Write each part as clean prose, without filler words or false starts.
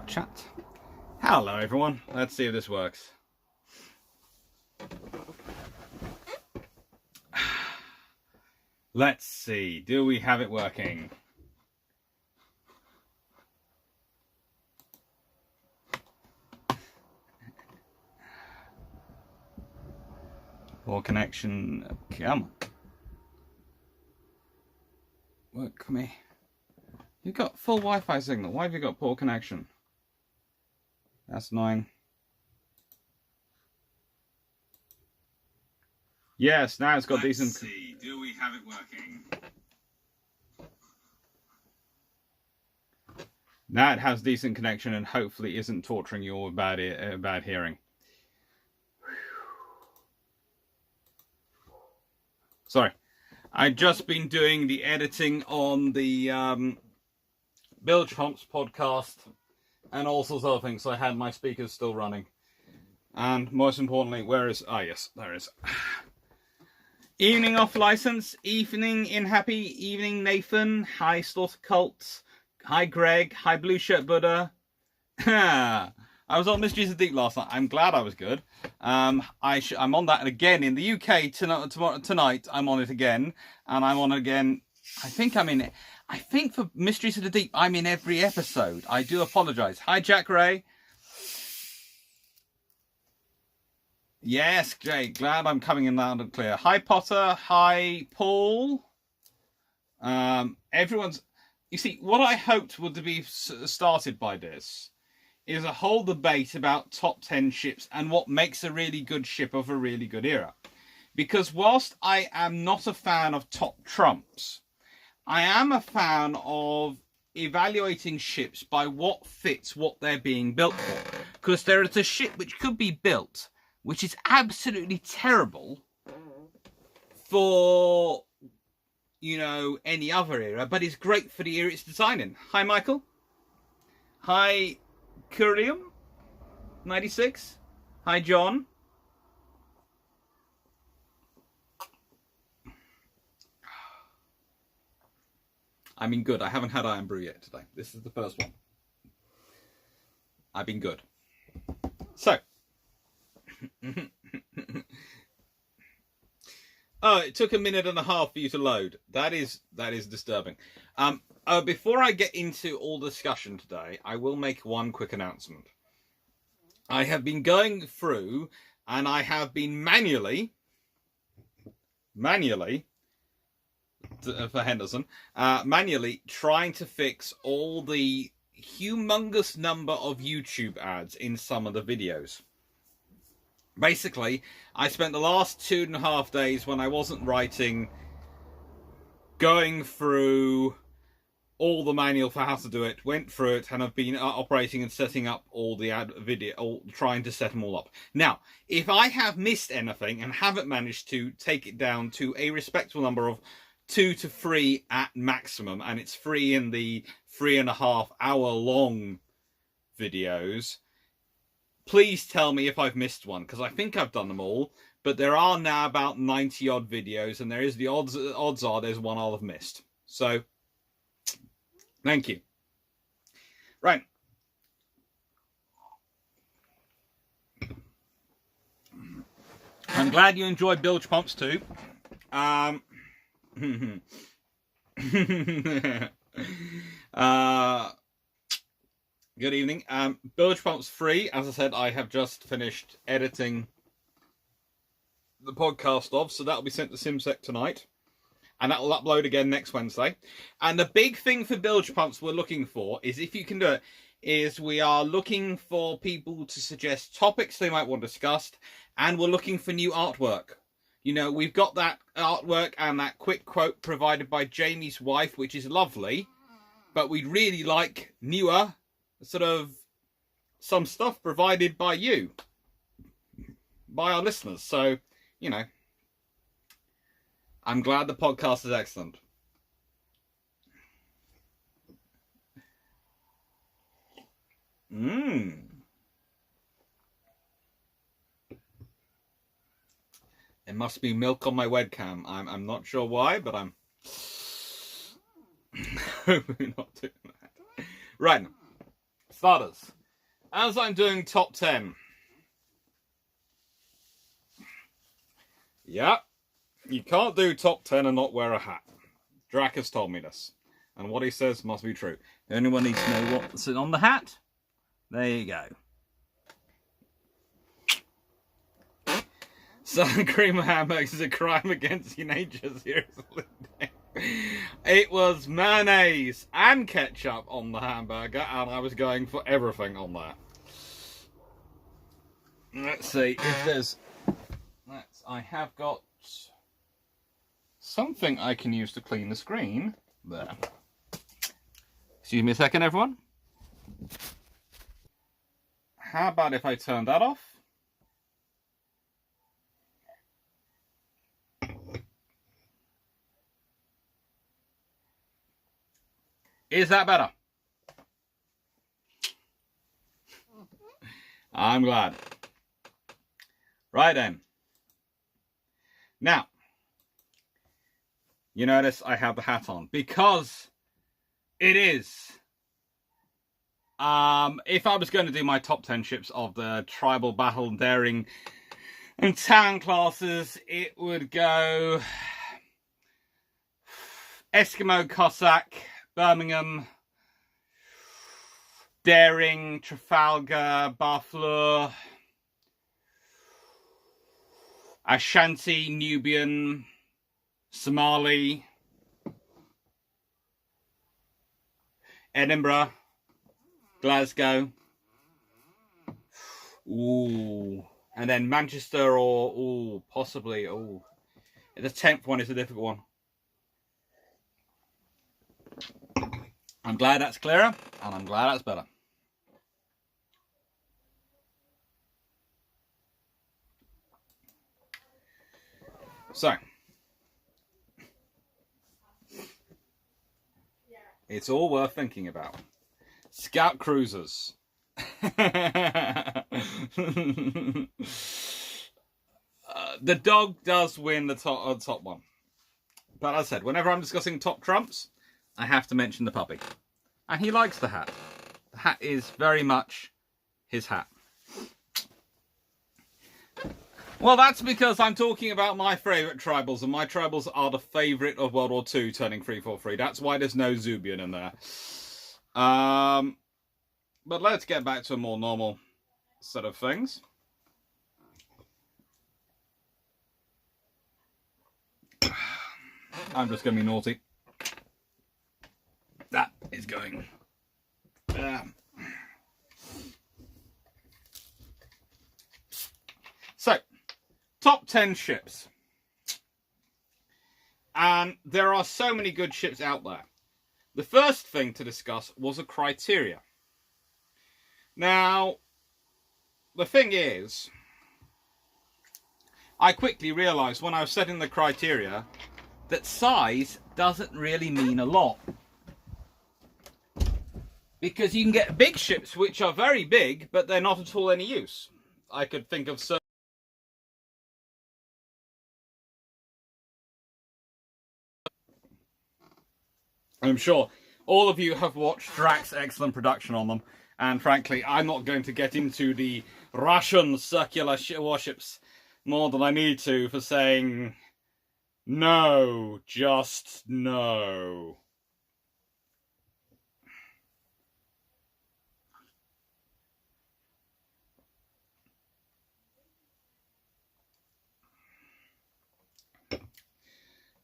Chat. Hello everyone, let's see if this works. Let's see, do we have it working? Poor connection, come on. Work me. You've got full Wi-Fi signal, why have you got poor connection? That's annoying. Yes, now it's got decent. Let's see. Do we have it working? Now it has decent connection and hopefully isn't torturing you with bad hearing. Sorry, I've just been doing the editing on the Bilge Pumps podcast and all sorts of other things, so I had my speakers still running. And most importantly, where is... Ah, yes, there is. Evening off license. Evening in happy. Evening Nathan. Hi Slaughter Cults. Hi Greg. Hi Blue Shirt Buddha. I was on Mysteries of the Deep last night. I'm glad I was good. I'm on that again in the UK tonight. I'm on it again. And I'm on it again. I think I'm in it. I think for Mysteries of the Deep, I'm in every episode. I do apologise. Hi Jack Ray. Yes, Jay, glad I'm coming in loud and clear. Hi, Potter. Hi, Paul. Everyone's... You see, what I hoped would be started by this is a whole debate about top 10 ships and what makes a really good ship of a really good era. Because whilst I am not a fan of top trumps, I am a fan of evaluating ships by what fits what they're being built for. Because there is a ship which could be built which is absolutely terrible for, you know, any other era, but is great for the era it's designing. Hi, Michael. Hi, Curium96. Hi, John. I mean, good. I haven't had Iron Brew yet today. This is the first one. I've been good. So. Oh, it took a minute and a half for you to load. That is disturbing. Before I get into all the discussion today, I will make one quick announcement. I have been going through and I have been manually for Henderson, manually trying to fix all the humongous number of YouTube ads in some of the videos. Basically, I spent the last 2.5 days when I wasn't writing going through all the manual for how to do it, went through it, and have been operating and setting up all the trying to set them all up. Now, if I have missed anything and haven't managed to take it down to a respectable number of 2 to 3 at maximum, and it's 3 in the 3.5 hour long videos, please tell me if I've missed one, because I think I've done them all, but there are now about 90 odd videos, and there is the odds are there's one I'll have missed. So, thank you. Right. I'm glad you enjoyed Bilge Pumps too. Good evening. Bilge Pumps free. As I said, I have just finished editing the podcast of, so that'll be sent to SimSec tonight. And that'll upload again next Wednesday. And the big thing for Bilge Pumps we're looking for is, if you can do it, is we are looking for people to suggest topics they might want discussed, and we're looking for new artwork. You know, we've got that artwork and that quick quote provided by Jamie's wife, which is lovely, but we'd really like newer, sort of, some stuff provided by you, by our listeners. So, you know, I'm glad the podcast is excellent. It must be milk on my webcam. I'm not sure why, but I'm hoping not doing that. Right. Starters, as I'm doing top 10, yeah, you can't do top 10 and not wear a hat. Drac has told me this, and what he says must be true. Anyone needs to know what's on the hat? There you go. Sun cream hamburgers is a crime against your nature, seriously. It was mayonnaise and ketchup on the hamburger, and I was going for everything on there. Let's see if there's... I have got something I can use to clean the screen. There. Excuse me a second, everyone. How about if I turn that off? Is that better? I'm glad. Right then. Now, you notice I have the hat on because it is. If I was going to do my top 10 ships of the tribal, battle, daring, and town classes, it would go Eskimo, Cossack, Birmingham, Daring, Trafalgar, Barfleur, Ashanti, Nubian, Somali, Edinburgh, Glasgow, ooh, and then Manchester or, ooh, possibly, ooh, the 10th one is a difficult one. I'm glad that's clearer, and I'm glad that's better. So, it's all worth thinking about. Scout cruisers. The dog does win the top one. But as I said, whenever I'm discussing top trumps, I have to mention the puppy. And he likes the hat. The hat is very much his hat. Well, that's because I'm talking about my favourite tribals, and my tribals are the favourite of World War II turning 343. That's why there's no Zubian in there. But let's get back to a more normal set of things. I'm just going to be naughty. That is going. So, top 10 ships. And there are so many good ships out there. The first thing to discuss was a criteria. Now, the thing is, I quickly realised when I was setting the criteria that size doesn't really mean a lot. Because you can get big ships which are very big, but they're not at all any use. I could think of certain... I'm sure all of you have watched Drac's excellent production on them. And frankly, I'm not going to get into the Russian circular warships more than I need to for saying... No, just no.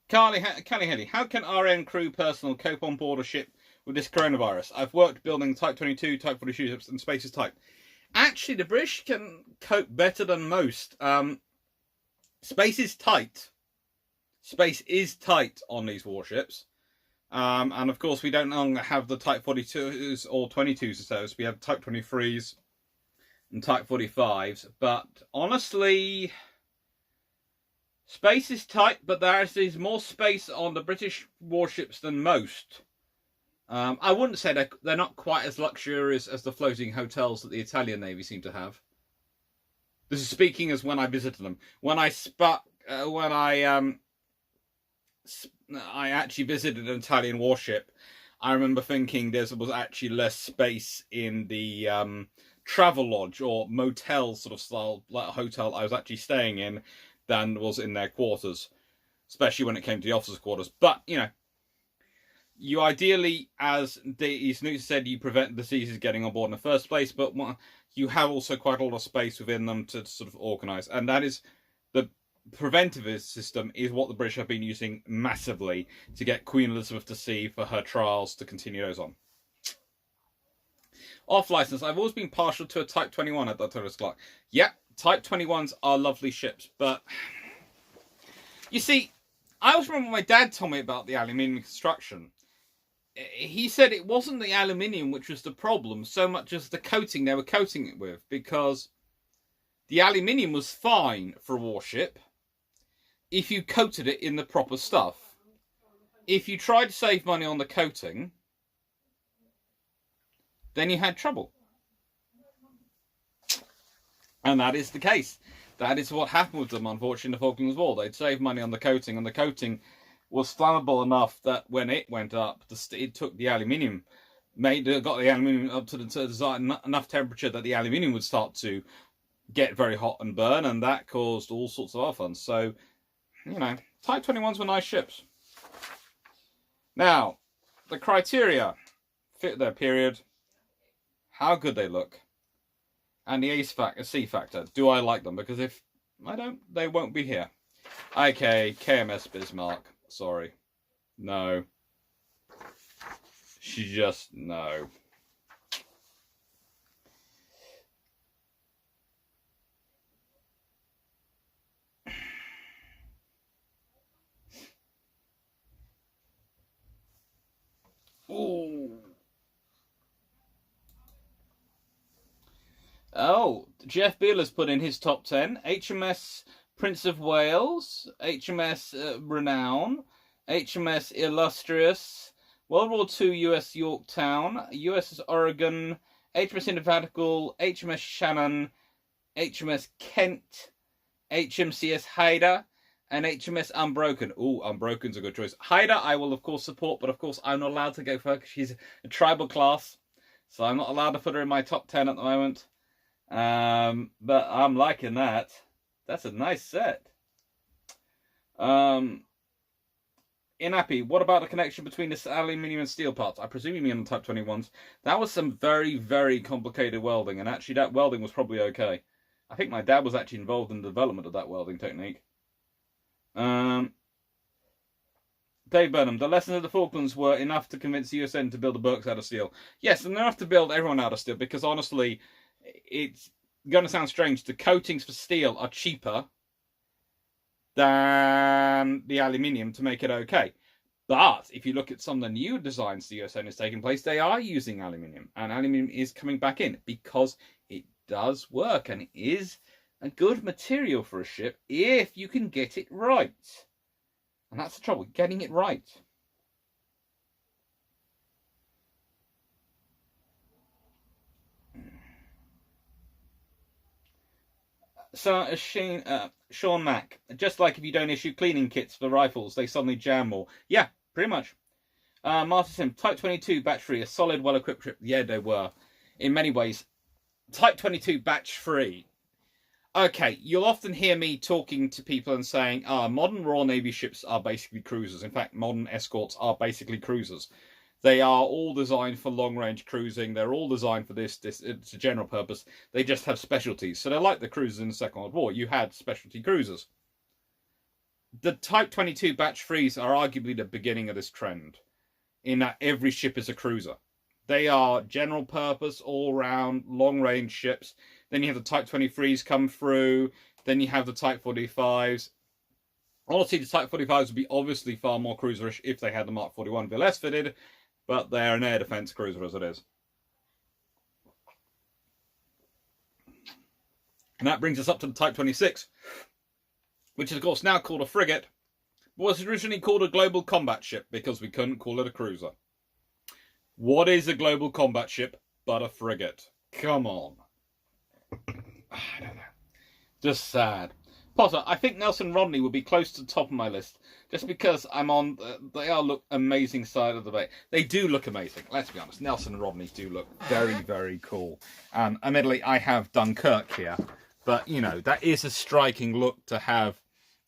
Carly Henny, how can RN crew personnel cope on board a ship with this coronavirus? I've worked building Type 22, Type 42 ships, and space is tight. Actually, the British can cope better than most. Space is tight. Space is tight on these warships. And of course, we don't longer have the Type 42s or 22s or so. We have Type 23s and Type 45s. But honestly, space is tight, but there is more space on the British warships than most. I wouldn't say they're not quite as luxurious as the floating hotels that the Italian Navy seem to have. This is speaking as when I visited them. When I actually visited an Italian warship, I remember thinking there was actually less space in the travel lodge or motel sort of style, like a hotel I was actually staying in, than was in their quarters, especially when it came to the officers' quarters. But, you know, you ideally, as Snoots said, you prevent diseases getting on board in the first place, but you have also quite a lot of space within them to sort of organise. And that is, the preventive system is what the British have been using massively to get Queen Elizabeth to sea for her trials to continue those on. Off licence, I've always been partial to a Type 21 at Dr. Clark. Yeah, Type 21s are lovely ships, but you see, I always remember my dad told me about the aluminium construction. He said it wasn't the aluminium which was the problem so much as the coating they were coating it with, because the aluminium was fine for a warship if you coated it in the proper stuff. If you tried to save money on the coating, then you had trouble. And that is the case. That is what happened with them, unfortunately, in the Falklands War. They'd save money on the coating, and the coating was flammable enough that when it went up, it took the aluminium, got the aluminium up to the enough temperature that the aluminium would start to get very hot and burn, and that caused all sorts of other fun. So, you know, Type 21s were nice ships. Now, the criteria fit their period, how good they look, and the C factor. Do I like them? Because if I don't, they won't be here. Okay, KMS Bismarck. Sorry. No. No. Ooh. Oh, Jeff Beale has put in his top 10. HMS Prince of Wales, HMS Renown, HMS Illustrious, World War II US Yorktown, USS Oregon, HMS Indefatigable, HMS Shannon, HMS Kent, HMCS Haida, and HMS Unbroken. Ooh, Unbroken's a good choice. Haida I will of course support, but of course I'm not allowed to go for her because she's a tribal class, so I'm not allowed to put her in my top 10 at the moment. But I'm liking that. That's a nice set. Inappy, what about the connection between this aluminium and steel parts? I presume you mean on Type 21s. That was some very, very complicated welding, and actually that welding was probably okay. I think my dad was actually involved in the development of that welding technique. Dave Burnham, the lessons of the Falklands were enough to convince the USN to build the Burkes out of steel. Yes, and enough to build everyone out of steel, because honestly, it's going to sound strange, the coatings for steel are cheaper than the aluminium to make it okay. But if you look at some of the new designs the USN is taking place, they are using aluminium, and aluminium is coming back in because it does work and it is a good material for a ship if you can get it right. And that's the trouble, getting it right. So, Sean Mack, just like if you don't issue cleaning kits for rifles, they suddenly jam more. Yeah, pretty much. Martin Sim, Type 22 batch free, a solid, well-equipped ship. Yeah, they were. In many ways, Type 22 batch free. Okay, you'll often hear me talking to people and saying, modern Royal Navy ships are basically cruisers. In fact, modern escorts are basically cruisers. They are all designed for long-range cruising. They're all designed for this. It's a general purpose. They just have specialties. So they're like the cruisers in the Second World War. You had specialty cruisers. The Type 22 batch frees are arguably the beginning of this trend, in that every ship is a cruiser. They are general purpose, all-round, long-range ships. Then you have the Type 23s come through. Then you have the Type 45s. Honestly, the Type 45s would be obviously far more cruiserish if they had the Mark 41 VLS fitted, but they're an air defense cruiser as it is. And that brings us up to the Type 26, which is of course now called a frigate, but was originally called a global combat ship because we couldn't call it a cruiser. What is a global combat ship but a frigate? Come on. I don't know. Just sad. Potter, I think Nelson Rodney would be close to the top of my list. just because I'm on, they are look amazing side of the bay. They do look amazing. Let's be honest. Nelson and Rodney do look very, very cool. And admittedly, I have Dunkirk here, but you know that is a striking look to have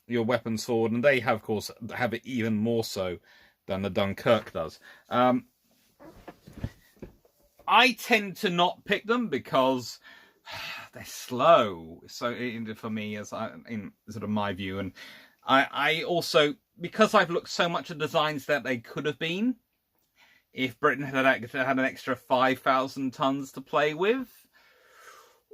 your weapon sword, and they have, of course, have it even more so than the Dunkirk does. I tend to not pick them because they're slow. So for me, in sort of my view, and I also, because I've looked so much at designs that they could have been, if Britain had an extra 5,000 tons to play with,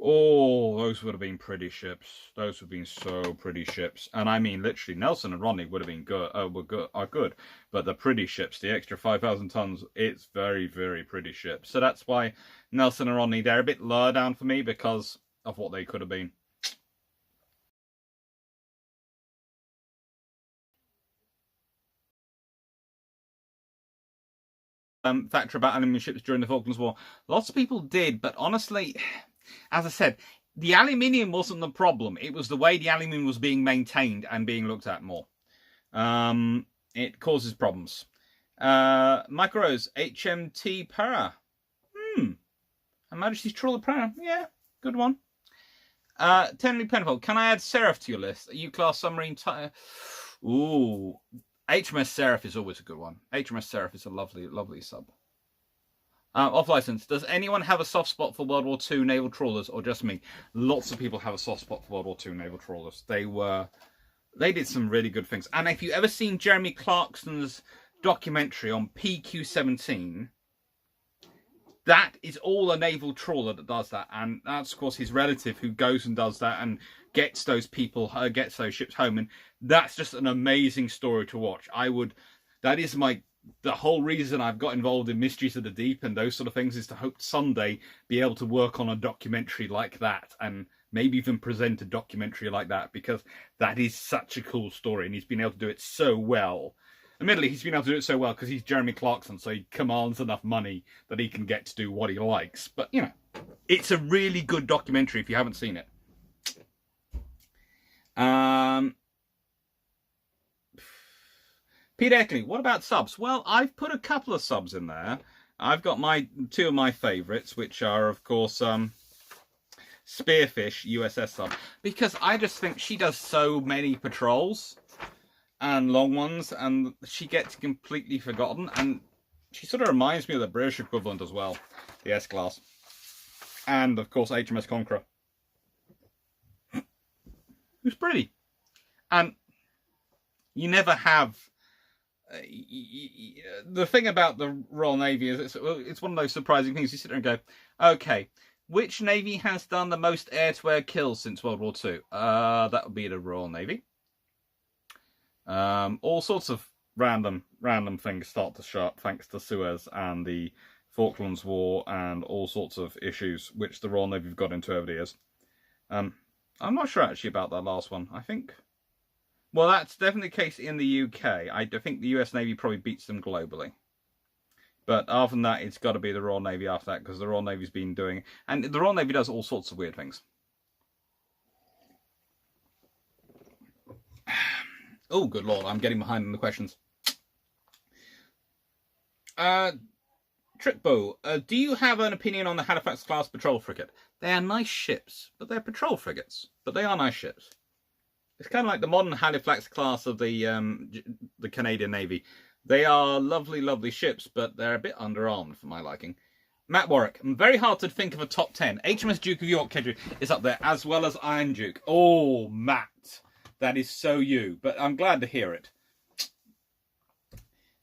oh, those would have been pretty ships. Those would have been so pretty ships. And I mean, literally, Nelson and Rodney would have been good. Are good. But the pretty ships, the extra 5,000 tons, it's very, very pretty ships. So that's why Nelson and Rodney, they're a bit lower down for me because of what they could have been. Factor about aluminium ships during the Falklands War. Lots of people did, but honestly, as I said, the aluminium wasn't the problem. It was the way the aluminium was being maintained and being looked at more. It causes problems. Michael Rose, HMT Para. Her Majesty's Trawler Para. Yeah, good one. Tenley Penfold, can I add Seraph to your list? A U-class submarine Ooh, HMS Seraph is always a good one. HMS Seraph is a lovely, lovely sub. Off license, does anyone have a soft spot for World War II naval trawlers, or just me? Lots of people have a soft spot for World War II naval trawlers. They did some really good things. And if you've ever seen Jeremy Clarkson's documentary on PQ-17, that is all a naval trawler that does that. And that's, of course, his relative who goes and does that and gets those people, gets those ships home. And that's just an amazing story to watch. That is the whole reason I've got involved in Mysteries of the Deep and those sort of things, is to hope someday be able to work on a documentary like that, and maybe even present a documentary like that, because that is such a cool story, and he's been able to do it so well. Admittedly, he's been able to do it so well because he's Jeremy Clarkson, so he commands enough money that he can get to do what he likes. But, you know, it's a really good documentary if you haven't seen it. Pete Eckley, what about subs? Well, I've put a couple of subs in there. I've got two of my favourites, which are, of course, Spearfish USS sub, because I just think she does so many patrols and long ones, and she gets completely forgotten, and she sort of reminds me of the British equivalent as well, the S-Class. And, of course, HMS Conqueror, who's pretty. And you never have... the thing about the Royal Navy is it's one of those surprising things. You sit there and go, okay, which Navy has done the most air-to-air kills since World War II? That would be the Royal Navy. All sorts of random things start to show up thanks to Suez and the Falklands War and all sorts of issues which the Royal Navy have got into over the years. I'm not sure actually about that last one. I think... well, that's definitely the case in the UK. I think the US Navy probably beats them globally. But other than that, it's got to be the Royal Navy after that, because the Royal Navy's been doing... and the Royal Navy does all sorts of weird things. Oh, good lord, I'm getting behind on the questions. Trickbow, do you have an opinion on the Halifax-class patrol frigate? They are nice ships, but they're patrol frigates. But they are nice ships. It's kind of like the modern Halifax class of the Canadian Navy. They are lovely, lovely ships, but they're a bit underarmed for my liking. Matt Warwick, very hard to think of a top 10. HMS Duke of York, Kedru, is up there, as well as Iron Duke. Oh, Matt, that is so you, but I'm glad to hear it.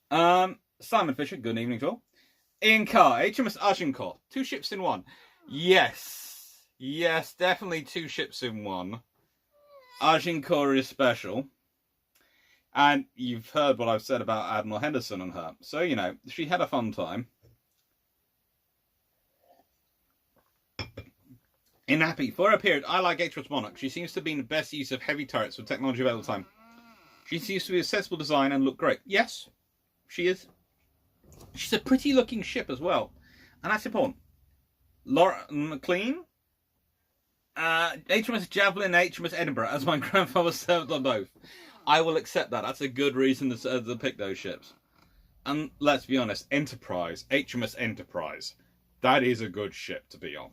Simon Fisher, good evening to all. Ian Carr, HMS Ashanti, 2 ships in 1. Yes, definitely 2 ships in 1. Agincourt is special. And you've heard what I've said about Admiral Henderson and her. So, you know, she had a fun time. In Happy, for a period, I like HMS Monarch. She seems to have been the best use of heavy turrets with technology of all time. She seems to be a sensible design and look great. Yes, she is. She's a pretty looking ship as well. And that's important. Laura McLean. HMS Javelin and HMS Edinburgh, as my grandfather served on both. I will accept that. That's a good reason to pick those ships. And let's be honest, Enterprise, HMS Enterprise, that is a good ship to be on.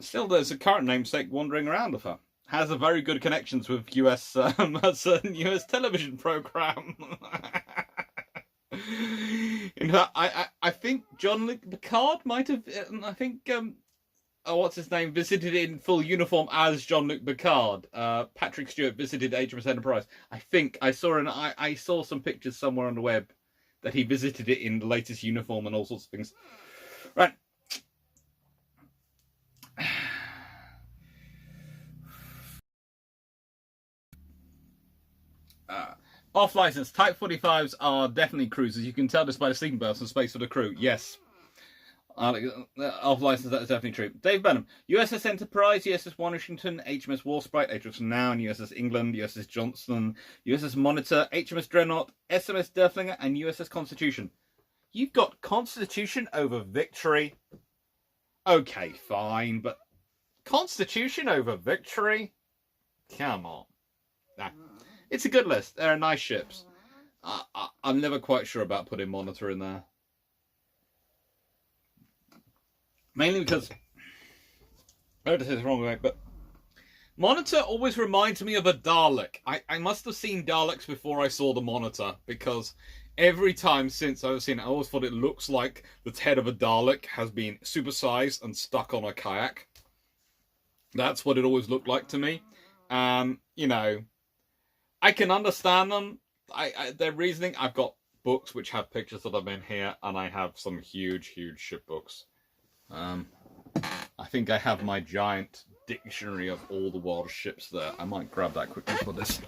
Still, there's a current namesake wandering around of her. Has a very good connections with US, a certain US television program. In fact, I think Jean-Luc Picard might have. I think what's his name visited in full uniform as Jean-Luc Picard. Patrick Stewart visited HMS Enterprise. I think I saw some pictures somewhere on the web that he visited it in the latest uniform and all sorts of things. Right. Off license. Type 45s are definitely cruisers. You can tell this by the steam bursts and space for the crew. Yes. Off license, that is definitely true. Dave Benham. USS Enterprise, USS Washington, HMS Warsprite, HMS Noun, USS England, USS Johnston, USS Monitor, HMS Dreadnought, SMS Derflinger, and USS Constitution. You've got Constitution over Victory. Okay, fine, but Constitution over Victory? Come on. Nah. It's a good list. They're nice ships. I'm never quite sure about putting Monitor in there. Mainly because, I don't know if this is the wrong way, but Monitor always reminds me of a Dalek. I must have seen Daleks before I saw the Monitor, because every time since I've seen it, I always thought it looks like the head of a Dalek has been supersized and stuck on a kayak. That's what it always looked like to me. You know, I can understand them. Their reasoning. I've got books which have pictures of them in here, and I have some huge, huge ship books. I think I have my giant dictionary of all the world's ships there. I might grab that quickly for this.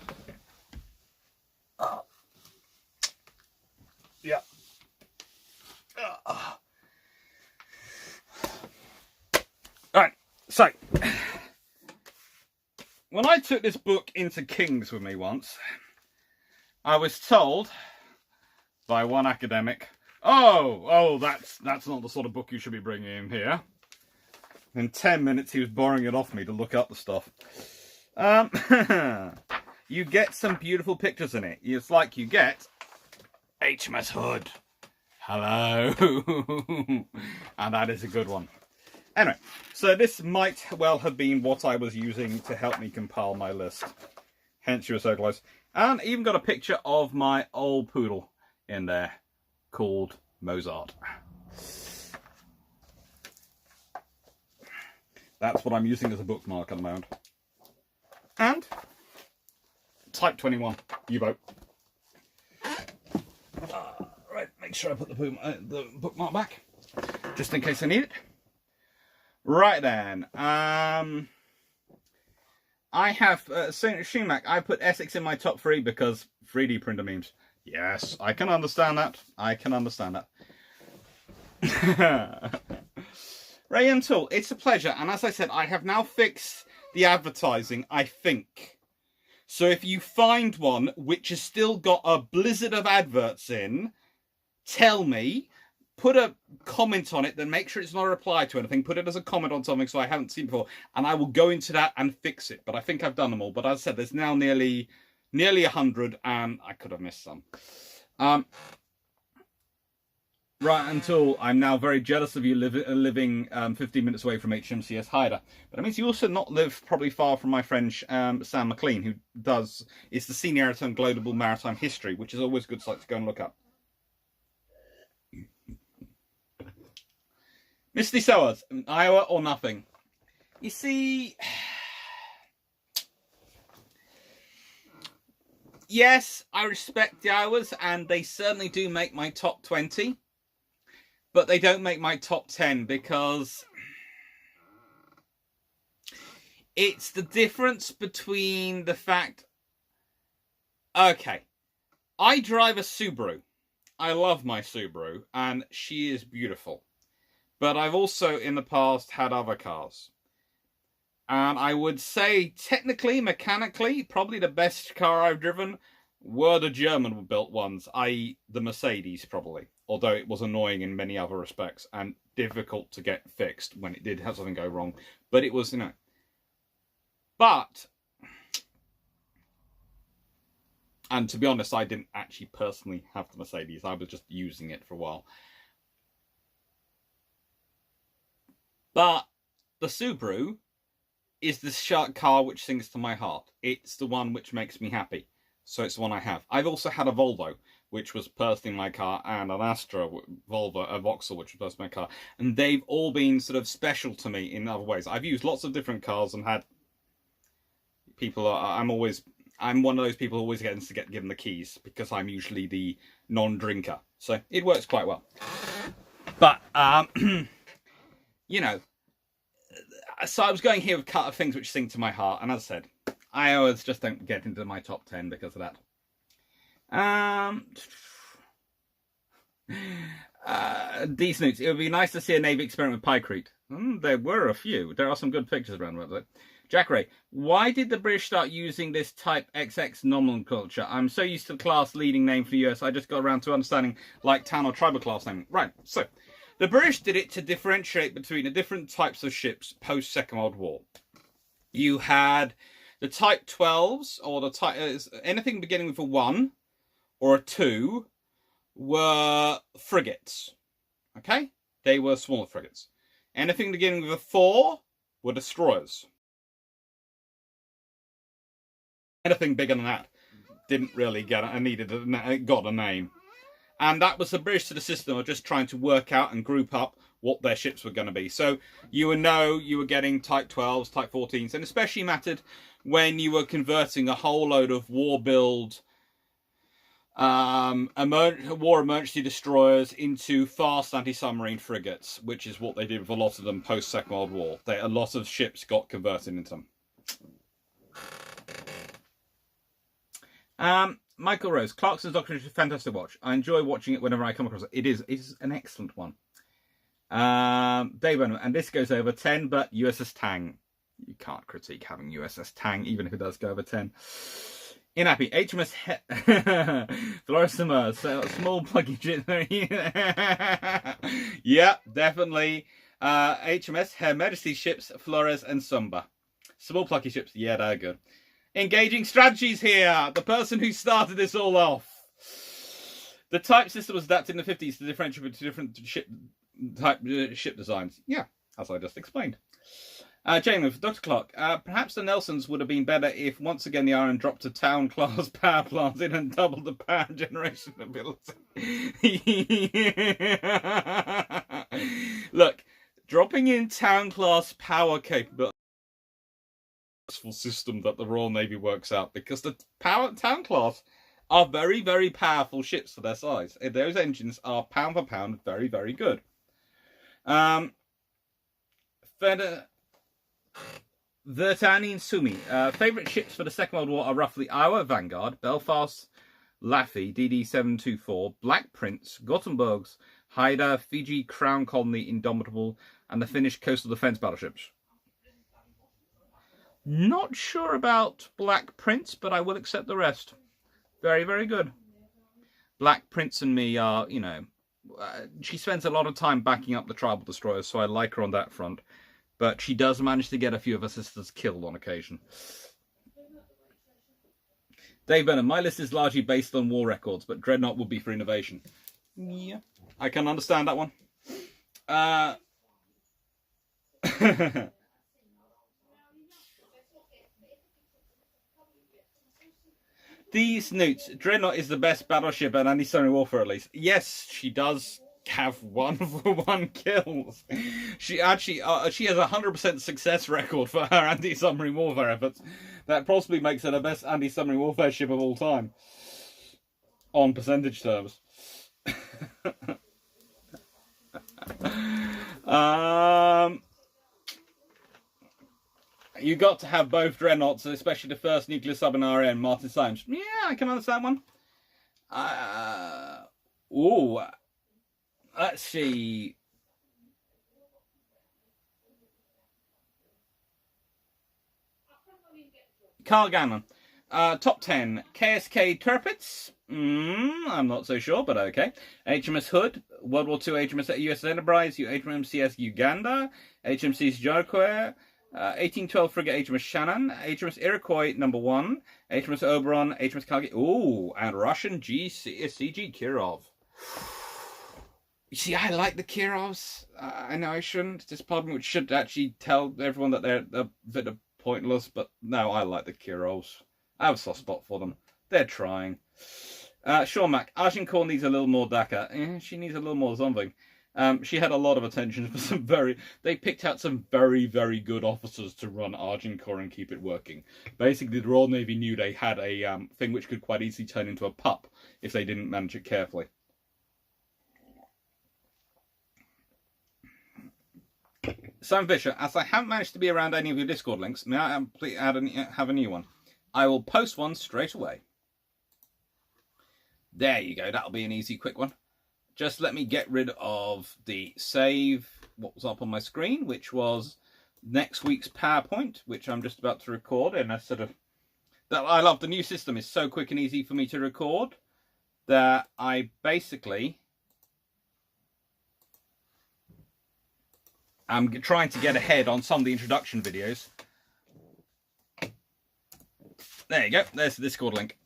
Yeah. Alright, so when I took this book into King's with me once, I was told by one academic, oh, that's not the sort of book you should be bringing in here. In 10 minutes, he was borrowing it off me to look up the stuff. You get some beautiful pictures in it. It's like you get HMS Hood. Hello. And that is a good one. Anyway, so this might well have been what I was using to help me compile my list. Hence you were so close. And even got a picture of my old poodle in there called Mozart. That's what I'm using as a bookmark at the moment. And Type 21 U-boat. Right, make sure I put the bookmark back, just in case I need it. Right then, I have Schumacher. I put Essex in my top 3 because 3D printer memes. Yes, I can understand that. I can understand that. Ray and Tool, it's a pleasure. And as I said, I have now fixed the advertising, I think. So if you find one which has still got a blizzard of adverts in, tell me. Put a comment on it, then make sure it's not a reply to anything. Put it as a comment on something so I haven't seen before, and I will go into that and fix it. But I think I've done them all. But as I said, there's now nearly 100, and I could have missed some. Right, until I'm now very jealous of you living 15 minutes away from HMCS Hyder. But it means you also not live probably far from my friend Sam McLean, who is the senior editor on Global Maritime History, which is always a good site to go and look up. Misty Sowers, Iowa or nothing. You see, yes, I respect the Iowas, and they certainly do make my top 20, but they don't make my top 10 because it's the difference between the fact, okay, I drive a Subaru. I love my Subaru, and she is beautiful. But I've also, in the past, had other cars. And I would say, technically, mechanically, probably the best car I've driven were the German-built ones, i.e. the Mercedes, probably. Although it was annoying in many other respects and difficult to get fixed when it did have something go wrong. But it was, you know. But And to be honest, I didn't actually personally have the Mercedes. I was just using it for a while. But the Subaru is the car which sings to my heart. It's the one which makes me happy. So it's the one I have. I've also had a Volvo, which was personally my car, and an Astra Volvo, a Vauxhall, which was personally my car. And they've all been sort of special to me in other ways. I've used lots of different cars and had people. I'm one of those people who always gets to get given the keys because I'm usually the non-drinker. So it works quite well. But you know, so I was going here with a couple of things which sing to my heart, and as I said, I always just don't get into my top 10 because of that. Decent. It would be nice to see a Navy experiment with Pykrete. There were a few. There are some good pictures around about it. Jack Ray, why did the British start using this Type XX nomenclature? I'm so used to the class leading name for the US, I just got around to understanding like town or tribal class naming. Right, so the British did it to differentiate between the different types of ships post Second World War. You had the Type 12s, or the type anything beginning with a 1 or a 2 were frigates. Okay? They were smaller frigates. Anything beginning with a 4 were destroyers. Anything bigger than that didn't really got a name. And that was the British to the system of just trying to work out and group up what their ships were going to be. So you would know you were getting Type 12s, Type 14s, and especially mattered when you were converting a whole load of war build war emergency destroyers into fast anti-submarine frigates, which is what they did with a lot of them post Second World War. A lot of ships got converted into them. Michael Rose, Clarkson's documentary is a fantastic watch. I enjoy watching it whenever I come across it. It is an excellent one. Dave Burnham, and this goes over 10, but USS Tang. You can't critique having USS Tang, even if it does go over 10. Inappy, HMS Flores Summers, small pluggy ship. Yeah, definitely. HMS Her Majesty's ships, Flores and Sumba. Small plucky ships, yeah, they're good. Engaging strategies here. The person who started this all off. The type system was adapted in the 50s to differentiate between different ship designs. Yeah, as I just explained. Jamie, Dr. Clark, perhaps the Nelsons would have been better if once again the Iron dropped a town class power plant in and doubled the power generation ability. Look, dropping in town class power capability system that the Royal Navy works out, because the town class are very, very powerful ships for their size. Those engines are pound for pound very, very good. Vertani and Sumi. Favourite ships for the Second World War are roughly Iowa Vanguard, Belfast Laffey DD-724, Black Prince, Gothenburg's Haida, Fiji Crown Colony Indomitable, and the Finnish coastal defence battleships. Not sure about Black Prince, but I will accept the rest. Very, very good. Black Prince and me are, you know, she spends a lot of time backing up the tribal destroyers, so I like her on that front. But she does manage to get a few of her sisters killed on occasion. Dave Burnham, my list is largely based on war records, but Dreadnought would be for innovation. Yeah, I can understand that one. These notes, Dreadnought is the best battleship at anti-submarine warfare, at least. Yes, she does have 1-for-1 kills. She actually, she has a 100% success record for her anti-submarine warfare efforts. That possibly makes her the best anti-submarine warfare ship of all time. On percentage terms. You got to have both Dreadnoughts, especially the first nuclear sub in RN, Martin Symes. Yeah, I can understand one. Let's see. Carl Gannon. Top 10. KSK Tirpitz. I'm not so sure, but okay. HMS Hood. World War II HMS USS Enterprise. HMCS Uganda. HMCS Jaraquare. 1812 frigate HMS Shannon, HMS Iroquois #1, HMS Oberon, HMS Calgary. Ooh, and Russian CG Kirov. You see, I like the Kirovs. I know I shouldn't. This part of me should actually tell everyone that they're a bit of pointless, but no, I like the Kirovs. I have a soft spot for them. They're trying. Sean Mack, Agincourt needs a little more Dakar. She needs a little more something. She had a lot of attention for some they picked out some very, very good officers to run Agincourt and keep it working. Basically, the Royal Navy knew they had a thing which could quite easily turn into a pup if they didn't manage it carefully. Sam Fisher, as I haven't managed to be around any of your Discord links, may I have a new one? I will post one straight away. There you go. That'll be an easy, quick one. Just let me get rid of the save, what was up on my screen, which was next week's PowerPoint, which I'm just about to record. And I I love the new system. It's so quick and easy for me to record that I basically I'm trying to get ahead on some of the introduction videos. There you go. There's the Discord link.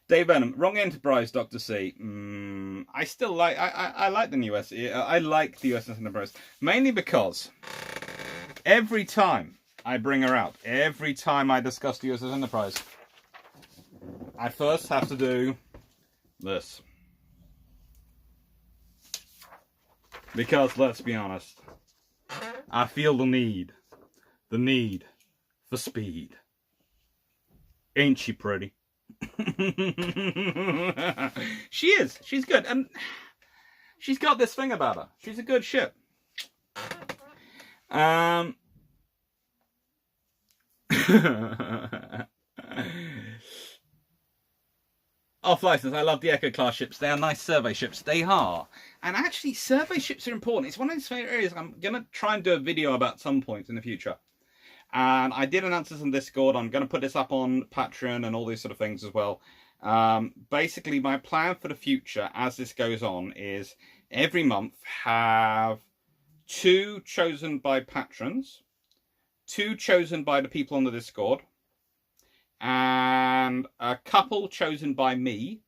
Dave Burnham, wrong Enterprise, Dr. C. I still like, I like the new I like the USS Enterprise, mainly because every time I bring her out, every time I discuss the USS Enterprise, I first have to do this. Because, let's be honest, I feel the need for speed. Ain't she pretty? She is. She's good. And she's got this thing about her. She's a good ship. Off license, I love the Echo class ships. They are nice survey ships. They are. And actually, survey ships are important. It's one of those favorite areas I'm going to try and do a video about some point in the future. And I did announce this on Discord. I'm going to put this up on Patreon and all these sort of things as well. Basically, my plan for the future as this goes on is every month have 2 chosen by patrons, 2 chosen by the people on the Discord, and a couple chosen by me.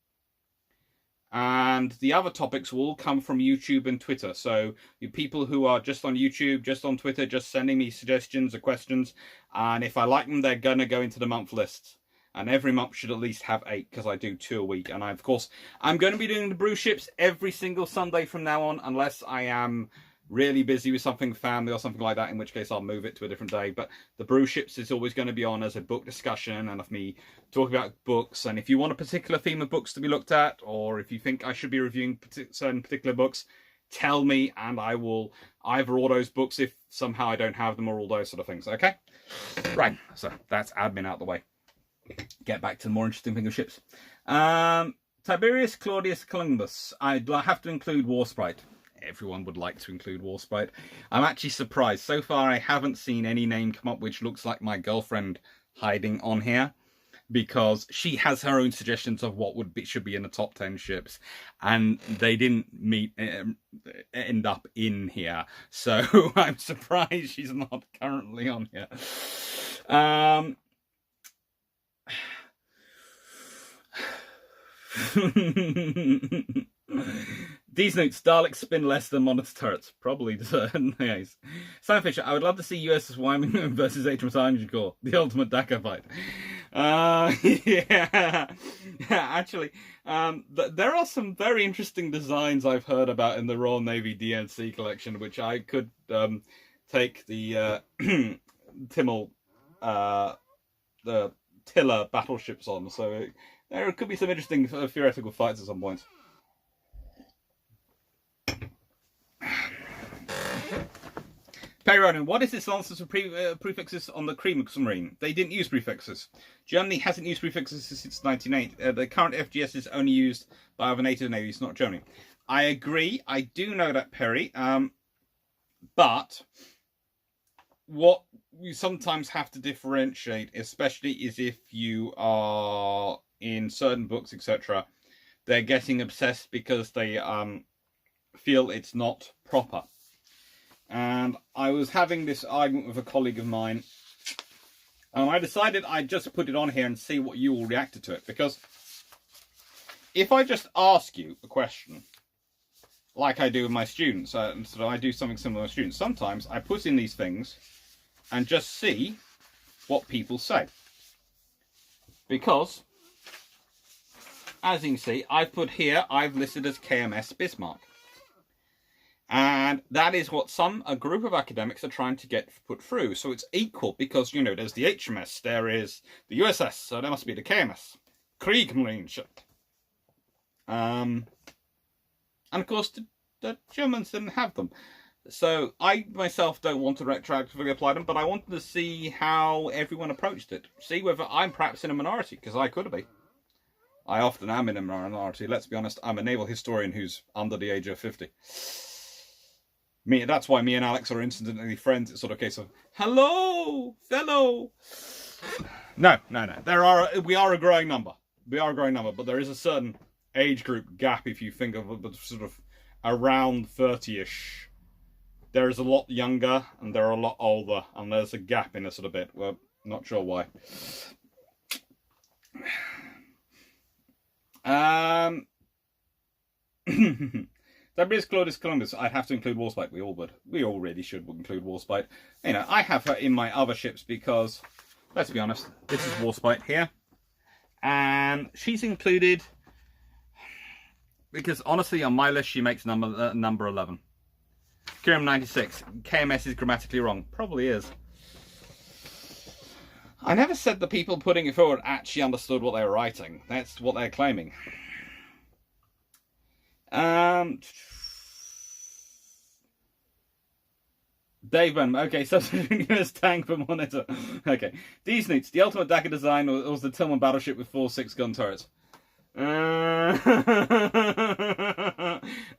And the other topics will all come from YouTube and Twitter. So you people who are just on YouTube, just on Twitter, just sending me suggestions or questions. And if I like them, they're going to go into the month lists. And every month should at least have 8, because I do 2 a week. And of course, I'm going to be doing the brew ships every single Sunday from now on, unless I am really busy with something, family or something like that, in which case I'll move it to a different day. But the brew ships is always going to be on as a book discussion and of me talking about books. And if you want a particular theme of books to be looked at, or if you think I should be reviewing certain particular books, tell me and I will either order those books if somehow I don't have them, or all those sort of things. Okay, right, so that's admin out the way. Get back to the more interesting thing of ships. Tiberius Claudius Columbus. I'd have to include Warsprite. Everyone would like to include Warsprite. I'm actually surprised. So far, I haven't seen any name come up which looks like my girlfriend hiding on here, because she has her own suggestions of what should be in the top 10 ships, and they didn't end up in here. So I'm surprised she's not currently on here. These notes, Daleks spin less than modest turrets. Probably nice. Sam Fisher, I would love to see USS Wyoming versus HMS Agincourt, the ultimate Dakar fight. Yeah. Actually, there are some very interesting designs I've heard about in the Royal Navy DNC collection, which I could take the Timmel, the Tiller battleships on. So there could be some interesting theoretical fights at some point. Perry Roden, what is this nonsense of prefixes on the Cream submarine? They didn't use prefixes. Germany hasn't used prefixes since 1998. The current FGS is only used by other NATO navies, not Germany. I agree. I do know that, Perry. But what you sometimes have to differentiate, especially is if you are in certain books, etc., they're getting obsessed because they feel it's not proper. And I was having this argument with a colleague of mine, and I decided I'd just put it on here and see what you all reacted to it. Because if I just ask you a question, like I do with my students, so I do something similar with students, sometimes I put in these things and just see what people say. Because, as you can see, I've put here, I've listed as KMS Bismarck. And that is what a group of academics are trying to get put through. So it's equal because, you know, there's the HMS, there is the USS, so there must be the KMS. Kriegsmarine. And of course, the Germans didn't have them. So I myself don't want to retroactively apply them, but I wanted to see how everyone approached it. See whether I'm perhaps in a minority, because I could be. I often am in a minority. Let's be honest, I'm a naval historian who's under the age of 50. That's why me and Alex are instantly friends. It's sort of a case of, hello, fellow. No. We are a growing number. We are a growing number, but there is a certain age group gap if you think of it, sort of around 30-ish. There is a lot younger and there are a lot older, and there's a gap in us a bit. Well, not sure why. That Claudius Columbus, I'd have to include Warspite. We all would. We already should include Warspite. You know, I have her in my other ships because, let's be honest, this is Warspite here. And she's included because, honestly, on my list, she makes number 11. Kiram 96. KMS is grammatically wrong. Probably is. I never said the people putting it forward actually understood what they were writing. That's what they're claiming. Dave Benham, okay, substituting US tank for monitor. Okay. These newts, the ultimate Dagger design was the Tillman battleship with 4 6-gun turrets.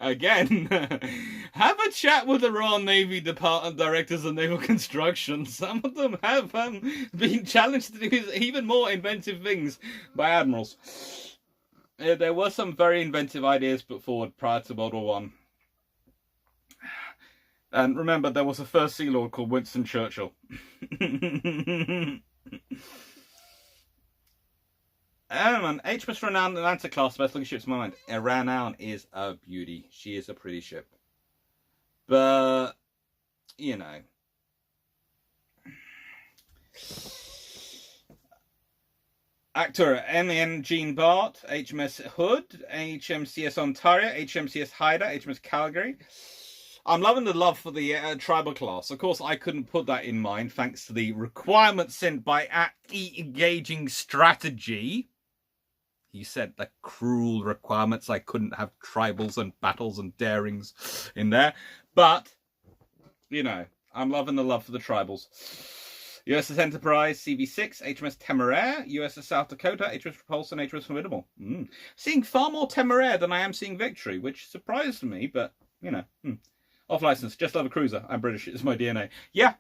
Again, have a chat with the Royal Navy Department Directors of Naval Construction. Some of them have been challenged to do even more inventive things by admirals. There were some very inventive ideas put forward prior to World War I. And remember, there was a first Sea Lord called Winston Churchill. An HMS Renown Atlanta class, best looking ship to my mind. Renown is a beauty. She is a pretty ship. But, you know. Actor MN Jean Bart, HMS Hood, HMCS Ontario, HMCS Haida, HMS Calgary. I'm loving the love for the tribal class. Of course, I couldn't put that in mind thanks to the requirements sent by engaging strategy. He said the cruel requirements. I couldn't have tribals and battles and darings in there. But, you know, I'm loving the love for the tribals. USS Enterprise, CV6, HMS Temeraire, USS South Dakota, HMS Repulsor, and HMS Formidable. Seeing far more Temeraire than I am seeing Victory, which surprised me, but, you know. Off license, just love a cruiser. I'm British, it's my DNA. Yeah,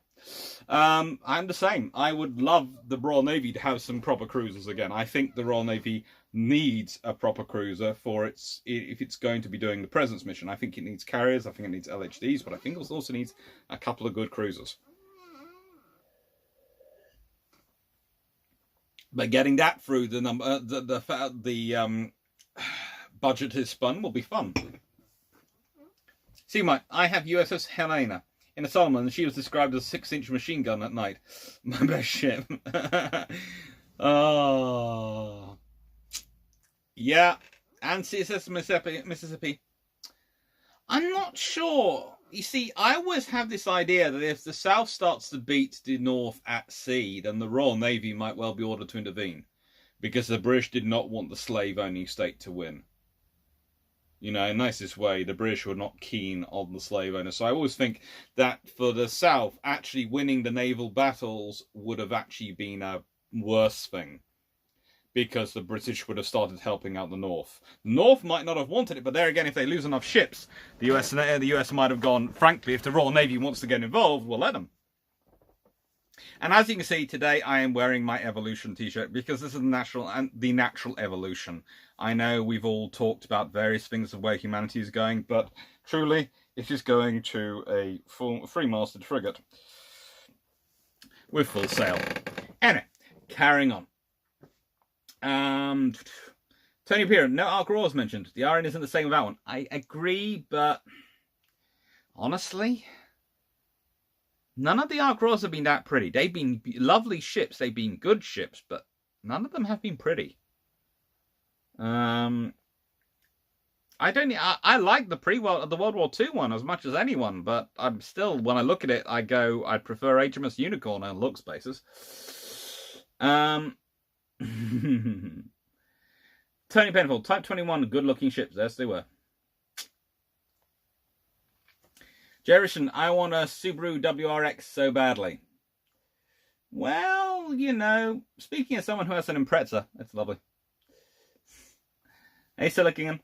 I'm the same. I would love the Royal Navy to have some proper cruisers again. I think the Royal Navy needs a proper cruiser for if it's going to be doing the Presence mission. I think it needs carriers, I think it needs LHDs, but I think it also needs a couple of good cruisers. But getting that through the budget is spun will be fun. See, Mike, I have USS Helena in a Solomon, and she was described as a 6-inch machine gun at night. My best ship. Oh. Yeah, and CSS Mississippi. I'm not sure. You see, I always have this idea that if the South starts to beat the North at sea, then the Royal Navy might well be ordered to intervene. Because the British did not want the slave-owning state to win. You know, in the nicest way, the British were not keen on the slave owners. So I always think that for the South, actually winning the naval battles would have actually been a worse thing. Because the British would have started helping out the North. The North might not have wanted it, but there again, if they lose enough ships, the US might have gone, frankly, if the Royal Navy wants to get involved, we'll let them. And as you can see, today I am wearing my evolution t-shirt because this is the natural evolution. I know we've all talked about various things of where humanity is going, but truly it is going to a free-masted frigate with full sail. Anyway, carrying on. Tony Piran, no Ark Roars mentioned. The iron isn't the same with that one. I agree, but honestly, none of the Ark Roars have been that pretty. They've been lovely ships. They've been good ships, but none of them have been pretty. I like the World War II one as much as anyone, but I'm still, when I look at it, I go, I'd prefer HMS Unicorn on looks basis. Tony Penfold, Type 21, good-looking ships. Yes, they were. Jerison, I want a Subaru WRX so badly. Well, you know, speaking of someone who has an Impreza, it's lovely. Hey, Silicon.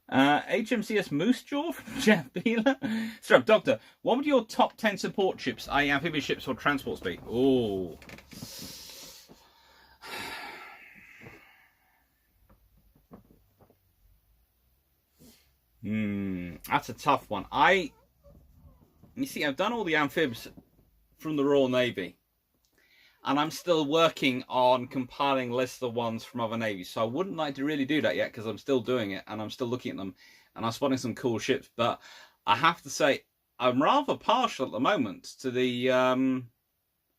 HMCS Moose Jaw from Jeff Beeler. Strap, Doctor, what would your top 10 support ships, i.e. amphibious ships or transports be? Oh. That's a tough one. You see, I've done all the amphibs from the Royal Navy. And I'm still working on compiling lists of ones from other navies. So I wouldn't like to really do that yet because I'm still doing it and I'm still looking at them. And I'm spotting some cool ships. But I have to say, I'm rather partial at the moment to the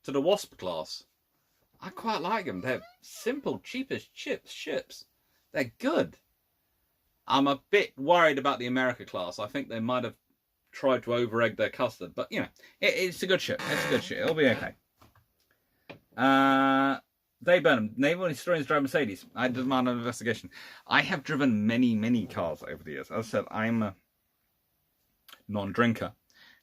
Wasp class. I quite like them. They're simple, cheapest ships. They're good. I'm a bit worried about the America class. I think they might have tried to over-egg their custard. But, you know, it's a good ship. It's a good ship. It'll be okay. Dave Burnham, Naval historians drive Mercedes. I demand an investigation. I have driven many cars over the years. As I said, I'm a non-drinker.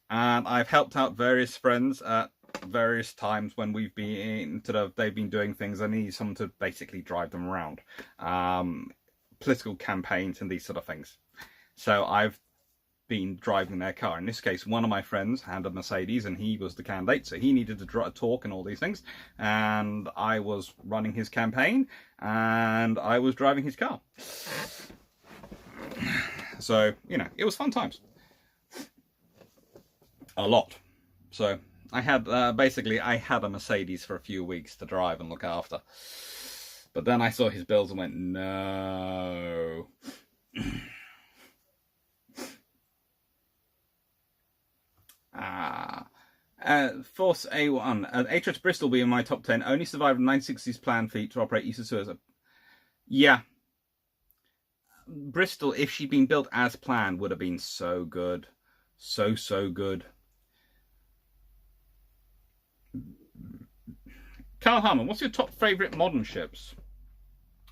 And I've helped out various friends at various times when we've been they've been doing things. I need someone to basically drive them around. Political campaigns and these sort of things. So I've been driving their car. In this case, one of my friends had a Mercedes and he was the candidate, so he needed to talk and all these things, and I was running his campaign and I was driving his car. So, you know, it was fun times. A lot. So I had basically I had a Mercedes for a few weeks to drive and look after, but then I saw his bills and went, no. Force A1. HMS Bristol be in my top 10. Only survived 960's planned fleet to operate east of Suez. Yeah. Bristol, if she'd been built as planned, would have been so good. So good. Carl Harmon, what's your top favourite modern ships?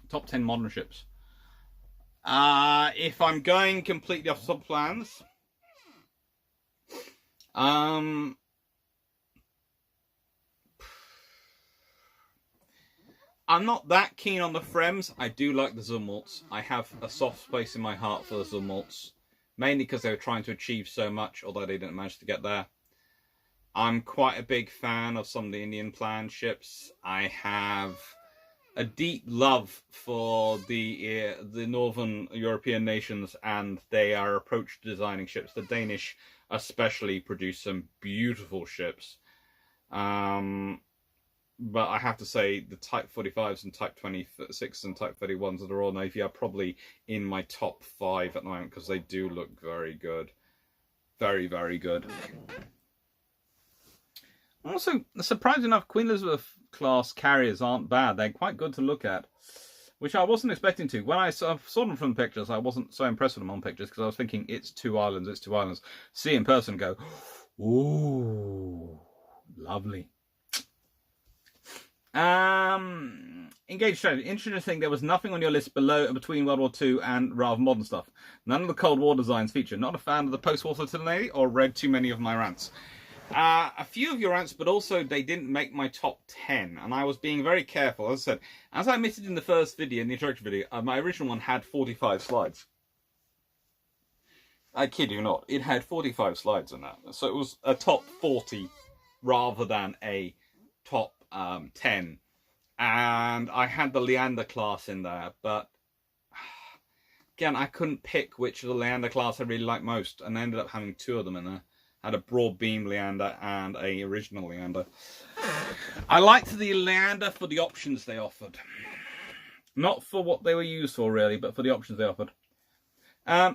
Top 10 modern ships. If I'm going completely off sub plans, I'm not that keen on the Frems. I do like the Zumwalts. I have a soft place in my heart for the Zumwalts, mainly because they were trying to achieve so much, although they didn't manage to get there. I'm quite a big fan of some of the Indian planned ships. I have a deep love for the Northern European nations and their approach to designing ships. The Danish especially produce some beautiful ships. But I have to say the Type 45s and Type 26s and Type 31s of the Royal Navy are probably in my top 5 at the moment because they do look very good. Very good. Also, surprisingly enough, Queen Elizabeth class carriers aren't bad. They're quite good to look at, which I wasn't expecting to. When I saw them from the pictures, I wasn't so impressed with them on pictures because I was thinking, it's 2 islands, it's 2 islands. See in person, go, ooh, lovely. Engaged strategy. Interesting, there was nothing on your list between World War II and rather modern stuff. None of the Cold War designs feature. Not a fan of the post-war Navy or read too many of my rants. A few of your answers, but also they didn't make my top 10, and I was being very careful. As I said, as I admitted in the first video, in the introductory video, my original one had 45 slides. I kid you not, it had 45 slides in that. So it was a top 40 rather than a top 10. And I had the Leander class in there, but again, I couldn't pick which of the Leander class I really liked most, and I ended up having two of them in there. I had a broad beam Leander and a original Leander. I liked the Leander for the options they offered. Not for what they were used for, really, but for the options they offered.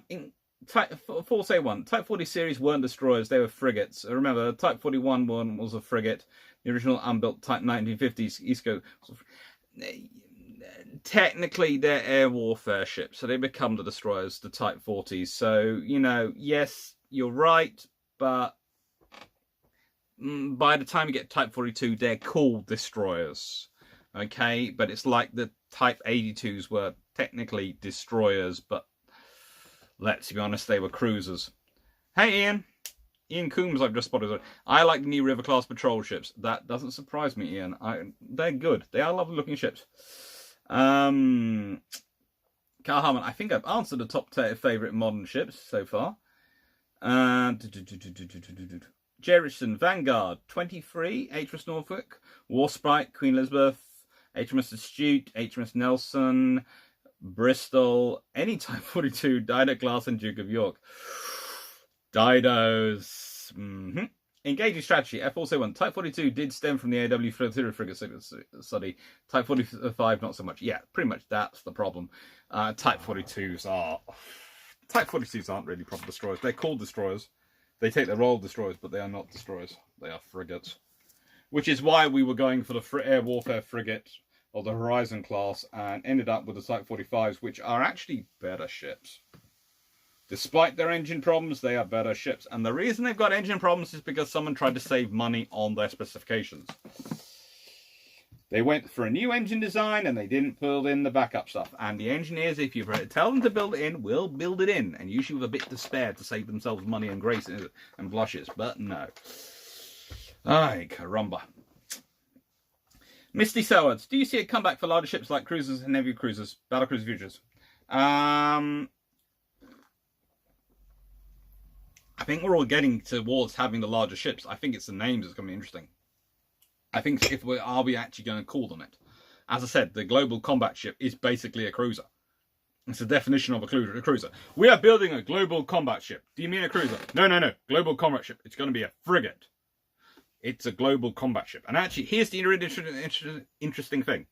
In Type 4C1, Type 40 series weren't destroyers, they were frigates. Remember, Type 41 one was a frigate. The original unbuilt Type 1950s East Coast. Technically, they're air warfare ships, so they become the destroyers, the Type 40s. So, you know, yes, you're right, but by the time you get Type 42, they're called destroyers. Okay, but it's like the Type 82s were technically destroyers, but let's be honest, they were cruisers. Hey, Ian Coombs, I've just spotted. I like the new River class patrol ships. That doesn't surprise me, Ian. They're good. They are lovely looking ships. Carl Harmon, I think I've answered the top 10 favourite modern ships so far. Jerrison, Vanguard, 23, HMS Norfolk, Warsprite, Queen Elizabeth, HMS Astute, HMS Nelson, Bristol, any Type 42, Dido class, and Duke of York. Didos. Engaging strategy, F4C1. Type 42 did stem from the AW Flotilla frigate study. Type 45, not so much. Yeah, pretty much that's the problem. Type 42s aren't really proper destroyers. They're called destroyers. They take the role of destroyers, but they are not destroyers. They are frigates. Which is why we were going for the air warfare frigate of the Horizon class and ended up with the Type 45s, which are actually better ships. Despite their engine problems, they are better ships. And the reason they've got engine problems is because someone tried to save money on their specifications. They went for a new engine design and they didn't build in the backup stuff. And the engineers, if you tell them to build it in, will build it in. And usually with a bit to spare to save themselves money and grace and blushes. But no. Ay, caramba. Misty Sowards, do you see a comeback for larger ships like cruisers and heavy cruisers, battlecruiser futures? I think we're all getting towards having the larger ships. I think it's the names that's going to be interesting. I think are we actually going to call them it? As I said, the global combat ship is basically a cruiser. It's the definition of a cruiser. We are building a global combat ship. Do you mean a cruiser? No. Global combat ship. It's going to be a frigate. It's a global combat ship. And actually, here's the interesting thing.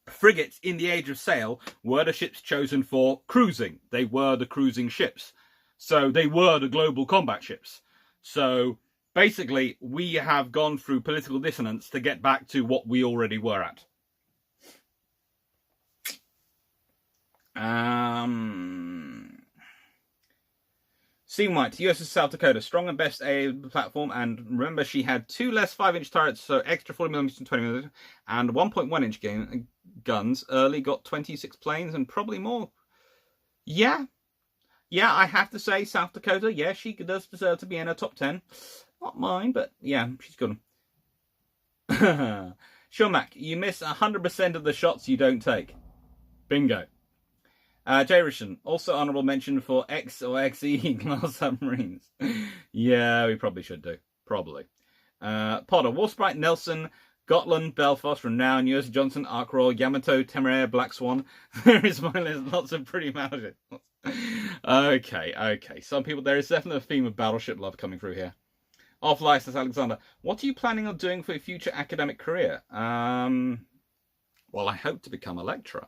Frigates in the Age of Sail were the ships chosen for cruising. They were the cruising ships. So they were the global combat ships. So basically, we have gone through political dissonance to get back to what we already were at. Seam White, USS South Dakota, strong and best A platform, and remember she had 2 less 5-inch turrets, so extra 40mm and 20mm, and 1.1-inch guns. Early got 26 planes and probably more. Yeah, I have to say South Dakota, yeah, she does deserve to be in her top 10. Not mine, but yeah, she's good. Shulmac, you miss 100% of the shots you don't take. Bingo. J. Rishan, also honourable mention for X or XE class submarines. Yeah, we probably should do. Probably. Potter, Warsprite, Nelson, Gotland, Belfast, Renown, US Johnson, Ark Royal, Yamato, Temeraire, Black Swan. There is my list. Lots of pretty battleships. Okay. Some people, there is definitely a theme of battleship love coming through here. Off license, Alexander. What are you planning on doing for your future academic career? Well, I hope to become a lecturer.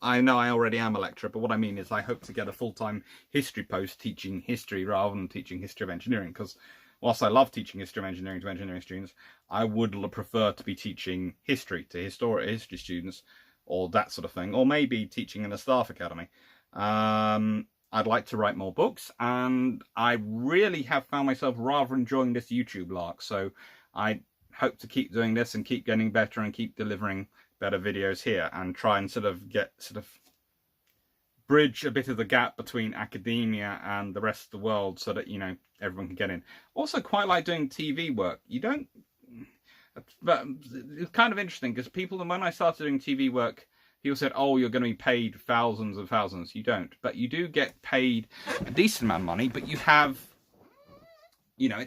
I know I already am a lecturer, but what I mean is I hope to get a full-time history post teaching history rather than teaching history of engineering, because whilst I love teaching history of engineering to engineering students, I would prefer to be teaching history to history students or that sort of thing, or maybe teaching in a staff academy. I'd like to write more books, and I really have found myself rather enjoying this YouTube lark, so I hope to keep doing this and keep getting better and keep delivering better videos here and try and bridge a bit of the gap between academia and the rest of the world, so that, you know, everyone can get in. Also quite like doing TV work. You don't, but it's kind of interesting because people, when I started doing TV work, people said, oh, you're going to be paid thousands and thousands. You don't, but you do get paid a decent amount of money, but you have, you know,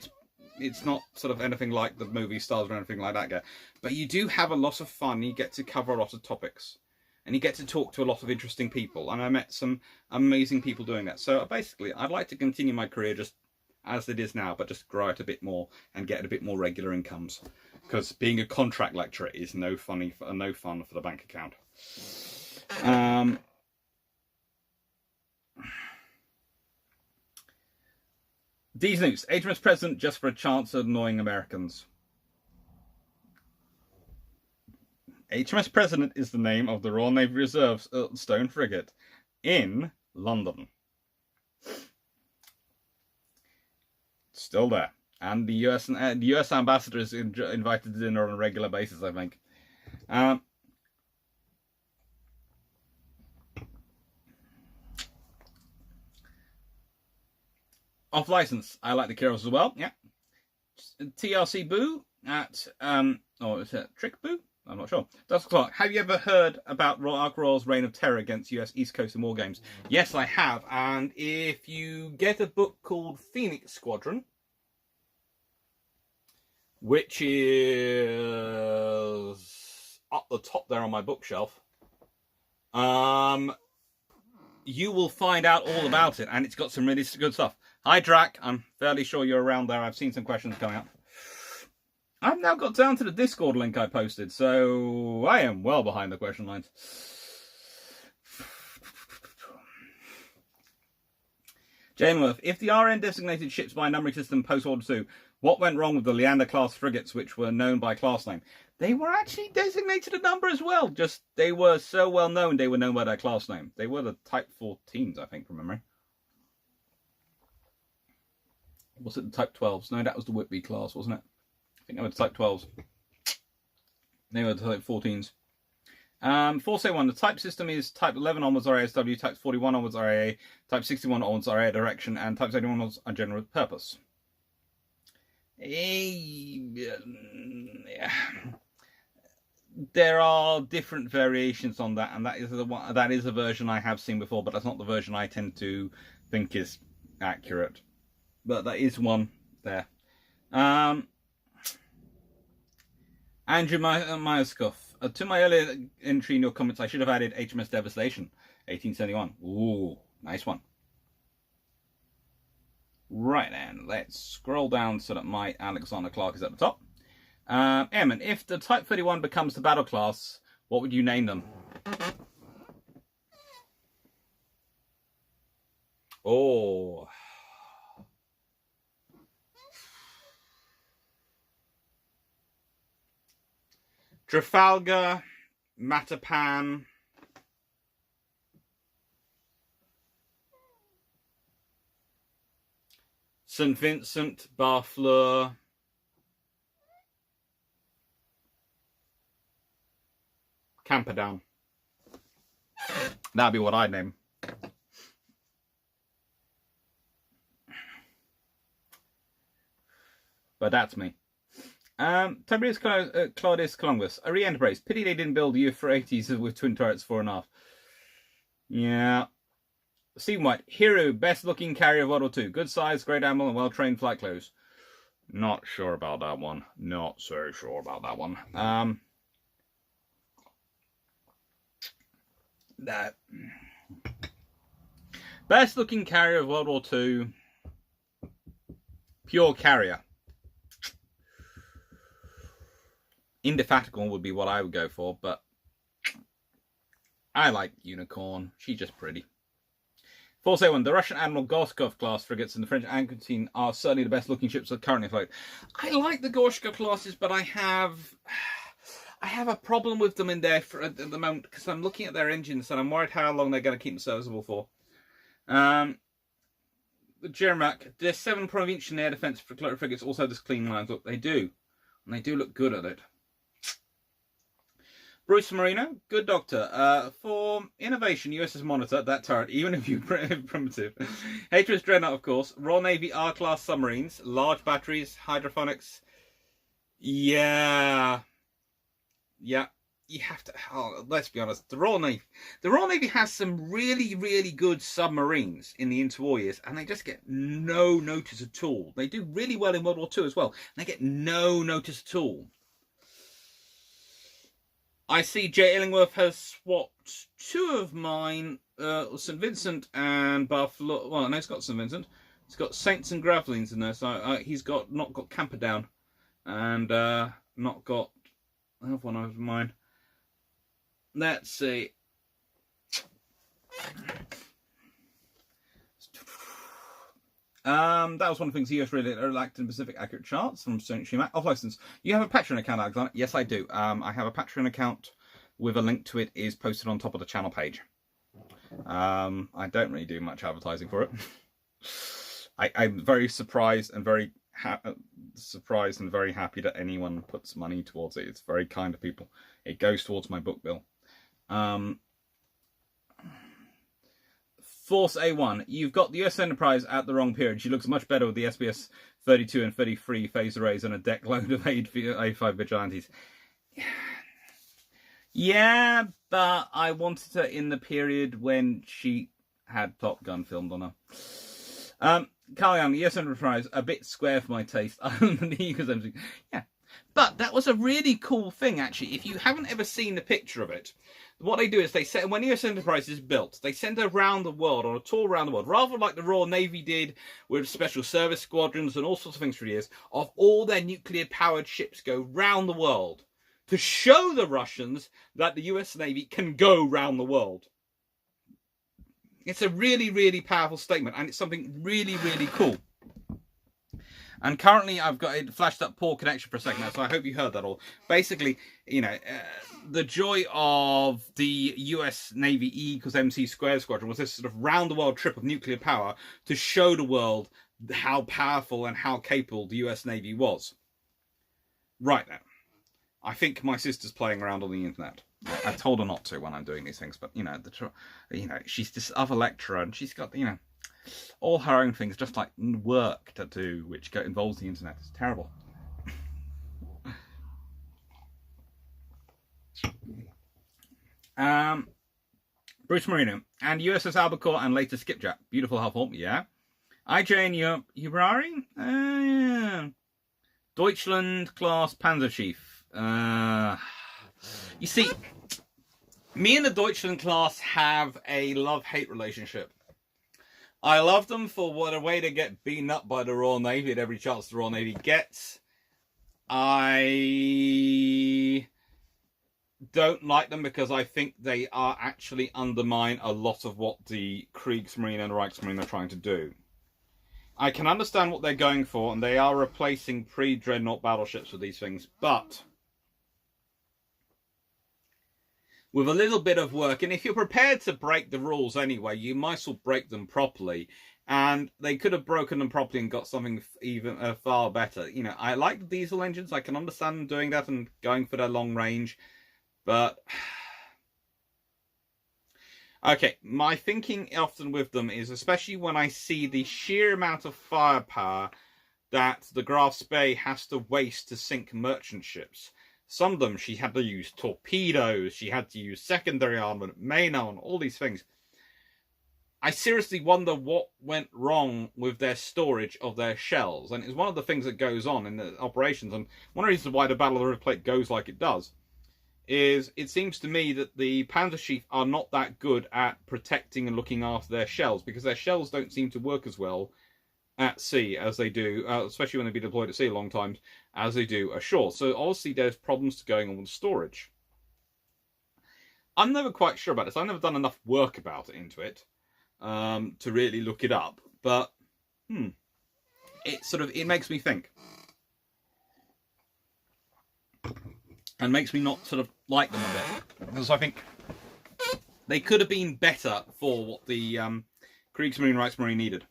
it's not sort of anything like the movie stars or anything like that, but you do have a lot of fun. You get to cover a lot of topics and you get to talk to a lot of interesting people. And I met some amazing people doing that. So basically, I'd like to continue my career just as it is now, but just grow it a bit more and get a bit more regular incomes. Because being a contract lecturer is no fun for the bank account. D's News. HMS President just for a chance of annoying Americans. HMS President is the name of the Royal Navy Reserve's Stone frigate in London. Still there. And the US ambassador is invited to dinner on a regular basis, I think. Off license, I like the Kyros as well. Yeah. TRC Boo at or is it Trick Boo? I'm not sure. Dr. Clark, have you ever heard about Ark Royal's reign of terror against US East Coast and war games? Yes, I have. And if you get a book called Phoenix Squadron, which is up the top there on my bookshelf, you will find out all about it, and it's got some really good stuff. Hi, Drac. I'm fairly sure you're around there. I've seen some questions coming up. I've now got down to the Discord link I posted, so I am well behind the question lines. Janeworth, if the RN designated ships by numbering system post-World War II, what went wrong with the Leander-class frigates, which were known by class name? They were actually designated a number as well, just they were so well known, they were known by their class name. They were the Type 14s, I think, from memory. Was it the Type 12s? No, that was the Whitby class, wasn't it? I think they were the Type 12s. They were the Type 14s. 4C1, the type system is Type 11 onwards RASW, Type 41 onwards RAA, Type 61 onwards RAA direction, and Type 81 onwards are general purpose. There are different variations on that, and that is a version I have seen before, but that's not the version I tend to think is accurate. But that is one there. Andrew Myoskov. To my earlier entry in your comments, I should have added HMS Devastation, 1871. Ooh, nice one. Right then, let's scroll down so that my Alexander Clark is at the top. Airman, if the Type 31 becomes the battle class, what would you name them? Oh. Trafalgar, Matapan, St. Vincent, Barfleur, Camperdown. That'd be what I'd name. But that's me. Tiberius Claudius Columbus. A re-enterprise. Pity they didn't build U-80s with twin turrets 4.5. Yeah. Stephen White. Hero, best looking carrier of World War II. Good size, great ammo, and well-trained flight clothes. Not sure about that one. Not so sure about that one. That. Best looking carrier of World War II. Pure carrier. Indefatigable would be what I would go for, but I like Unicorn. She's just pretty. 4C1, the Russian Admiral Gorshkov class frigates and the French Anquetin are certainly the best looking ships that currently afloat. I like the Gorshkov classes, but I have a problem with them in there at the moment because I'm looking at their engines and I'm worried how long they're going to keep them serviceable for. The Jermak, their 7 Provincial air defense frigates also have this clean lines. Look, they do. And they do look good at it. Bruce Marino, good doctor. For innovation, USS Monitor, that turret, even if you primitive. HMS Dreadnought, of course. Royal Navy R-class submarines, large batteries, hydroponics. Yeah. You have to. Oh, let's be honest. The Royal Navy has some really, really good submarines in the interwar years, and they just get no notice at all. They do really well in World War II as well, and they get no notice at all. I see J. Illingworth has swapped two of mine, St. Vincent and Buffalo. Well, no, it's got St. Vincent. It's got Saints and Gravelines in there, so he's not got Camperdown, and not got. I have one of mine. Let's see. That was one of the things the US really lacked in Pacific accurate charts from St. Schumacher. Off license. You have a Patreon account, Alexander? Yes, I do. I have a Patreon account with a link to it is posted on top of the channel page. I don't really do much advertising for it. I'm very surprised and very happy that anyone puts money towards it. It's very kind of people. It goes towards my book bill. Force A1, you've got the US Enterprise at the wrong period. She looks much better with the SBS 32 and 33 phase arrays and a deck load of A5 Vigilantes. Yeah, but I wanted her in the period when she had Top Gun filmed on her. Carl Young, US Enterprise, a bit square for my taste. Yeah, but that was a really cool thing, actually. If you haven't ever seen the picture of it, what they do is they send, when US Enterprise is built, they send her around the world, on a tour around the world, rather like the Royal Navy did with special service squadrons and all sorts of things for years, of all their nuclear-powered ships go round the world to show the Russians that the US Navy can go round the world. It's a really, really powerful statement, and it's something really, really cool. And currently, I've got it flashed up poor connection for a second now, so I hope you heard that all. Basically, you know, the joy of the US Navy E equals MC squared squadron was this sort of round-the-world trip of nuclear power to show the world how powerful and how capable the US Navy was. Right now, I think my sister's playing around on the internet. I told her not to when I'm doing these things, but, you know, she's this other lecturer, and she's got, you know, all her own things, just like work to do, which involves the internet. It's terrible. Bruce Marino and USS Albacore and later Skipjack. Beautiful hull form, yeah. IJ and Ubrari. Deutschland class Panzer Chief. You see, me and the Deutschland class have a love-hate relationship. I love them for what a way to get beaten up by the Royal Navy at every chance the Royal Navy gets. I don't like them because I think they are actually undermine a lot of what the Kriegsmarine and Reichsmarine are trying to do. I can understand what they're going for, and they are replacing pre-dreadnought battleships with these things, but with a little bit of work, and if you're prepared to break the rules anyway, you might as well break them properly. And they could have broken them properly and got something even far better. You know, I like the diesel engines. I can understand them doing that and going for their long range. But okay, my thinking often with them is, especially when I see the sheer amount of firepower that the Graf Spee has to waste to sink merchant ships. Some of them, she had to use torpedoes, she had to use secondary armament, main armament, all these things. I seriously wonder what went wrong with their storage of their shells. And it's one of the things that goes on in the operations. And one of the reasons why the Battle of the River Plate goes like it does is it seems to me that the Panzerschiff are not that good at protecting and looking after their shells, because their shells don't seem to work as well at sea as they do, especially when they've been deployed at sea a long time, as they do ashore. So obviously there's problems going on with storage. I'm never quite sure about this. I've never done enough work about it into it to really look it up. But it makes me think. And makes me not sort of like them a bit. Because I think they could have been better for what the Kriegsmarine Reichsmarine needed.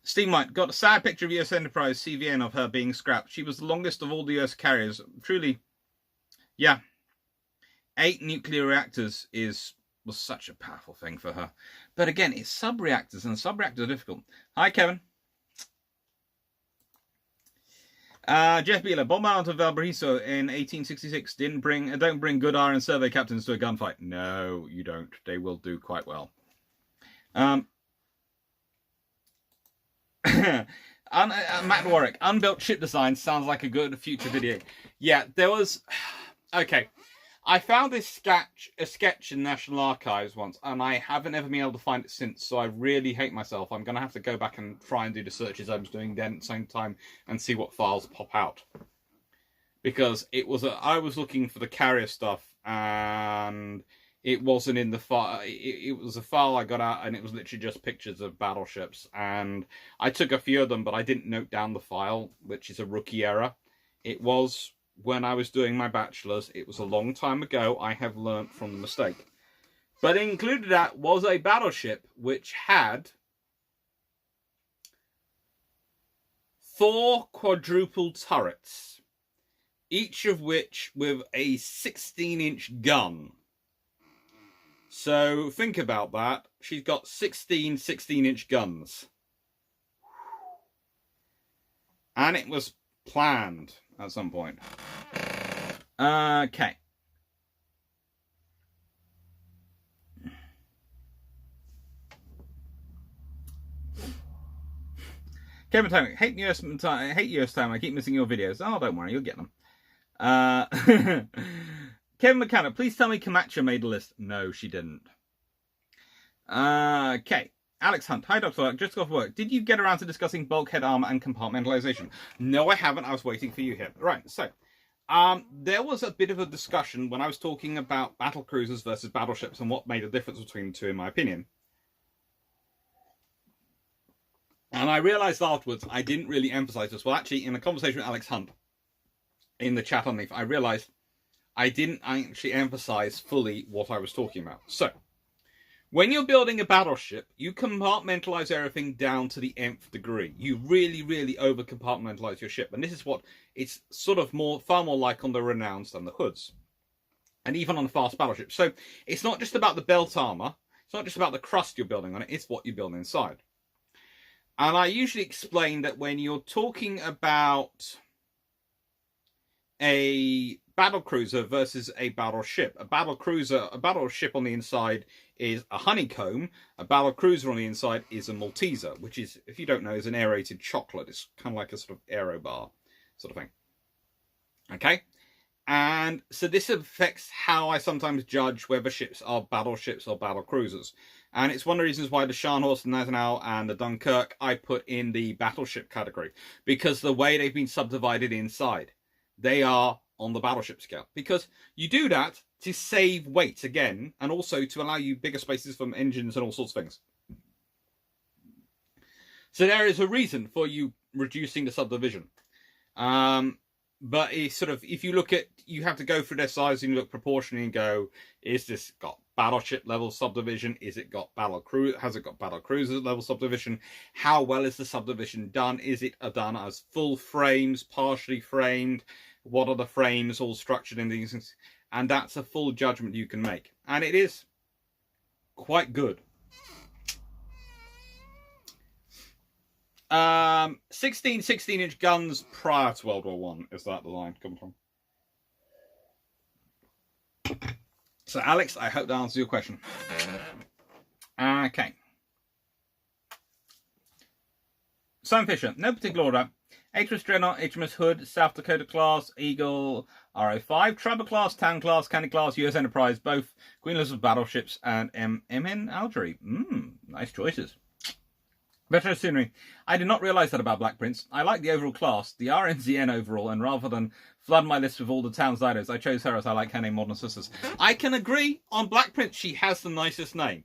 Steam White got a sad picture of US Enterprise CVN of her being scrapped. She was the longest of all the US carriers. Truly, yeah. 8 nuclear reactors was such a powerful thing for her. But again, it's sub-reactors, and sub-reactors are difficult. Hi, Kevin. Jeff Beeler, bombardment of Valparaiso in 1866 don't bring good iron survey captains to a gunfight. No, you don't. They will do quite well. Matt Warwick, unbuilt ship design sounds like a good future video. Yeah, there was... Okay, I found a sketch in National Archives once, and I haven't ever been able to find it since, so I really hate myself. I'm going to have to go back and try and do the searches I was doing then at the same time and see what files pop out. Because I was looking for the carrier stuff, and it wasn't in the file. It was a file I got out, and it was literally just pictures of battleships. And I took a few of them, but I didn't note down the file, which is a rookie error. It was when I was doing my bachelor's. It was a long time ago. I have learnt from the mistake. But included that was a battleship which had 4 quadruple turrets, each of which with a 16-inch gun. So think about that. She's got 16-inch guns. And it was planned at some point. Okay. Kevin Tony, hate US time. I keep missing your videos. Oh, don't worry, you'll get them. Kevin McKenna, please tell me Camacho made a list. No, she didn't. Okay. Alex Hunt, hi Dr. Lark, just got off work. Did you get around to discussing bulkhead armor and compartmentalization? No, I haven't. I was waiting for you here. Right, so there was a bit of a discussion when I was talking about battle cruisers versus battleships and what made a difference between the two, in my opinion. And I realized afterwards I didn't really emphasize this. Well, actually, in a conversation with Alex Hunt in the chat underneath, I realized I didn't actually emphasize fully what I was talking about. So, when you're building a battleship, you compartmentalize everything down to the nth degree. You really, really over-compartmentalize your ship. And this is what it's sort of far more like on the Renowns than the Hoods. And even on fast battleships. So, it's not just about the belt armor. It's not just about the crust you're building on it. It's what you build inside. And I usually explain that when you're talking about a battlecruiser versus a battleship, a battleship on the inside is a honeycomb. A battlecruiser on the inside is a Malteser, which is, if you don't know, is an aerated chocolate. It's kind of like a sort of aero bar sort of thing. Okay? And so this affects how I sometimes judge whether ships are battleships or battlecruisers. And it's one of the reasons why the Scharnhorst, the Naval, and the Dunkirk I put in the battleship category. Because the way they've been subdivided inside, they are on the battleship scale. Because you do that to save weight, again, and also to allow you bigger spaces from engines and all sorts of things. So there is a reason for you reducing the subdivision. But it's sort of, if you look at, you have to go through their size and look proportionally and go, is this got battleship level subdivision? Has it got battlecruiser level subdivision? How well is the subdivision done? Is it done as full frames, partially framed? What are the frames all structured in these things? And that's a full judgment you can make. And it is quite good. 16-inch guns prior to World War One. Is that the line coming from? So, Alex, I hope that answers your question. Okay. Sam Fisher, no particular order. HMS Dreadnought, HMS Hood, South Dakota class, Eagle, RO5, Trapper class, Town class, Candy class, US Enterprise, both Queen Elizabeth battleships, and MN Algery. Nice choices. Better scenery. I did not realise that about Black Prince. I like the overall class, the RNZN overall, and rather than flood my list with all the town Zydos, I chose her as I like her name, Modern Sisters. I can agree on Black Prince. She has the nicest name.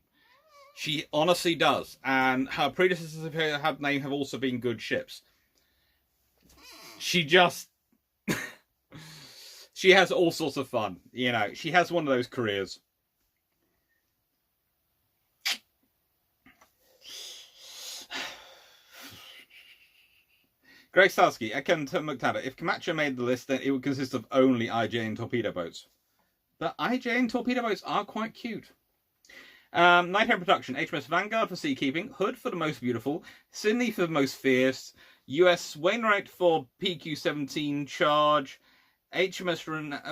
She honestly does. And her predecessors of her name have also been good ships. She just... she has all sorts of fun. You know, she has one of those careers. Greg Salsky, Eken McTaggart. If Camacho made the list, then it would consist of only IJ and torpedo boats. But IJ and torpedo boats are quite cute. Nighthawk Production, HMS Vanguard for seakeeping, Hood for the most beautiful, Sydney for the most fierce, US Wainwright for PQ-17 charge, HMS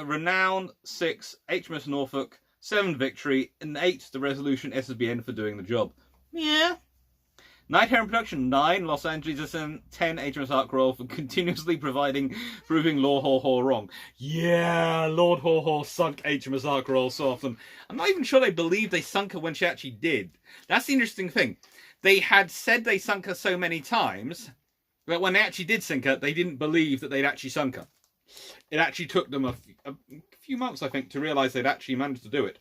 Renown 6, HMS Norfolk 7 Victory, and 8 the Resolution SSBN for doing the job. Yeah. Night Heron Production 9, Los Angeles and 10 HMS Ark Royal for continuously proving Lord Haw Haw wrong. Yeah, Lord Haw Haw sunk HMS Ark Royal so often. I'm not even sure they believed they sunk her when she actually did. That's the interesting thing. They had said they sunk her so many times, but when they actually did sink her, they didn't believe that they'd actually sunk her. It actually took them a few months, I think, to realise they'd actually managed to do it.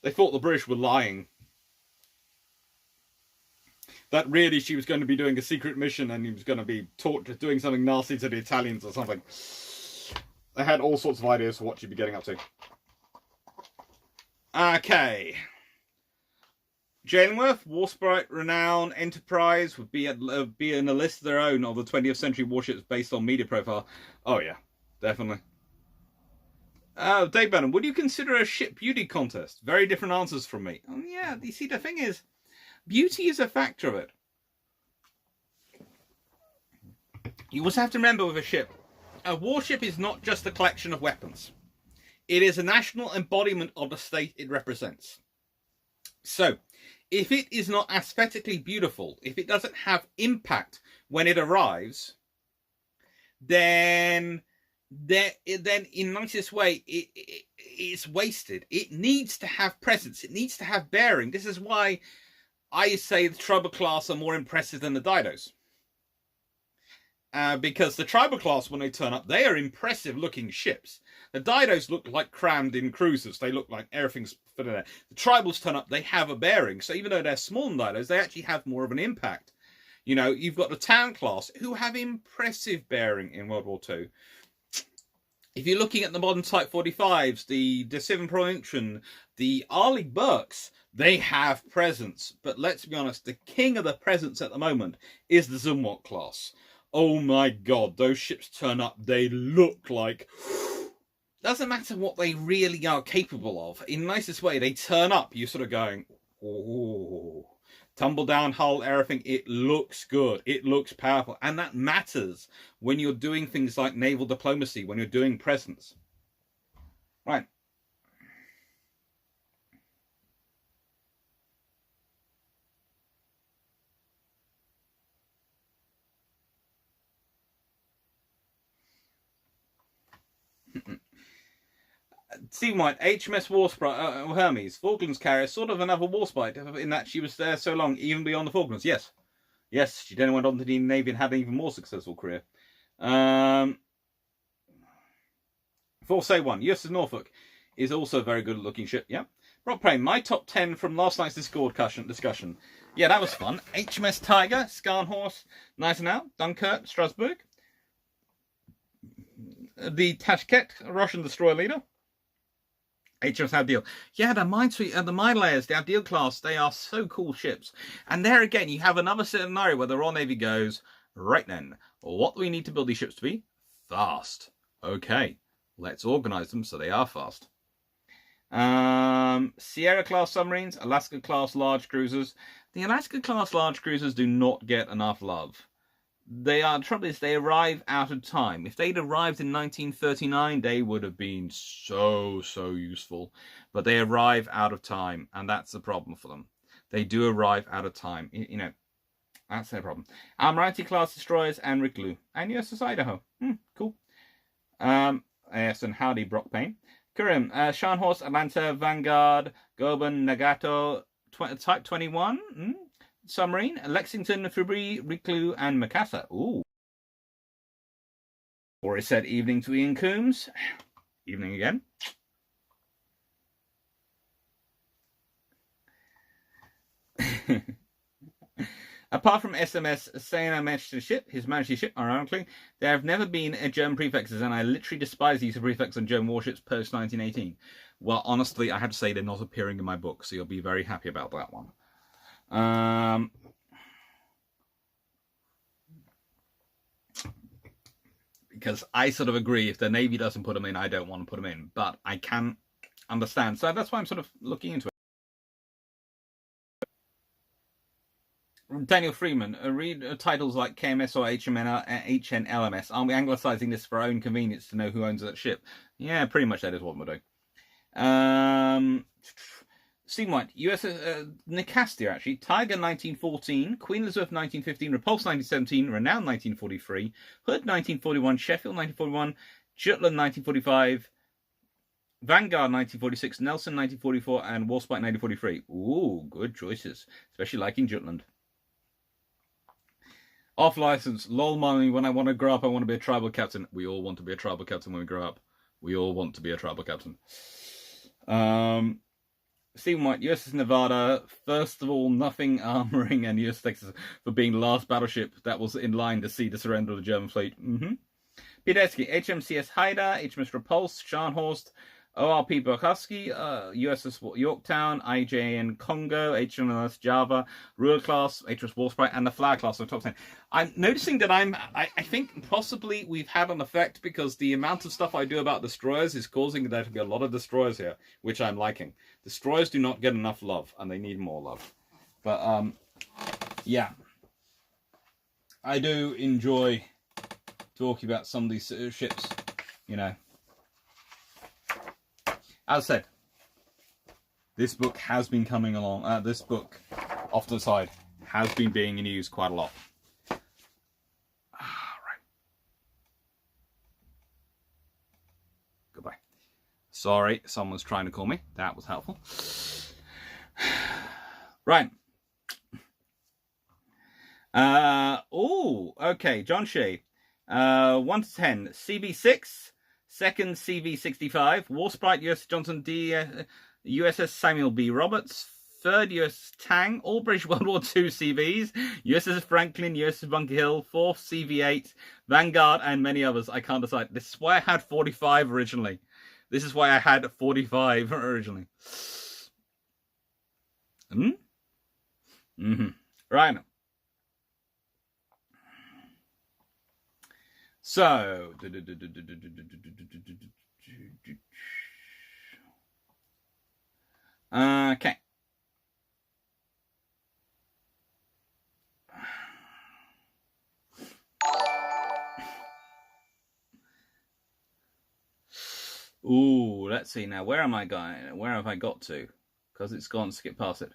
They thought the British were lying. That really she was going to be doing a secret mission and he was going to be doing something nasty to the Italians or something. They had all sorts of ideas for what she'd be getting up to. Okay. Jalenworth, Warsprite, Renown, Enterprise would be in a list of their own of the 20th century warships based on media profile. Oh yeah, definitely. Dave Burnham, would you consider a ship beauty contest? Very different answers from me. Oh yeah, you see the thing is, beauty is a factor of it. You also have to remember with a warship is not just a collection of weapons. It is a national embodiment of the state it represents. So, if it is not aesthetically beautiful, if it doesn't have impact when it arrives, then in nicest way, it's wasted. It needs to have presence. It needs to have bearing. This is why I say the Tribal class are more impressive than the Didos. Because the Tribal class, when they turn up, they are impressive looking ships. The Didos look like crammed in cruisers. They look like everything's fit in there. The Tribals turn up, they have a bearing. So even though they're small Didos, they actually have more of an impact. You know, you've got the Town class who have impressive bearing in World War II. If you're looking at the modern Type 45s, the Devon Provincian, the Arleigh Burkes, they have presence. But let's be honest, the king of the presence at the moment is the Zumwalt class. Oh my god, those ships turn up, they look like... Doesn't matter what they really are capable of. In the nicest way, they turn up, you're sort of going, oh, tumble down hull, everything. It looks good. It looks powerful. And that matters when you're doing things like naval diplomacy, when you're doing presence. Right. Stephen White, HMS Warsprite, Hermes, Falklands carrier, sort of another Warsprite, in that she was there so long, even beyond the Falklands. Yes. Yes, she then went on to the Navy and had an even more successful career. Force A1, Uss Norfolk is also a very good looking ship. Yeah. Rob Prane, my top 10 from last night's Discord discussion. Yeah, that was fun. HMS Tiger, Scharnhorst, Gneisenau, Dunkirk, Strasbourg. The Tashkent, Russian destroyer leader. HMS Abdeel. Yeah, the mine layers, the Abdeel class, they are so cool ships. And there again, you have another scenario where the Royal Navy goes, right then, what do we need to build these ships to be? Fast. Okay, let's organize them so they are fast. Sierra class submarines, Alaska class large cruisers. The Alaska class large cruisers do not get enough love. The trouble is they arrive out of time. If they'd arrived in 1939, they would have been so useful. But they arrive out of time, and that's the problem for them. They do arrive out of time. You know, that's their problem. Almirante class destroyers and Reclus. And USS Idaho. Cool. Yes, and howdy, Brock Payne. Kurim, Scharnhorst, Atlanta, Vanguard, Goban, Nagato, Type 21. Submarine, Lexington, Fibri, Reclus, and Mikasa. Ooh. Or it said evening to Ian Coombs. Evening again. Apart from SMS Sena Majesty's ship, his Majesty's ship, ironically, there have never been German prefixes, and I literally despise the use of prefixes on German warships post 1918. Well, honestly, I have to say they're not appearing in my book, so you'll be very happy about that one. because I sort of agree, if the Navy doesn't put them in, I don't want to put them in, but I can understand. So that's why I'm sort of looking into it. Daniel Freeman, read titles like KMS or HNLMS. Aren't we anglicising this for our own convenience to know who owns that ship? Yeah, pretty much that is what we're doing. Steam White, USS Nicastia, actually. Tiger 1914, Queen Elizabeth 1915, Repulse 1917, Renown 1943, Hood 1941, Sheffield 1941, Jutland 1945, Vanguard 1946, Nelson 1944, and Warspite 1943. Ooh, good choices. Especially liking Jutland. Off license, lol mommy, when I want to grow up, I want to be a tribal captain. We all want to be a tribal captain when we grow up. We all want to be a tribal captain. Stephen White, USS Nevada, first of all, nothing armoring, and USS Texas for being the last battleship that was in line to see the surrender of the German fleet. Pideski, HMCS Haida, HMS Repulse, Scharnhorst, ORP Burkowski, USS Yorktown, IJN Congo, HMS Java, Ruhr class, HMS Warspite, and the Flag class of top 10. I'm noticing that I think possibly we've had an effect because the amount of stuff I do about destroyers is causing there to be a lot of destroyers here, which I'm liking. Destroyers do not get enough love, and they need more love. But, yeah. I do enjoy talking about some of these ships, you know. As I said, this book has been coming along. This book, off to the side, has been being used quite a lot. Right. Goodbye. Sorry, someone's trying to call me. That was helpful. Right. Oh, okay. John Shea. 1 to 10. CB6. Second CV-65, Warspite USS Johnson D, USS Samuel B Roberts, third USS Tang, all British World War II CVs, USS Franklin, USS Bunker Hill, fourth CV-8, Vanguard, and many others. I can't decide. This is why I had 45 originally. This is why I had 45 originally. Right. So, okay. Ooh, let's see now. Where am I going? Where have I got to? Because it's gone. Skip past it.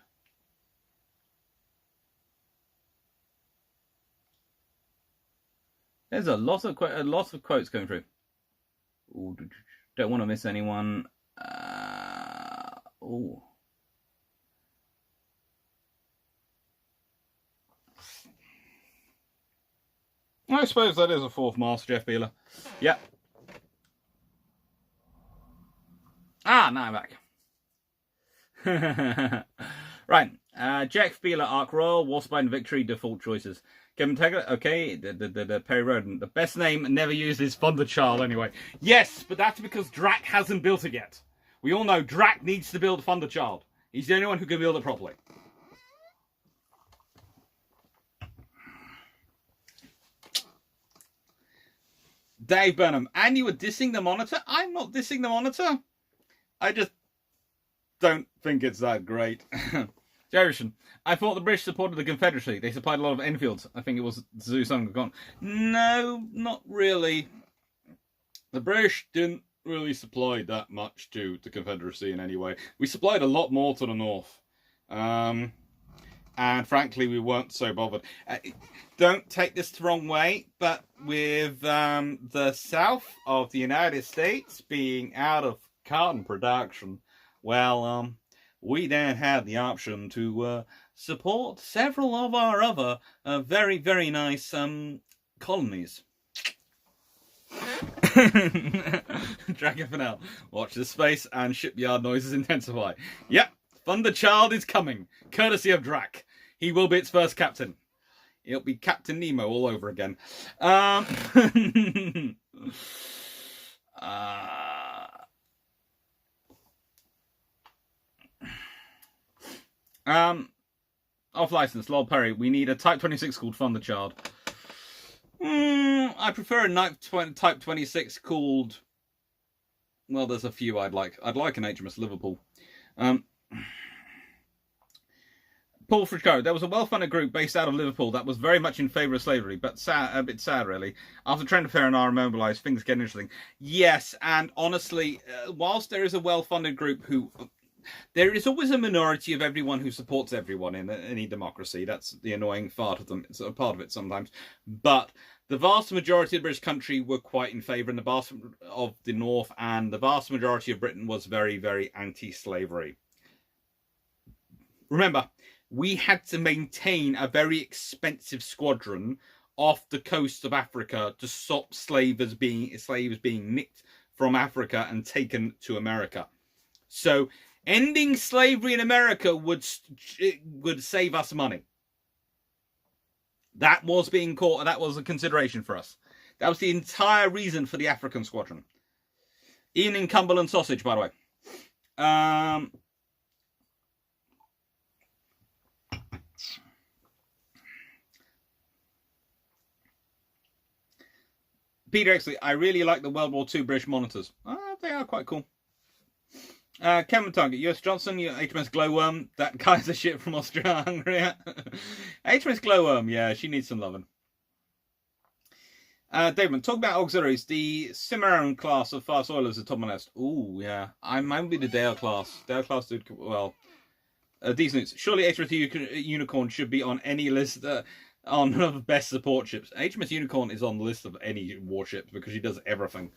There's a lot of quotes going through. Ooh, don't want to miss anyone. Ooh. I suppose that is a fourth mast, Jeff Beeler. Yep. Now I'm back. Right. Jeff Beeler, Ark Royal, Warspite and Victory, default choices. Kevin Taggart, okay, the Perry Roden. The best name never used is Thunderchild anyway. Yes, but that's because Drac hasn't built it yet. We all know Drac needs to build Thunderchild. He's the only one who can build it properly. Dave Burnham, and you were dissing the Monitor? I'm not dissing the Monitor. I just don't think it's that great. Jerison, I thought the British supported the Confederacy. They supplied a lot of Enfields. I think it was Zeus gone. No, not really. The British didn't really supply that much to the Confederacy in any way. We supplied a lot more to the north. And frankly, we weren't so bothered. Don't take this the wrong way, but with the south of the United States being out of cotton production, well, we then had the option to support several of our other very, very nice colonies. Dragon Fennell, watch this space and shipyard noises intensify. Yep, Thunderchild is coming, courtesy of Drac. He will be its first captain. It'll be Captain Nemo all over again. Off license, Lol Perry. We need a Type 26 called Thunderchild. I prefer a Type 26 called... Well, there's a few I'd like. I'd like an HMS Liverpool. Paul Frisco, there was a well-funded group based out of Liverpool that was very much in favour of slavery, but a bit sad, really. After Trent Affair and R mobilised, things get interesting. Yes, and honestly, whilst there is a well-funded group who... There is always a minority of everyone who supports everyone in any democracy. That's the annoying part of them. It's a part of it sometimes. But the vast majority of the British country were quite in favour, and the vast of the North and the vast majority of Britain was very, very anti-slavery. Remember, we had to maintain a very expensive squadron off the coast of Africa to stop slaves being nicked from Africa and taken to America. So ending slavery in America would save us money. That was being caught. That was a consideration for us. That was the entire reason for the African squadron. Ian in Cumberland Sausage, by the way. Peter Exley, I really like the World War II British monitors. They are quite cool. Kevin Target, US Johnson, HMS Glowworm, that guy's a shit from Austria-Hungary. HMS Glowworm, yeah, she needs some loving. David, talk about auxiliaries. The Cimarron class of fast oilers at top of my list. Ooh, yeah. I might be the Dale class. Dale class did well. These notes. Surely HMS Unicorn should be on any list on one of the best support ships. HMS Unicorn is on the list of any warships because she does everything.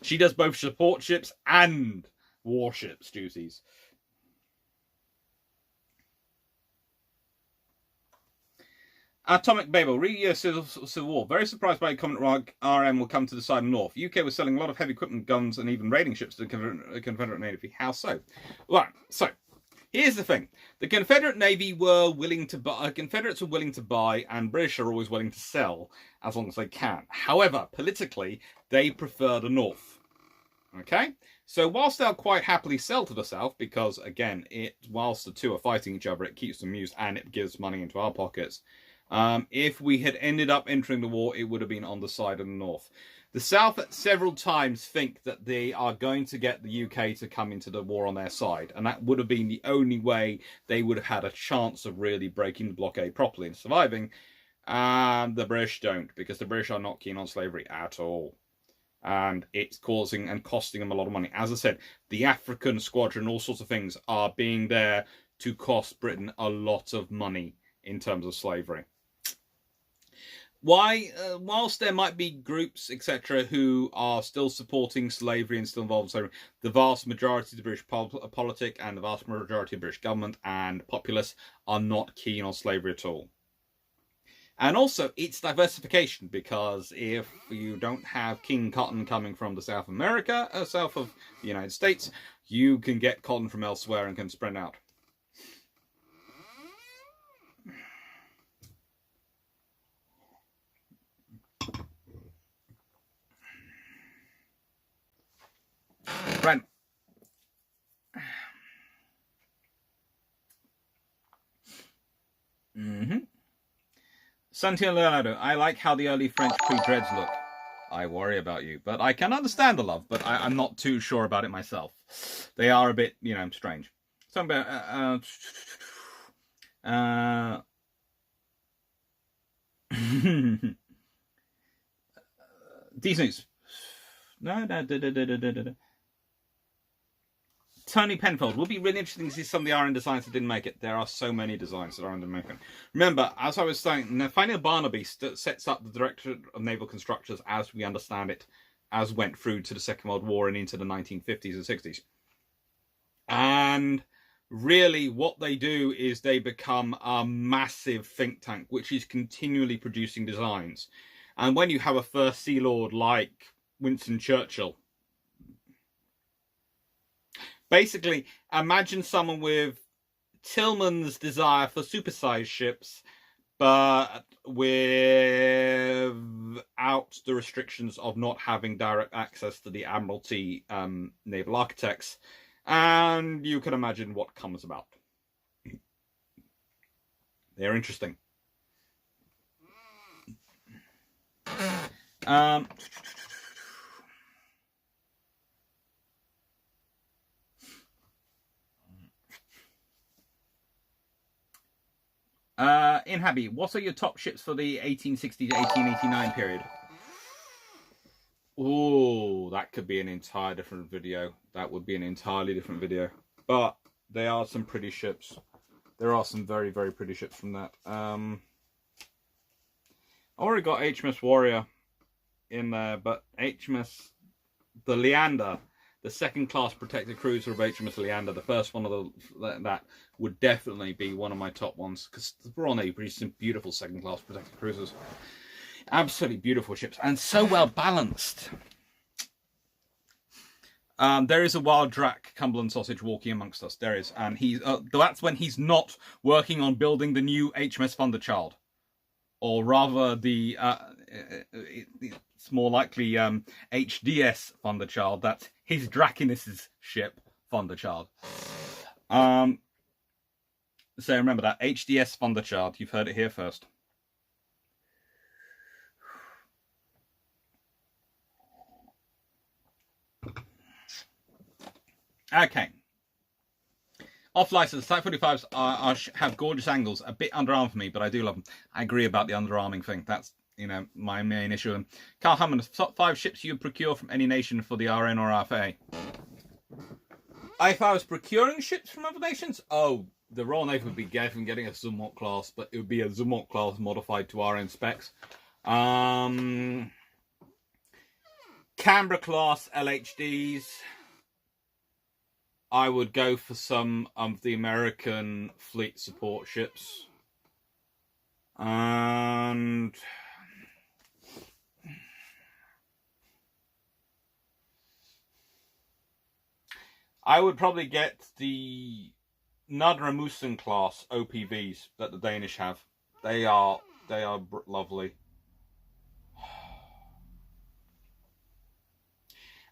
She does both support ships and warships duties. Atomic Babel, re-year Civil War. Very surprised by a comment RM will come to the side of North. UK was selling a lot of heavy equipment, guns, and even raiding ships to the Confederate Navy. How so? Right, so here's the thing: the Confederate Navy were willing to buy. Confederates were willing to buy, and British are always willing to sell as long as they can. However, politically, they prefer the North. Okay, so whilst they'll quite happily sell to the South, because again, whilst the two are fighting each other, it keeps them amused and it gives money into our pockets. If we had ended up entering the war, it would have been on the side of the North. The South several times think that they are going to get the UK to come into the war on their side, and that would have been the only way they would have had a chance of really breaking the blockade properly and surviving. And the British don't, because the British are not keen on slavery at all. And it's causing and costing them a lot of money. As I said, the African squadron, all sorts of things, are being there to cost Britain a lot of money in terms of slavery. Whilst there might be groups, etc., who are still supporting slavery and still involved in slavery, the vast majority of the British politic and the vast majority of the British government and populace are not keen on slavery at all. And also, it's diversification, because if you don't have King Cotton coming from the South of the United States, you can get cotton from elsewhere and can spread out. Right. Santiago Leonardo, I like how the early French pre-dreads look. I worry about you, but I can understand the love, but I'm not too sure about it myself. They are a bit, strange. Something about these news. No. Tony Penfold. Will be really interesting to see some of the RN designs that didn't make it. There are so many designs that didn't make it. Remember, as I was saying, Nathaniel Barnaby sets up the Directorate of Naval Constructors as we understand it, as went through to the Second World War and into the 1950s and 60s. And really what they do is they become a massive think tank, which is continually producing designs. And when you have a First Sea Lord like Winston Churchill, basically, imagine someone with Tillman's desire for supersized ships, but without the restrictions of not having direct access to the Admiralty naval architects. And you can imagine what comes about. They're interesting. Um, in Habby, what are your top ships for the 1860 to 1889 period? Oh, that could be an entire different video. That would be an entirely different video. But there are some pretty ships. There are some very, very pretty ships from that. I already got HMS Warrior in there, but HMS the Leander, the second class protected cruiser of HMS Leander, the first one of that would definitely be one of my top ones, because the Brunei produced some beautiful second class protected cruisers. Absolutely beautiful ships and so well balanced. There is a wild Drac Cumberland sausage walking amongst us. There is, and he's that's when he's not working on building the new HMS Thunderchild, or rather the it's more likely HDS Thunderchild. That's his Draconis's ship, Thunderchild. So remember that HDS Thunderchild. You've heard it here first. Okay. Off license, Type 45s have gorgeous angles, a bit underarm for me, but I do love them. I agree about the underarming thing. That's, you know, my main issue with them. Carl Hammond, top 5 ships you would procure from any nation for the RN or RFA? If I was procuring ships from other nations, the Royal Navy would be getting a Zumwalt class, but it would be a Zumwalt class modified to RN specs. Canberra class LHDs. I would go for some of the American fleet support ships. And I would probably get the Nadremusen class OPVs that the Danish have. They are lovely.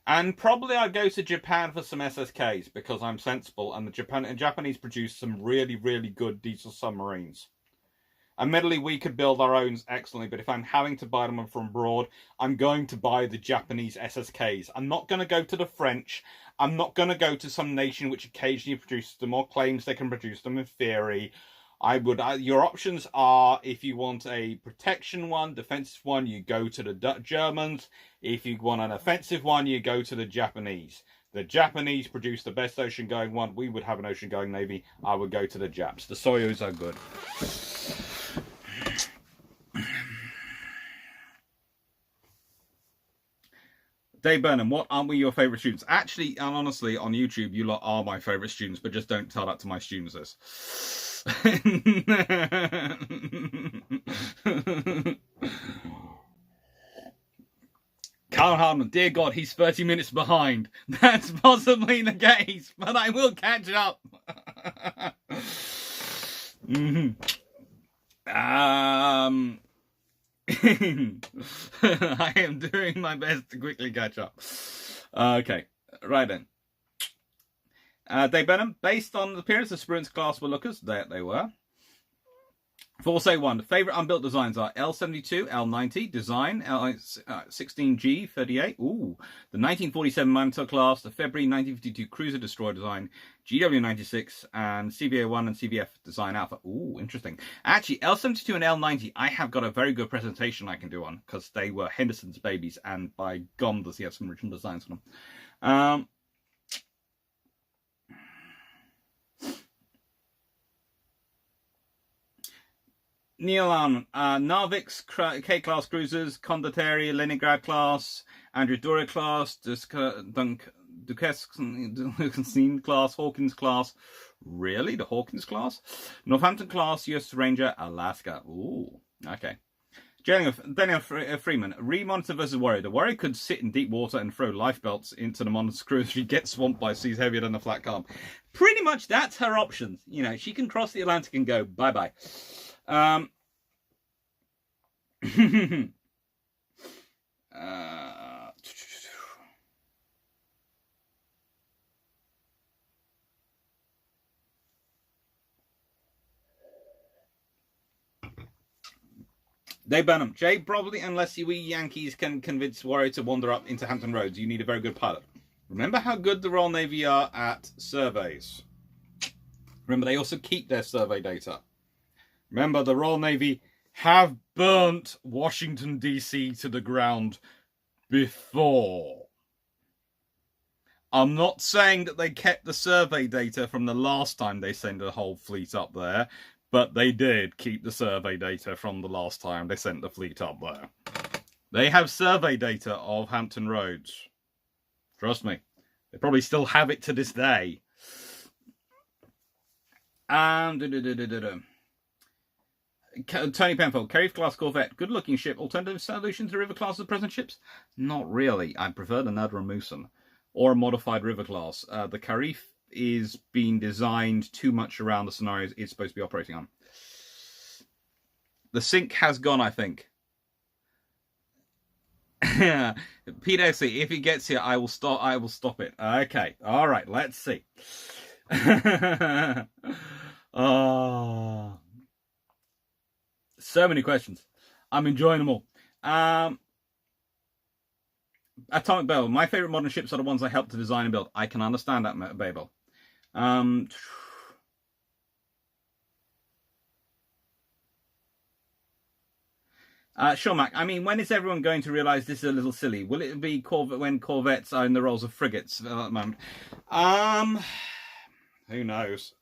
And probably I'd go to Japan for some SSKs, because I'm sensible, and the Japanese produce some really, really good diesel submarines. Admittedly, we could build our own excellently, but if I'm having to buy them from abroad, I'm going to buy the Japanese SSKs. I'm not going to go to the French. I'm not going to go to some nation which occasionally produces them or claims they can produce them in theory. Your options are, if you want a protection one, defensive one, you go to the Germans. If you want an offensive one, you go to the Japanese. The Japanese produce the best ocean-going one. We would have an ocean-going navy. I would go to the Japs. The Soyuz are good. Dave Burnham, what aren't we your favourite students? Actually, and honestly, on YouTube, you lot are my favourite students, but just don't tell that to my students list. Carl Hardman, dear God, he's 30 minutes behind. That's possibly the case, but I will catch up. I am doing my best to quickly catch up. Okay, right then. Dave Benham, based on the appearance of Spruance class were lookers, there they were. Force A1, the favourite unbuilt designs are L72, L90, design, L16G, 38, ooh, the 1947 Mantle class, the February 1952 Cruiser Destroyer design, GW96, and CVA1 and CVF design alpha. Ooh, interesting. Actually, L72 and L90, I have got a very good presentation I can do on, because they were Henderson's babies, and by gum does he have some original designs on them. Neil Allen, Narvik's K-class cruisers, Condottieri, Leningrad class, Andrew Doria class, Duquesne class, Hawkins class. Really? The Hawkins class? Northampton class, US Ranger, Alaska. Ooh, okay. Daniel Freeman, Remonitor versus Warrior. The Warrior could sit in deep water and throw life belts into the monitor crew if she gets swamped by seas heavier than a flat calm. Pretty much that's her options. You know, she can cross the Atlantic and go bye-bye. They burn them. Jay, probably unless we Yankees can convince Warrior to wander up into Hampton Roads, you need a very good pilot. Remember how good the Royal Navy are at surveys. Remember, they also keep their survey data. Remember, the Royal Navy have burnt Washington, D.C. to the ground before. I'm not saying that they kept the survey data from the last time they sent a whole fleet up there, but they did keep the survey data from the last time they sent the fleet up there. They have survey data of Hampton Roads. Trust me. They probably still have it to this day. Tony Penfold, Carrier-class corvette, good-looking ship, alternative solution to river class of present ships? Not really. I prefer the Nadra-Musen, or a modified river class. The Carif is being designed too much around the scenarios it's supposed to be operating on. The sink has gone, I think. Pete Exley, if he gets here, I will stop it. Okay, all right, let's see. Oh, so many questions. I'm enjoying them all. Atomic Babel. My favorite modern ships are the ones I helped to design and build. I can understand that, Babel. Sure, Mac. I mean, when is everyone going to realise this is a little silly? Will it be when corvettes are in the roles of frigates at that moment? Who knows?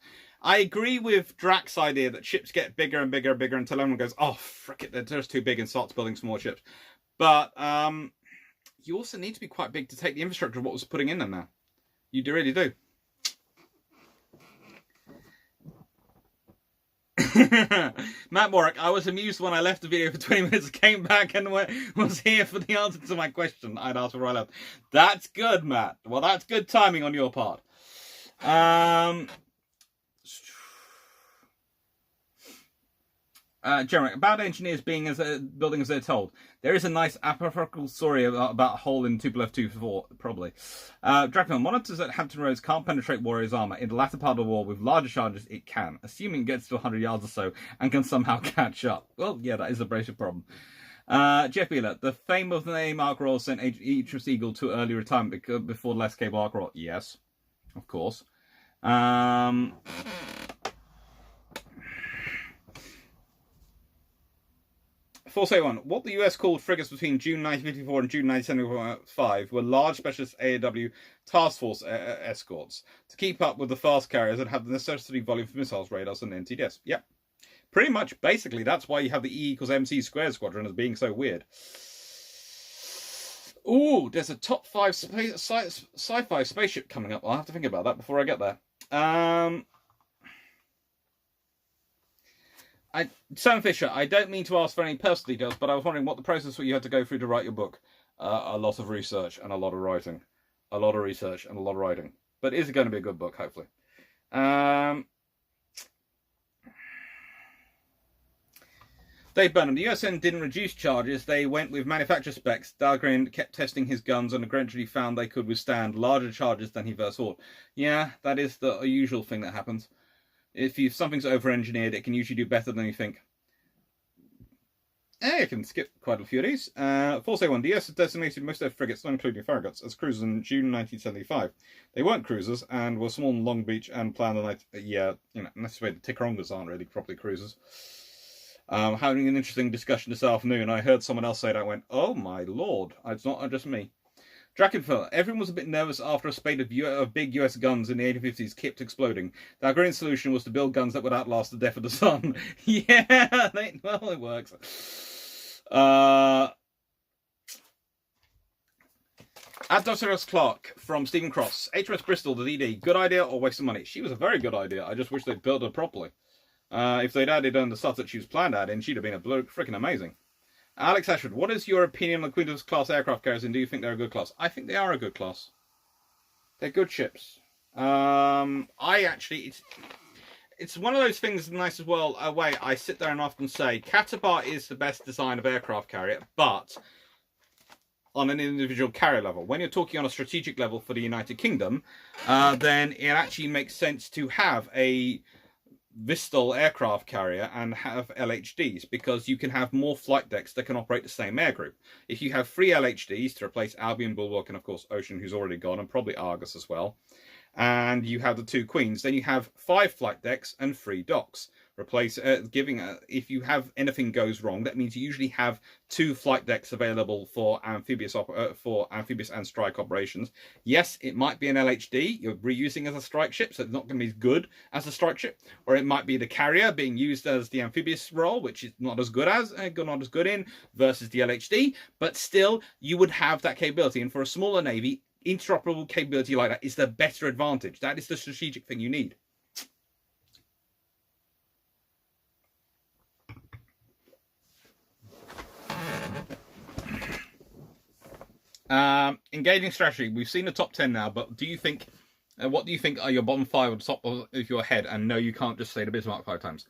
I agree with Drax's idea that ships get bigger and bigger and bigger until everyone goes, oh, frick it, they're just too big, and starts building some more ships. But you also need to be quite big to take the infrastructure of what was putting in them now. You really do. Matt Warwick, I was amused when I left the video for 20 minutes, came back and was here for the answer to my question I'd asked before I left. That's good, Matt. Well, that's good timing on your part. Jeremy, about engineers being building as they're told. There is a nice apocryphal story about a hole in Tupolev 2-4, probably. Dracula, monitors at Hampton Roads can't penetrate Warrior's armor. In the latter part of the war, with larger charges, it can, assuming it gets to 100 yards or so and can somehow catch up. Well, yeah, that is a basic problem. Jeff Beeler, the fame of the name Ark Royal sent Idris Eagle to early retirement before the less cable Ark Royal. Yes, of course. 471. What the US called frigates between June 1954 and June 1975 were large specialist AAW task force escorts to keep up with the fast carriers and have the necessary volume for missiles, radars, and NTDS. Yep. Pretty much, basically, that's why you have the E equals MC squared squadron as being so weird. Ooh, there's a top 5 sci-fi spaceship coming up. I'll have to think about that before I get there. Sam Fisher, I don't mean to ask for any personal details, but I was wondering what the process you had to go through to write your book. A lot of research and a lot of writing. A lot of research and a lot of writing. But is it going to be a good book, hopefully? Dave Burnham, the USN didn't reduce charges, they went with manufacturer specs. Dahlgren kept testing his guns and gradually found they could withstand larger charges than he first thought. Yeah, that is the usual thing that happens. If something's over-engineered, it can usually do better than you think. I can skip quite a few of these. 471, the US has designated most of their frigates, not including Frigates, as cruisers in June 1975. They weren't cruisers and were small in Long Beach and planned the night. Yeah, you know, necessarily the Ticonderas aren't really properly cruisers. Having an interesting discussion this afternoon, I heard someone else say that. I went, oh my lord, it's not just me. Dracula, everyone was a bit nervous after a spate of big US guns in the 1850s kept exploding. The Algerian solution was to build guns that would outlast the death of the sun. Yeah, well, it works. At Dr. S. Clark from Stephen Cross, HMS Bristol, the DD, good idea or waste of money? She was a very good idea. I just wish they'd built her properly. If they'd added on the stuff that she was planned to add in, she'd have been freaking amazing. Alex Ashford, what is your opinion on the Quintus class aircraft carriers, and do you think they're a good class? I think they are a good class. They're good ships. It's one of those things nice as well. I sit there and often say, Caterpillar is the best design of aircraft carrier, but on an individual carrier level. When you're talking on a strategic level for the United Kingdom, then it actually makes sense to have a Vistol aircraft carrier and have LHDs, because you can have more flight decks that can operate the same air group. If you have 3 LHDs to replace Albion, Bulwark, and of course Ocean, who's already gone, and probably Argus as well, and you have the 2 Queens, then you have 5 flight decks and 3 docks. Replace if you have anything goes wrong, that means you usually have 2 flight decks available for amphibious and strike operations. Yes, it might be an LHD you're reusing as a strike ship, so it's not going to be as good as a strike ship, or it might be the carrier being used as the amphibious role, which is not as good in versus the LHD, but still you would have that capability. And for a smaller navy, interoperable capability like that is the better advantage. That is the strategic thing you need. Engaging strategy. We've seen the top 10 now, but do you think, what do you think are your bottom 5 at the top of your head? And no, you can't just say the Bismarck 5 times.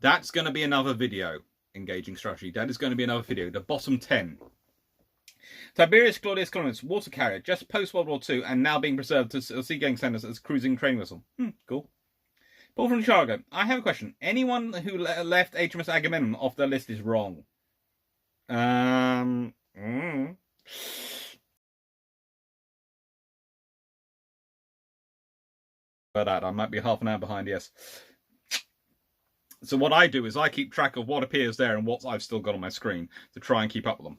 That's going to be another video. Engaging strategy. That is going to be another video. The bottom 10. Tiberius Claudius Columnus, water carrier, just post World War II, and now being preserved to seagoing standards as cruising train vessel. Cool. Paul from Chicago. I have a question. Anyone who left HMS Agamemnon off their list is wrong. About that, I might be half an hour behind, yes. So what I do is I keep track of what appears there and what I've still got on my screen to try and keep up with them.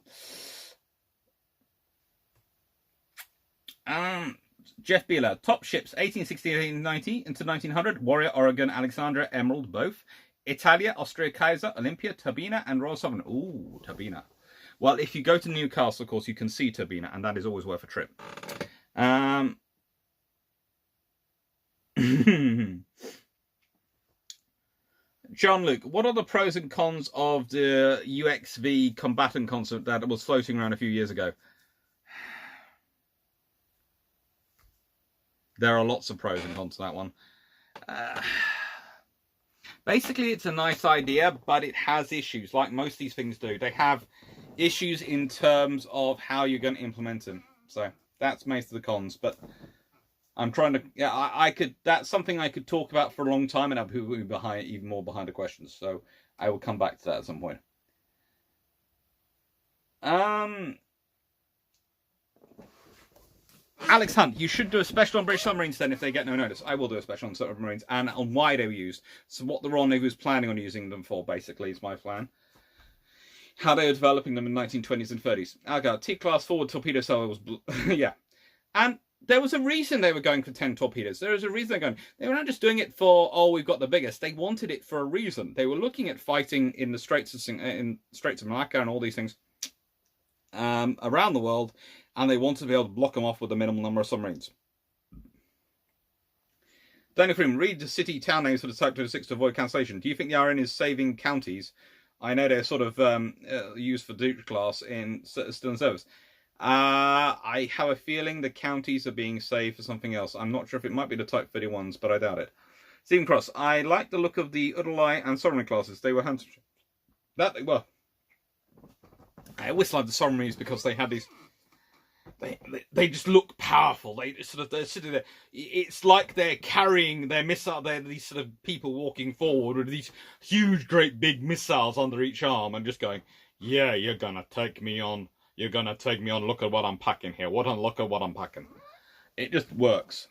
Jeff Beeler, top ships 1860, 1890 into 1900, Warrior, Oregon, Alexandra, Emerald, both. Italia, Austria, Kaiser, Olympia, Turbina, and Royal Sovereign. Ooh, Turbina. Well, if you go to Newcastle, of course, you can see Turbina, and that is always worth a trip. John Luke, what are the pros and cons of the UXV combatant concept that was floating around a few years ago? There are lots of pros and cons to that one. Basically, it's a nice idea, but it has issues, like most of these things do. They have issues in terms of how you're going to implement them. So that's most of the cons, but I'm trying to, I could, that's something I could talk about for a long time, and I'll be even more behind the questions. So I will come back to that at some point. Alex Hunt, you should do a special on British submarines then if they get no notice. I will do a special on submarines and on why they were used. So what the Royal Navy was planning on using them for, basically, is my plan. How they were developing them in the 1920s and 30s. Algar, T-class forward torpedo cell was... yeah. And there was a reason they were going for 10 torpedoes. There was a reason they're going. They were not just doing it for, oh, we've got the biggest. They wanted it for a reason. They were looking at fighting in the Straits of Malacca and all these things around the world, and they wanted to be able to block them off with a minimal number of submarines. Daniel Freeman, read the city town names for the Type 26 to avoid cancellation. Do you think the RN is saving counties? I know they're sort of used for Duke class still in service. I have a feeling the counties are being saved for something else. I'm not sure if it might be the Type 31s, but I doubt it. Stephen Cross, I like the look of the Udalai and Sovereign classes. They were handsome. That they were. I always liked the submarines because they had these. They just look powerful. They're sitting there. It's like they're carrying their missile. They're these sort of people walking forward with these huge, great, big missiles under each arm and just going, "Yeah, you're gonna take me on. You're gonna take me on. Look at what I'm packing here. Look at what I'm packing." It just works.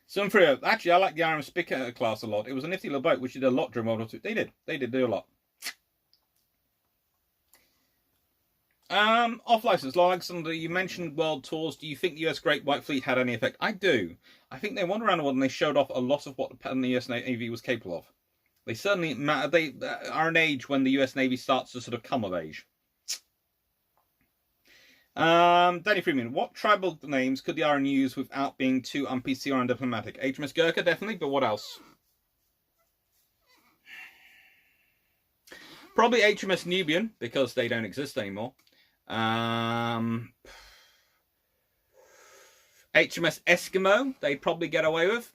Sunfrio, actually, I like the RMS Spica class a lot. It was a nifty little boat, which did a lot during World War II. They did do a lot. Off license, Alexander, you mentioned world tours. Do you think the US Great White Fleet had any effect? I do. I think they went around the world and they showed off a lot of what the US Navy was capable of. They certainly they are an age when the US Navy starts to sort of come of age. Danny Freeman, what tribal names could the RN use without being too un-PC or undiplomatic? HMS Gurkha, definitely, but what else? Probably HMS Nubian, because they don't exist anymore. HMS Eskimo, they'd probably get away with.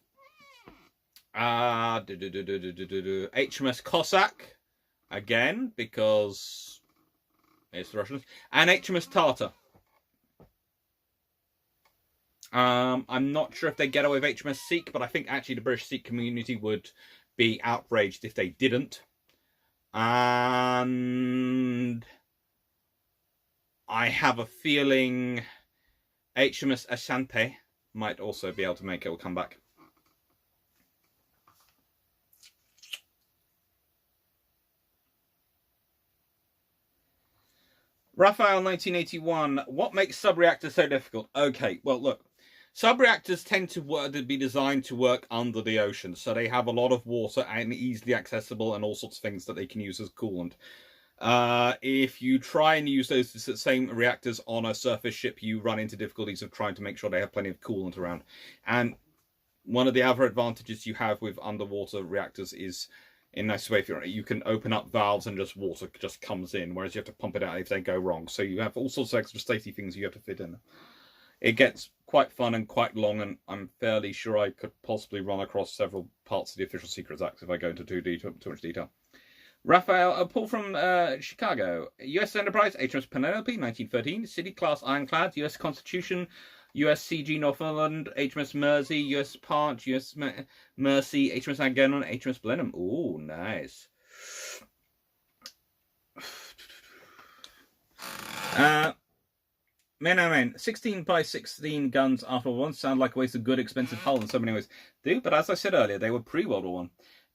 HMS Cossack, again, because it's the Russians. And HMS Tartar. I'm not sure if they get away with HMS Sikh, but I think actually the British Sikh community would be outraged if they didn't. And I have a feeling Hms Ashanti might also be able to make it or come back. Raphael 1981, what makes sub-reactors so difficult? Okay, well look, sub-reactors tend to be designed to work under the ocean, so they have a lot of water and easily accessible and all sorts of things that they can use as coolant. If you try and use those same reactors on a surface ship, you run into difficulties of trying to make sure they have plenty of coolant around. And one of the other advantages you have with underwater reactors is, in a nice way, if you can open up valves and just water just comes in, whereas you have to pump it out if they go wrong. So you have all sorts of extra safety things you have to fit in. It gets quite fun and quite long, and I'm fairly sure I could possibly run across several parts of the Official Secrets Act if I go into too much detail. Raphael, Paul from Chicago. U.S. Enterprise, HMS Penelope, 1913. City-class ironclad, U.S. Constitution, USCG Northumberland, HMS Mersey, US Punch, US Mercy, HMS Agamemnon, HMS Blenheim. Ooh, nice. Man, 16 by 16 guns after one sound like a waste of good, expensive hull in so many ways. But as I said earlier, they were pre-World War I.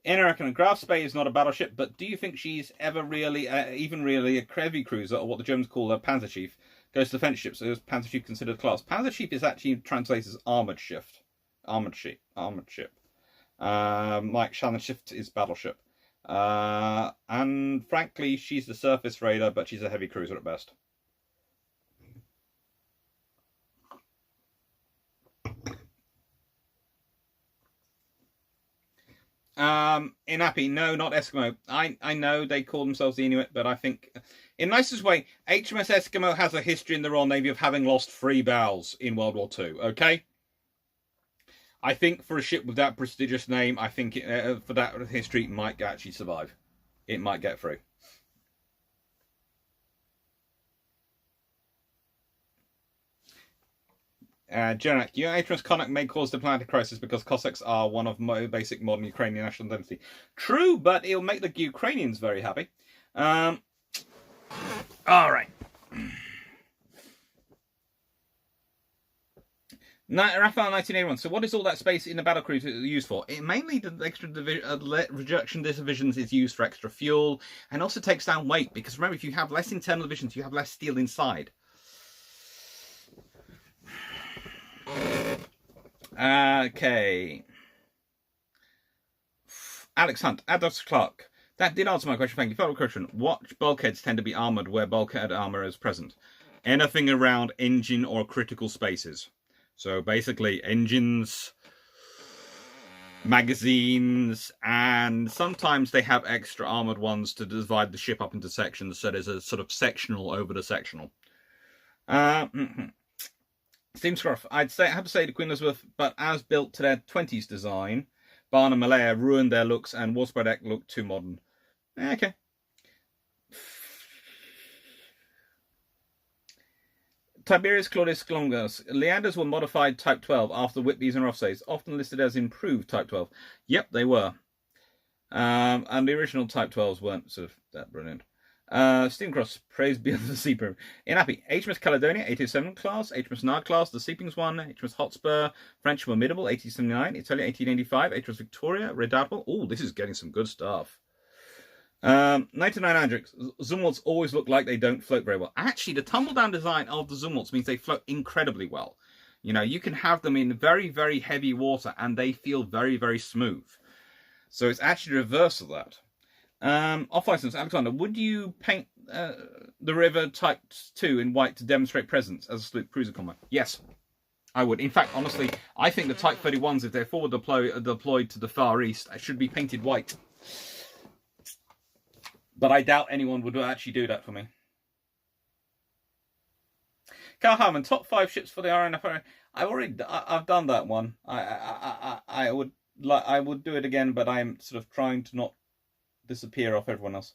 Inarekan, Graf Spee is not a battleship, but do you think she's ever really, even really, a heavy cruiser, or what the Germans call a Panzer Chief? Goes to defense ships, so is Panzer Chief considered class? Panzer Chief is actually translated as armored ship. Like Shannon Shift is battleship. And frankly, she's the surface raider, but she's a heavy cruiser at best. Inapi, no, not Eskimo. I know they call themselves the Inuit, but I think, in the nicest way, HMS Eskimo has a history in the Royal Navy of having lost 3 bows in World War II, okay? I think for a ship with that prestigious name, I think for that history, it might actually survive. It might get through. Janak, HMS Connacht may cause diplomatic crisis because Cossacks are one of basic modern Ukrainian national identity. True, but it'll make the Ukrainians very happy. All right. Raphael 1981. So what is all that space in the battlecruiser used for? It mainly the extra rejection divisions is used for extra fuel and also takes down weight, because remember, if you have less internal divisions, you have less steel inside. Okay. Alex Hunt, Adolf Clark. That did answer my question. Thank you. Follow question. What bulkheads tend to be armoured where bulkhead armour is present? Anything around engine or critical spaces. So basically engines, magazines, and sometimes they have extra armoured ones to divide the ship up into sections, so there's a sort of sectional over the sectional. Steam Scruff, I have to say the Queen Elizabeth, but as built to their 20s design, Barn and Malaya ruined their looks and Warspread deck looked too modern. Okay. Tiberius Claudius Longus. Leanders were modified Type 12 after Whitby's and Rothsay's, often listed as improved Type 12. Yep, they were. And the original Type 12s weren't sort of that brilliant. Steam Cross, praise be of the Seaper. Inapi, HMS Caledonia, 807 class, HMS Nard class, the Sleepings one, HMS Hotspur, French Formidable, 1879, Italia, 1885, HMS Victoria, Redoubtable. Oh, this is getting some good stuff. 99 Andrix, Zumwalts always look like they don't float very well. Actually, the tumble-down design of the Zumwalts means they float incredibly well. You know, you can have them in very, very heavy water and they feel very, very smooth. So it's actually the reverse of that. Off license, Alexander, would you paint the River Type 2 in white to demonstrate presence as a sloop cruiser combat? Yes, I would. In fact, honestly, I think the Type 31s, if they're forward deployed to the Far East, should be painted white. But I doubt anyone would actually do that for me. Carl Harmon, top 5 ships for the RNF. I've done that one. I would do it again, but I'm sort of trying to not disappear off everyone else.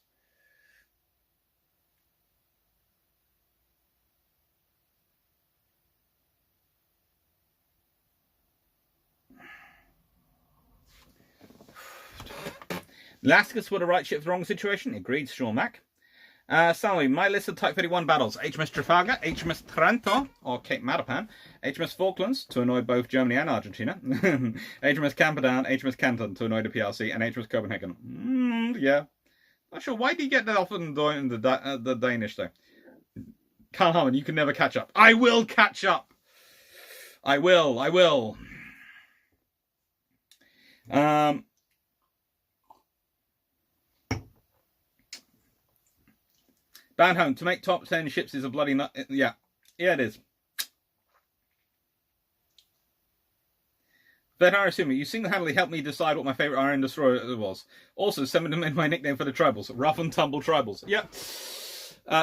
Laskus were the right ship for the wrong situation. Agreed, Sean Mack. Sally, my list of Type 31 battles: HMS Trafalgar, HMS Taranto, or Cape Matapan, HMS Falklands, to annoy both Germany and Argentina, HMS Camperdown, HMS Canton, to annoy the PRC, and HMS Copenhagen. Yeah. Not sure. Why do you get that often doing the Danish, though? Carl Harmon, you can never catch up. I will catch up. I will. Bound home, to make top 10 ships is a bloody nut. Yeah, it is. But I assume you single-handedly helped me decide what my favourite iron destroyer was. Also, someone made my nickname for the tribals. Rough and tumble tribals. Yep.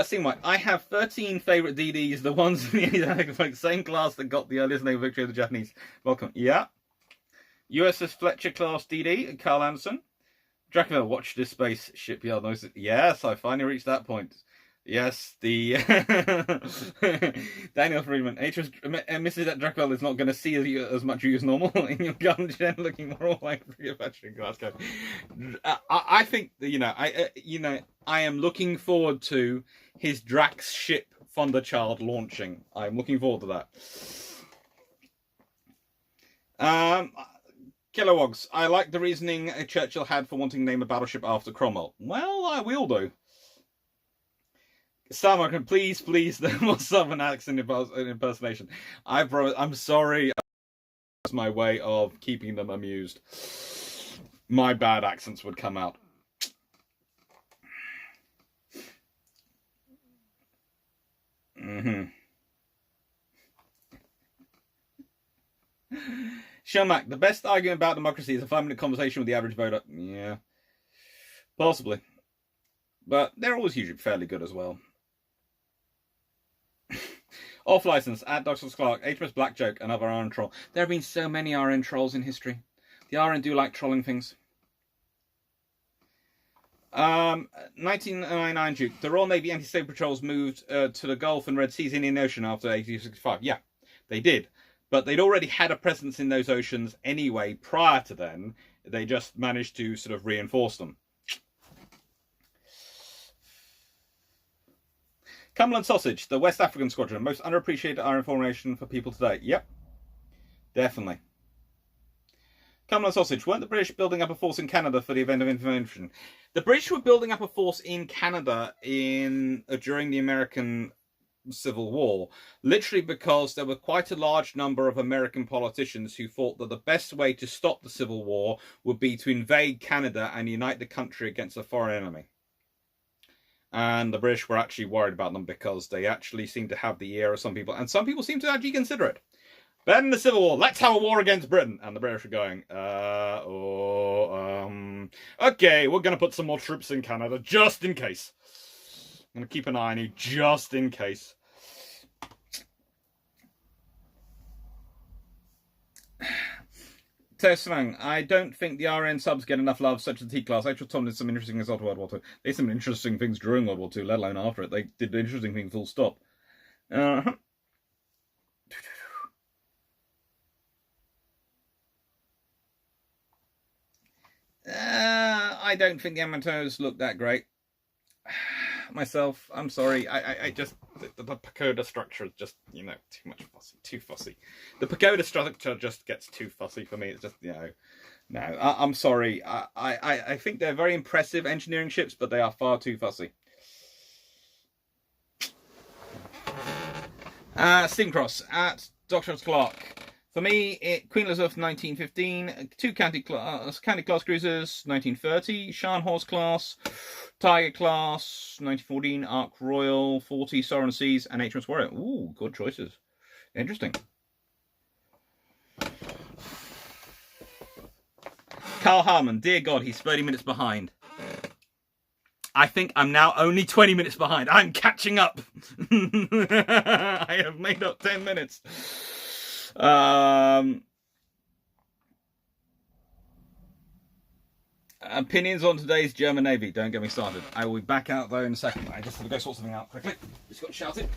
Scene White. I have 13 favourite DDs, the ones in the same class that got the earliest naval victory of the Japanese. Welcome. Yeah. USS Fletcher class DD, Carl Anderson. Dracula, watch this space shipyard noise. Yes, I finally reached that point. Yes, the Daniel Friedman. Mrs. Dracula is not going to see as much as normal in your gun gen, looking more like Frigate Glasgow. I think I am looking forward to his Drax ship Thunderchild launching. I'm looking forward to that. Kilowoggs, I like the reasoning Churchill had for wanting to name a battleship after Cromwell. Well, I will do. Sam, can please, no more Southern accent impersonation. I'm sorry. That's my way of keeping them amused. My bad accents would come out. Shelmack, the best argument about democracy is a 5-minute conversation with the average voter. Yeah. Possibly. But they're always usually fairly good as well. Off license at Dr. Clark, HMS Black Joke, another RN troll. There have been so many RN trolls in history. The RN do like trolling things. 1999 Duke. The Royal Navy anti-slave patrols moved to the Gulf and Red Seas Indian Ocean after 1865. Yeah, they did. But they'd already had a presence in those oceans anyway prior to then. They just managed to sort of reinforce them. Cumberland Sausage, the West African Squadron, most underappreciated iron formation for people today. Yep, definitely. Cumberland Sausage, weren't the British building up a force in Canada for the event of intervention? The British were building up a force in Canada during the American Civil War, literally because there were quite a large number of American politicians who thought that the best way to stop the Civil War would be to invade Canada and unite the country against a foreign enemy. And the British were actually worried about them because they actually seemed to have the ear of some people, and some people seem to actually consider it. Then in the Civil War, let's have a war against Britain. And the British are going, okay, we're going to put some more troops in Canada, just in case. I'm going to keep an eye on you, just in case. Teslang, I don't think the RN subs get enough love, such as the T-Class. Actually, Tom did some interesting things after World War II. They did some interesting things during World War II, let alone after it. They did interesting things full stop. I don't think the amateurs look that great. Myself, I'm sorry. I just the pagoda structure is just too much fussy, too fussy. The pagoda structure just gets too fussy for me. It's just no. I'm sorry. I think they're very impressive engineering ships, but they are far too fussy. Steam Cross at Dr. Clark. For me, Queen Elizabeth 1915, 2 county class cruisers 1930, Scharnhorst class, Tiger class 1914, Ark Royal 40, Sovereign Seas, and HMS Warrior. Ooh, good choices. Interesting. Carl Harmon, dear God, he's 30 minutes behind. I think I'm now only 20 minutes behind. I'm catching up. I have made up 10 minutes. Opinions on today's German Navy. Don't get me started. I will be back out though in a second. I just have to go sort something out quickly. Just got shouted.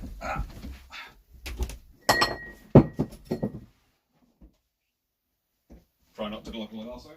Try not to knock the glass over.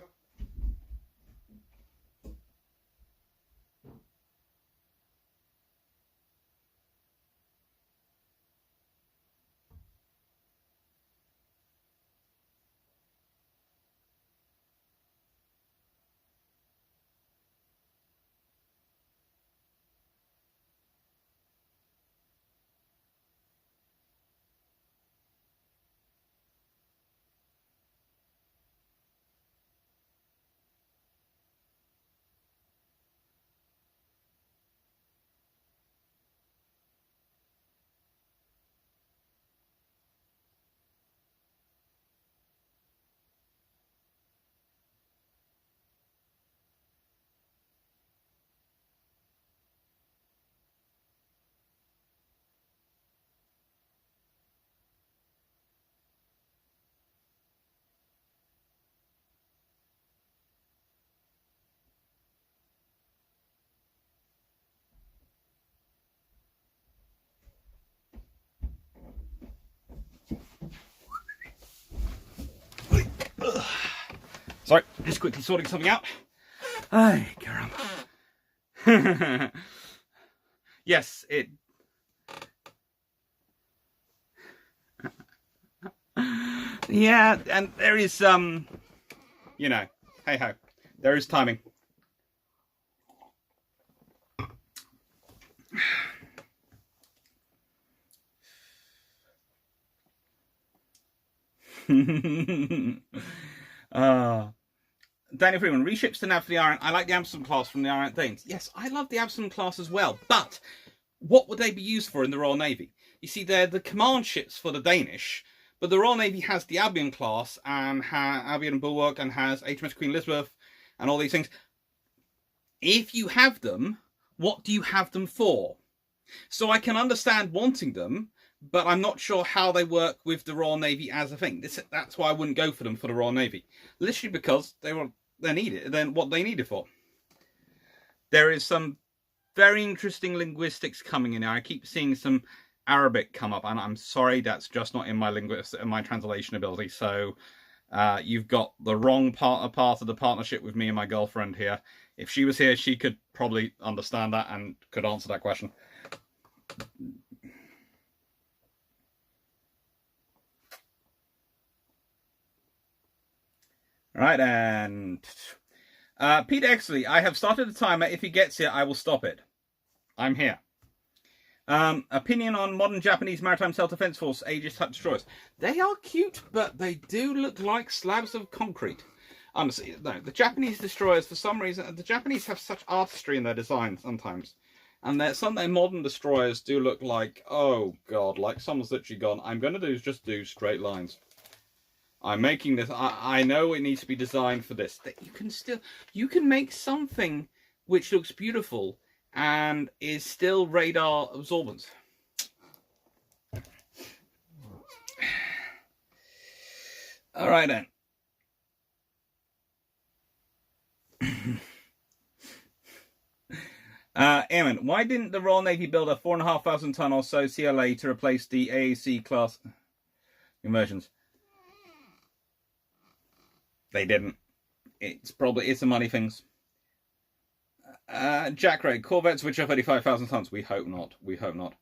Sorry, just quickly sorting something out. Ay, caramba. Yes, it... Yeah, and there is, you know, hey-ho, there is timing. Daniel Freeman, reships to nav for the Iron. I like the Amsterdam class from the Iron Thanes. Yes, I love the Amsterdam class as well, but what would they be used for in the Royal Navy? You see, they're the command ships for the Danish, but the Royal Navy has the Albion class and Albion and Bulwark and has HMS Queen Elizabeth and all these things. If you have them, what do you have them for? So I can understand wanting them, but I'm not sure how they work with the Royal Navy as a thing. That's why I wouldn't go for them for the Royal Navy. Literally because they're needed, then what they need it for. There is some very interesting linguistics coming in here. I keep seeing some Arabic come up, and I'm sorry, that's just not in my translation ability. So you've got the wrong part of the partnership with me and my girlfriend here. If she was here, she could probably understand that and could answer that question. Right, and Peter Exley, I have started the timer. If he gets here, I will stop it. I'm here. Opinion on modern Japanese maritime self-defense force Aegis type destroyers. They are cute, but they do look like slabs of concrete. Honestly, no, the Japanese destroyers, for some reason, the Japanese have such artistry in their design sometimes. And some of their modern destroyers do look like, oh god, like someone's literally gone, I'm going to just do straight lines. I'm making this, I know it needs to be designed for this. You can make something which looks beautiful and is still radar absorbent. All right then. Eamon, why didn't the Royal Navy build a 4,500 ton or so CLA to replace the AAC class conversions? They didn't. It's a money things. Jack Ray, Corvettes which are 35,000 tons. We hope not. We hope not.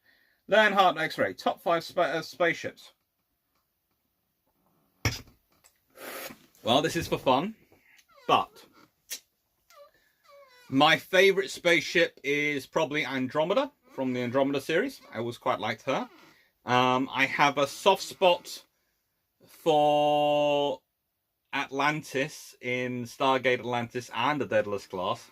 Leonhardt X-Ray, top 5 spaceships. Well, this is for fun, but my favourite spaceship is probably Andromeda from the Andromeda series. I always quite liked her. I have a soft spot for Atlantis in Stargate Atlantis and the Daedalus class.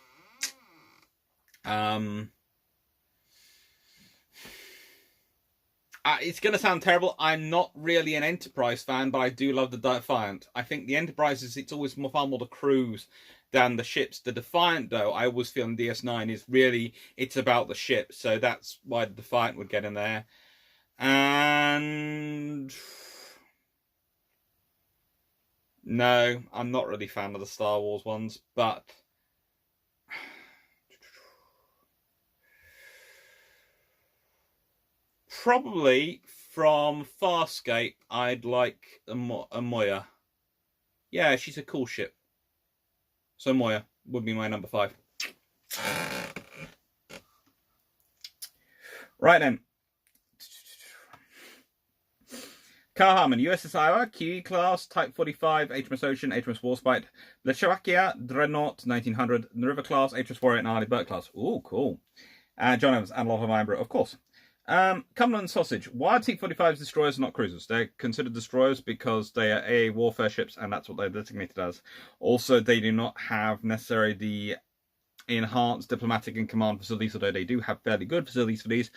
It's going to sound terrible. I'm not really an Enterprise fan, but I do love the Defiant. I think the Enterprise it's always far more the crews than the ships. The Defiant, though, I always feel in DS9 is really, it's about the ship. So that's why the Defiant would get in there. And no, I'm not really a fan of the Star Wars ones, but probably from Farscape, I'd like a Moya. Yeah, she's a cool ship. So Moya would be my number 5. Right then. Carl Harmon, USS Iowa, QE class, Type 45, HMS Ocean, HMS Warspite, the Slovakia, Dreadnought, 1900, the River class, HMS Warrior, and Arleigh Burke class. Ooh, cool. John Evans, and Lot of Ironborough, of course. Cumberland Sausage, why are T-45s destroyers not cruisers? They're considered destroyers because they are AA warfare ships, and that's what they're designated as. Also, they do not have necessarily the enhanced diplomatic and command facilities, although they do have fairly good facilities for these,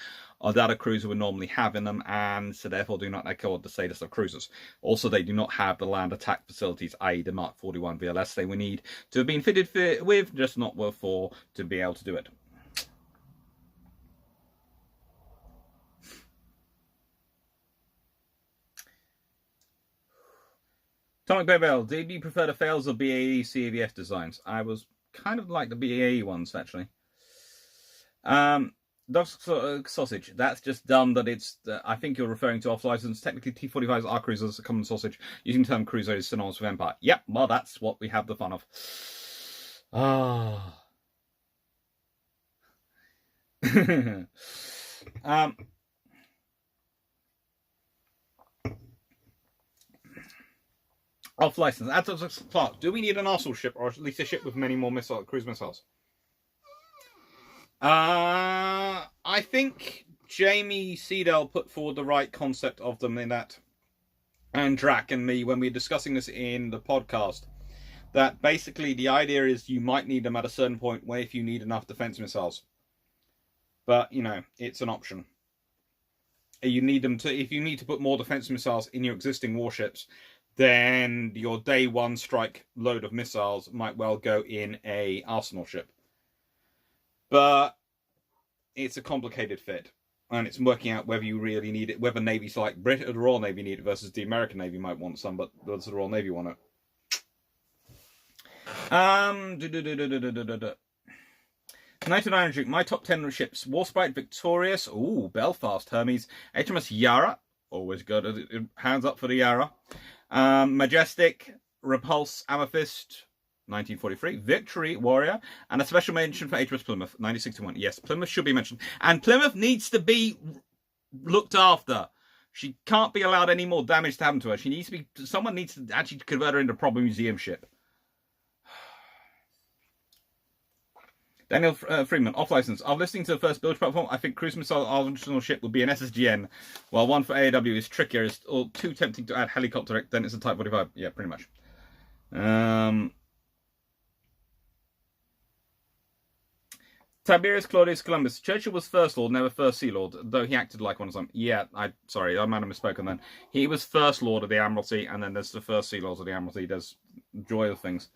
that a cruiser would normally have in them, and so therefore do not accord the status of cruisers. Also, they do not have the land attack facilities, i.e. the Mark 41 VLS they would need to have been fitted with, just not for to be able to do it. Atomic Babel, did you prefer the fails of BAE CAVF designs? I was kind of like the BAE ones, actually. Dr Sausage. That's just dumb that it's... I think you're referring to off-license. Technically, T-45s are cruisers, a common sausage. Using the term cruiser is synonymous with Empire. Yep, well, that's what we have the fun of. Ah. Off license. Clark, do we need an arsenal ship, or at least a ship with many more cruise missiles? I think Jamie Seedale put forward the right concept of them in that, and Drac and me, when we were discussing this in the podcast, that basically the idea is you might need them at a certain point where if you need enough defense missiles. But, you know, it's an option. You need them to, if you need to put more defense missiles in your existing warships, then your day one strike load of missiles might well go in a arsenal ship. But it's a complicated fit. And it's working out whether you really need it, whether navies like Britain or the Royal Navy need it versus the American Navy might want some, but does the Royal Navy want it? 99 my top 10 ships: Warsprite, Victorious, ooh, Belfast, Hermes, HMS Yarra, always good, hands up for the Yarra, Majestic, Repulse, Amethyst, 1943, Victory, Warrior, and a special mention for HMS Plymouth, 1961. Yes, Plymouth should be mentioned, and Plymouth needs to be looked after. She can't be allowed any more damage to happen to her. She needs to be, someone needs to actually convert her into a proper museum ship. Daniel Freeman, off license. After listening to the first build platform, I think cruise missile arsenal ship would be an SSGN, while one for AAW is trickier. It's all too tempting to add helicopter, then it's a Type 45. Yeah, pretty much. Tiberius Claudius Columbus. Churchill was First Lord, never First Sea Lord, though he acted like one of them. Yeah, sorry, I might have misspoken then. He was First Lord of the Admiralty, and then there's the First Sea Lords of the Admiralty. There's joy of things.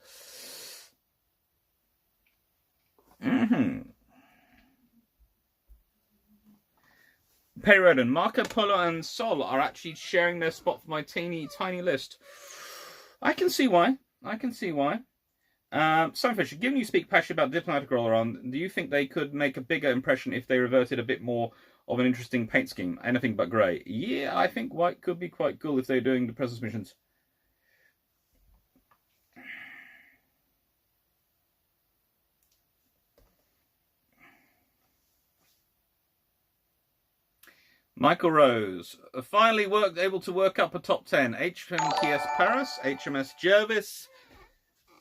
Perry Roden, Marco Polo and Sol are actually sharing their spot for my tiny list. I can see why. Sunfisher, given you speak passionate about diplomatic roll around, do you think they could make a bigger impression if they reverted a bit more of an interesting paint scheme? Anything but grey. Yeah, I think white could be quite cool if they're doing the presence missions. Michael Rose, finally able to work up a top 10. HMTS Paris, HMS Jervis.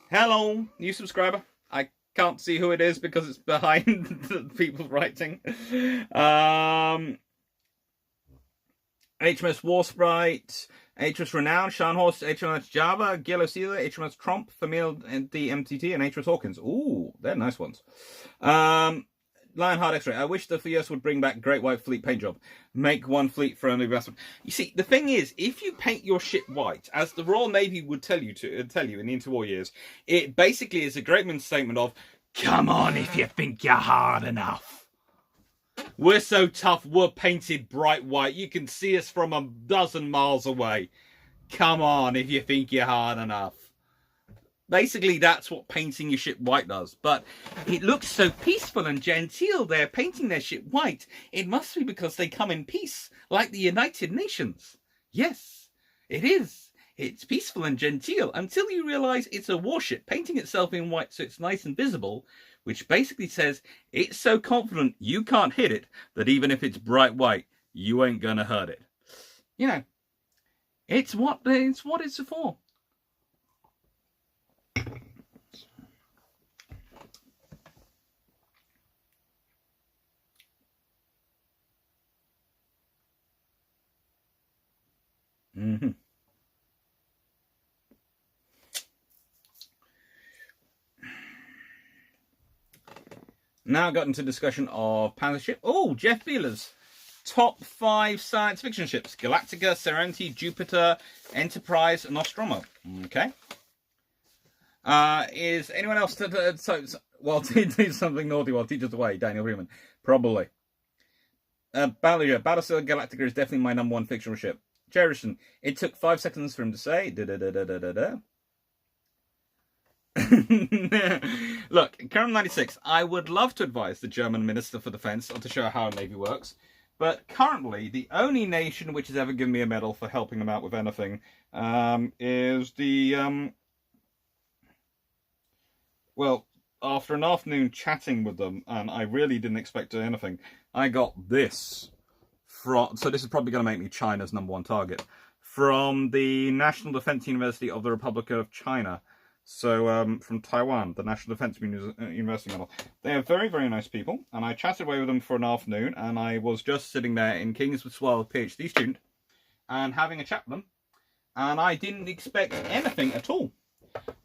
Hello, new subscriber. I can't see who it is because it's behind the people writing. HMS Warsprite, HMS Renown, Scharnhorst, HMS Java, Gillo Caesar, HMS Trump, Famil and the MTT, and HMS Hawkins. Ooh, they're nice ones. Lionheart X-Ray. I wish the US would bring back Great White Fleet paint job. Make one fleet for an investment. You see, the thing is, if you paint your ship white, as the Royal Navy would tell you in the interwar years, it basically is a great man's statement of, come on if you think you're hard enough. We're so tough, we're painted bright white. You can see us from a dozen miles away. Come on if you think you're hard enough. Basically, that's what painting your ship white does. But it looks so peaceful and genteel. They're painting their ship white. It must be because they come in peace, like the United Nations. Yes, it is. It's peaceful and genteel until you realize it's a warship painting itself in white so it's nice and visible, which basically says it's so confident you can't hit it that even if it's bright white, you ain't gonna hurt it. You know, it's what it's for. Now got into discussion of Panzer ship. Oh, Jeff Beeler's top 5 science fiction ships: Galactica, Serenity, Jupiter, Enterprise, and Nostromo. Okay. Is anyone else do something naughty while teachers away? Daniel Freeman, probably. Battlestar Galactica is definitely my number 1 fictional ship. Jerison, it took 5 seconds for him to say. Look, Look, Current 96, I would love to advise the German Minister for Defense to show how a Navy works, but currently the only nation which has ever given me a medal for helping them out with anything is the, well, after an afternoon chatting with them, and I really didn't expect to do anything, I got this from, so this is probably going to make me China's #1 target, from the National Defense University of the Republic of China. So, from Taiwan, the National Defense University Medal. They are very, very nice people, and I chatted away with them for an afternoon, and I was just sitting there in Kingswood PhD student, and having a chat with them, and I didn't expect anything at all.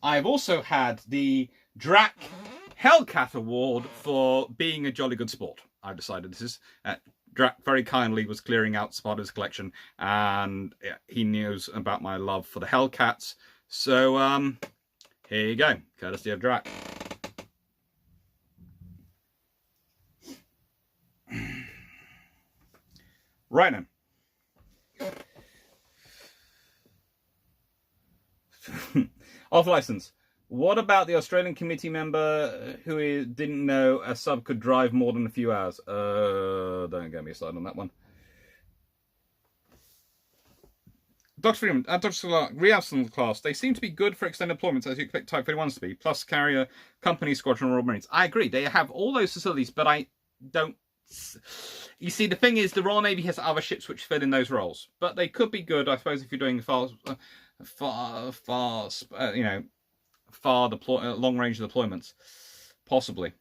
I've also had the Drac Hellcat Award for being a jolly good sport. I've decided this is... Drac very kindly was clearing out part of his collection, and he knows about my love for the Hellcats. So, here you go, courtesy of Drac. Right then. Off license. What about the Australian committee member who didn't know a sub could drive more than a few hours? Don't get me started on that one. Dr. Freeman, Dr. Solar, re-Arsenal class, they seem to be good for extended deployments as you expect Type 31s to be, plus carrier, company, squadron, Royal Marines. I agree, they have all those facilities, but I don't... You see, the thing is, the Royal Navy has other ships which fit in those roles, but they could be good, I suppose, if you're doing long-range deployments, possibly.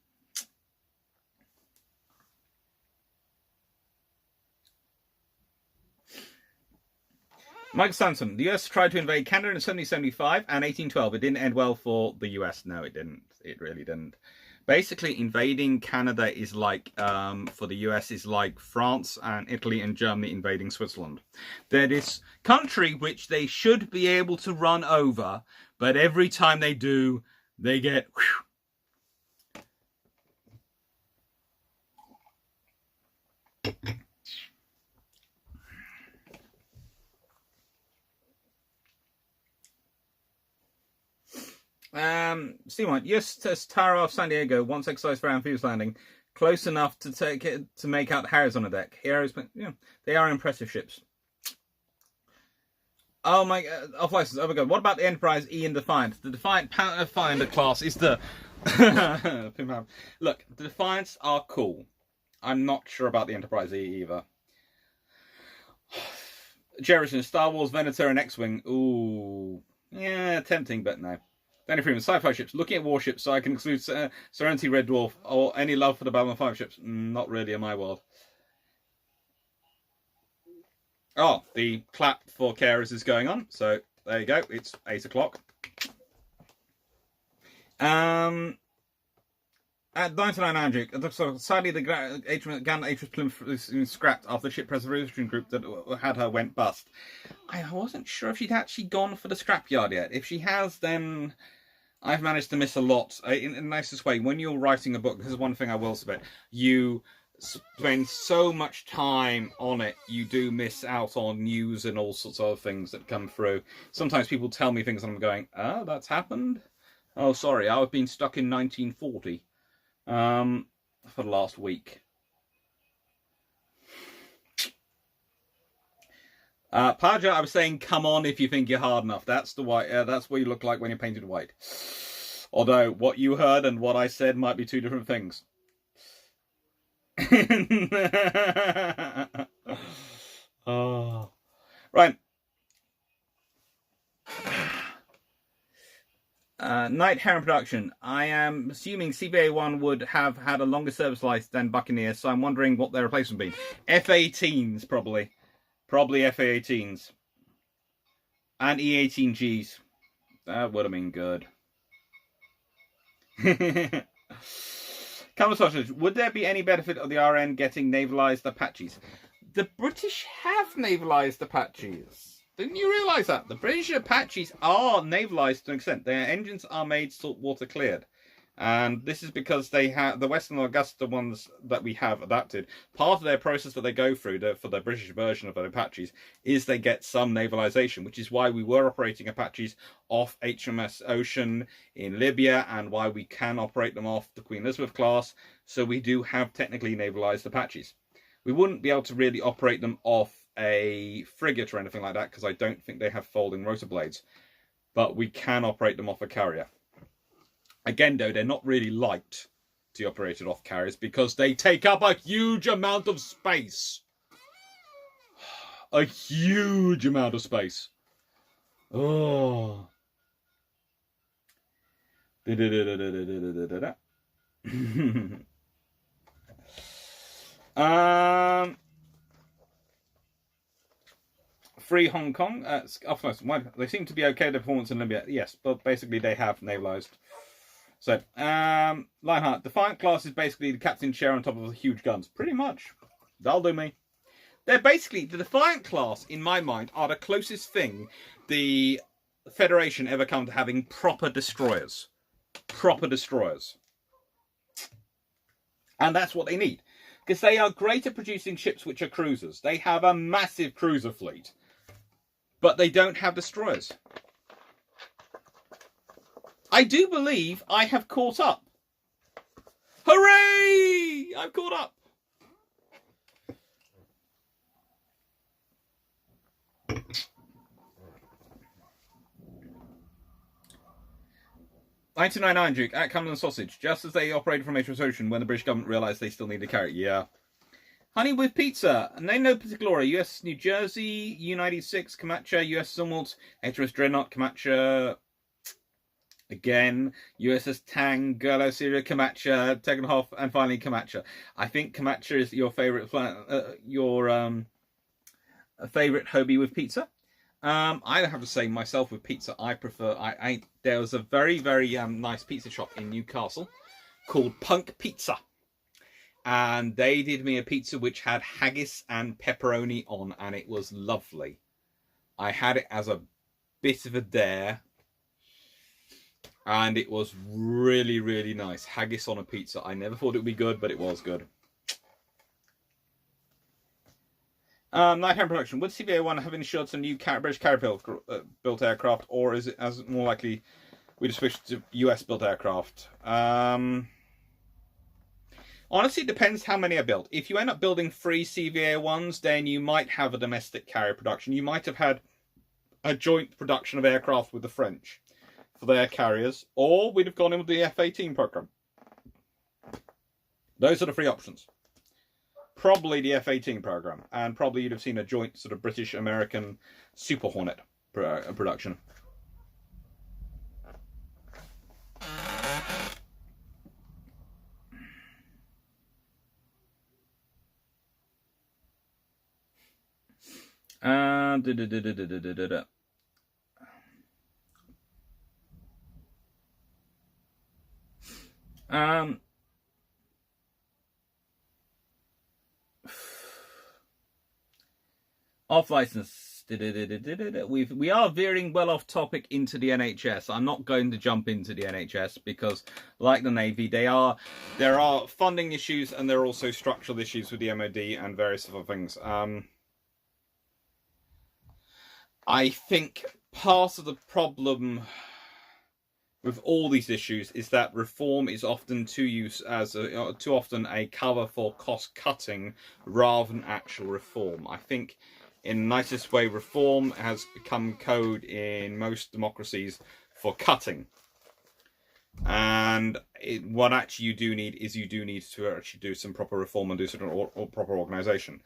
Mike Sanson, the US tried to invade Canada in 1775 and 1812. It didn't end well for the US. No, it didn't. It really didn't. Basically, invading Canada is like, for the US, is like France and Italy and Germany invading Switzerland. They're this country which they should be able to run over, but every time they do, they get... Simon, Uss Tara of San Diego once exercised for amphibious landing, close enough to take it to make out Harriers on the deck. Harriers, yeah, they are impressive ships. Oh my god, off license. Oh my god, what about the Enterprise E and Defiant? The Defiant Pathfinder class is the... Look, the Defiants are cool. I'm not sure about the Enterprise E either. Jefferson, Star Wars, Venator, and X-Wing. Ooh. Yeah, tempting, but no. Danny Freeman, sci-fi ships. Looking at warships, so I can exclude Serenity, Red Dwarf, or any love for the Babylon 5 ships. Not really in my world. Oh, the clap for carers is going on. So, there you go. It's 8 o'clock. At 99 Andrew, so sadly the Gallant HMS Plymouth was scrapped after the ship preservation group that had her went bust. I wasn't sure if she'd actually gone for the scrapyard yet. If she has, then I've managed to miss a lot. In the nicest way, when you're writing a book, this is one thing I will say, you spend so much time on it, you do miss out on news and all sorts of other things that come through. Sometimes people tell me things and I'm going, oh, that's happened? Oh, sorry, I've been stuck in 1940. For the last week. Paja, I was saying, come on if you think you're hard enough. That's the white. That's what you look like when you're painted white. Although what you heard and what I said might be two different things. Oh, right. Night Heron Production. I am assuming CBA-1 would have had a longer service life than Buccaneer, so I'm wondering what their replacement would be. F-18s, probably. Probably F-18s. And E-18Gs. That would have been good. Conversation. Would there be any benefit of the RN getting navalized Apaches? The British have navalized Apaches. Didn't you realise that? The British Apaches are navalised to an extent. Their engines are made saltwater cleared. And this is because they have the Western Augusta ones that we have adapted. Part of their process that they go through for the British version of their Apaches is they get some navalization, which is why we were operating Apaches off HMS Ocean in Libya and why we can operate them off the Queen Elizabeth class. So we do have technically navalized Apaches. We wouldn't be able to really operate them off a frigate or anything like that because I don't think they have folding rotor blades. But we can operate them off a carrier. Again, though, they're not really liked to be operated off carriers because they take up a huge amount of space. A huge amount of space. Oh. Free Hong Kong. They seem to be okay with their performance in Libya. Yes, but basically they have navalized. So, Lionheart, Defiant class is basically the captain's chair on top of the huge guns. Pretty much. That'll do me. They're basically, the Defiant class, in my mind, are the closest thing the Federation ever come to having proper destroyers. Proper destroyers. And that's what they need. Because they are great at producing ships which are cruisers. They have a massive cruiser fleet. But they don't have destroyers. I do believe I have caught up. Hooray! I've caught up. $19.99 Duke at Cumberland Sausage. Just as they operated from HMS Ocean when the British government realised they still need to carry it. Yeah. Honey with Pizza. Name no particular order. US New Jersey, U-96, Camacha, US Sumwalt, HMS Dreadnought, Camacha. Again, USS Tang, Gerlo, Syria, Camacha, Tegenhoff, and finally Camacha. I think Camacha is your favourite favourite Hobie with pizza. I have to say myself with pizza, I prefer. There was a very nice pizza shop in Newcastle called Punk Pizza, and they did me a pizza which had haggis and pepperoni on, and it was lovely. I had it as a bit of a dare. And it was really nice. Haggis on a pizza. I never thought it would be good, but it was good. Nighthand Production. Would CVA-1 have insured some new British carrier-built aircraft, or is it as more likely we just switch to US-built aircraft? Honestly, it depends how many are built. If you end up building 3 CVA-1s, then you might have a domestic carrier production. You might have had a joint production of aircraft with the French for their carriers, or we'd have gone in with the F-18 program. Those are the 3 options. Probably the F-18 program, and probably you'd have seen a joint sort of British-American Super Hornet production. Off license. We are veering well off topic into the NHS. I'm not going to jump into the NHS because, like the Navy, there are funding issues and there are also structural issues with the MOD and various other things. I think part of the problem with all these issues is that reform is often too often a cover for cost cutting rather than actual reform. I think in the nicest way, reform has become code in most democracies for cutting. And what actually you do need to actually do some proper reform and do some proper organisation.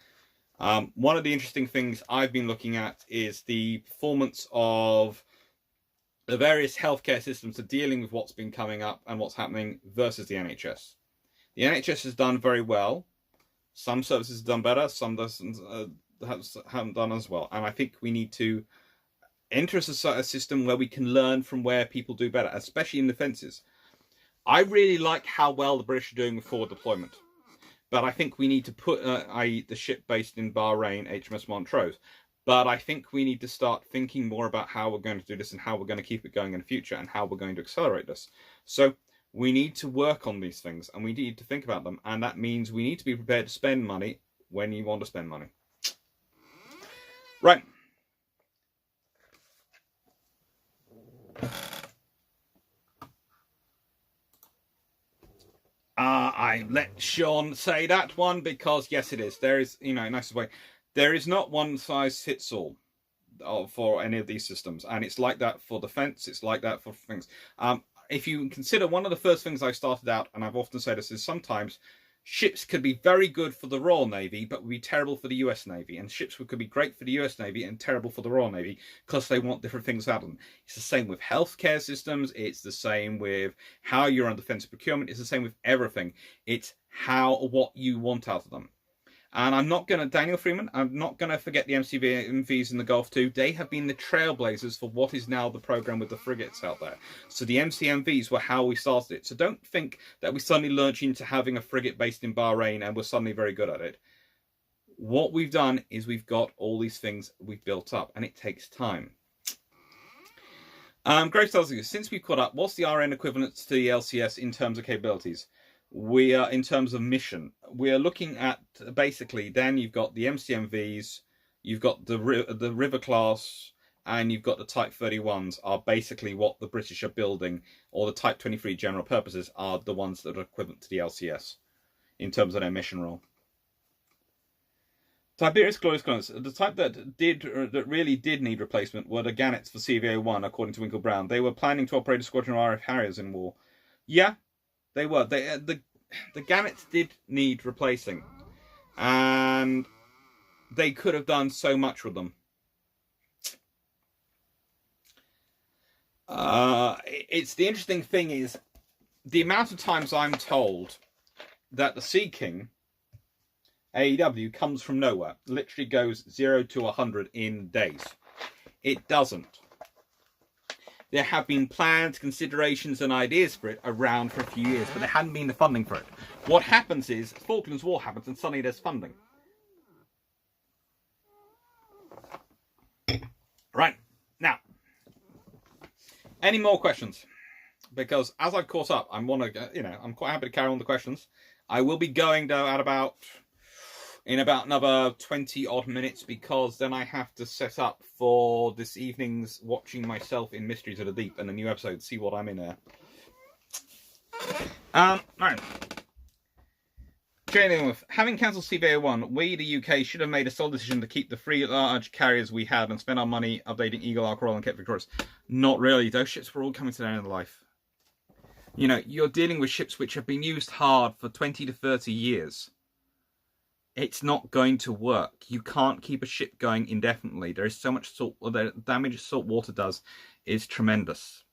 One of the interesting things I've been looking at is the performance of the various healthcare systems are dealing with what's been coming up and what's happening versus the NHS. The NHS has done very well. Some services have done better, some haven't done as well. And I think we need to enter a system where we can learn from where people do better, especially in defences. I really like how well the British are doing with forward deployment. But I think we need to put, i.e. the ship based in Bahrain, HMS Montrose. But I think we need to start thinking more about how we're going to do this and how we're going to keep it going in the future and how we're going to accelerate this. So We need to work on these things, and we need to think about them, and that means we need to be prepared to spend money when you want to spend money. Right. I let Sean say that one because, yes, it is. There is, nicest way. There is not one size fits all for any of these systems, and it's like that for defense. It's like that for things. If you consider, one of the first things I started out, and I've often said this, is sometimes ships could be very good for the Royal Navy, but would be terrible for the US Navy. And ships could be great for the US Navy and terrible for the Royal Navy because they want different things out of them. It's the same with healthcare systems. It's the same with how you're on defense procurement. It's the same with everything. It's what you want out of them. And I'm not going to, Daniel Freeman, I'm not going to forget the MCVs in the Gulf too. They have been the trailblazers for what is now the program with the frigates out there. So the MCMVs were how we started it. So don't think that we suddenly launched into having a frigate based in Bahrain and we're suddenly very good at it. What we've done is we've got all these things we've built up, and it takes time. Grace tells you, since we've caught up, what's the RN equivalent to the LCS in terms of capabilities? We are, in terms of mission, we are looking at basically, then you've got the MCMVs, you've got the River class, and you've got the Type 31s are basically what the British are building, or the Type 23 general purposes are the ones that are equivalent to the LCS in terms of their mission role. Tiberius Glorious Clones, the type that really did need replacement were the Gannets for CVA-1, according to Winkle Brown. They were planning to operate a squadron of RF Harriers in war. Yeah, they were. The Gannets did need replacing, and they could have done so much with them. It's the interesting thing is the amount of times I'm told that the Sea King AEW comes from nowhere, literally goes 0 to 100 in days. It doesn't. There have been plans, considerations, and ideas for it around for a few years, but there hadn't been the funding for it. What happens is, Falklands War happens, and suddenly there's funding. Right, now, any more questions? Because as I've caught up, I'm quite happy to carry on the questions. I will be going though in about another 20 odd minutes, because then I have to set up for this evening's watching myself in Mysteries of the Deep and a new episode, see what I'm in there. Alright. Having cancelled CVA-1, we, the UK, should have made a solid decision to keep the three large carriers we had and spend our money updating Eagle, Ark Royal, and Cape Victorious. Not really. Those ships were all coming to the end of life. You know, you're dealing with ships which have been used hard for 20 to 30 years. It's not going to work. You can't keep a ship going indefinitely. There is so much the damage salt water does is tremendous.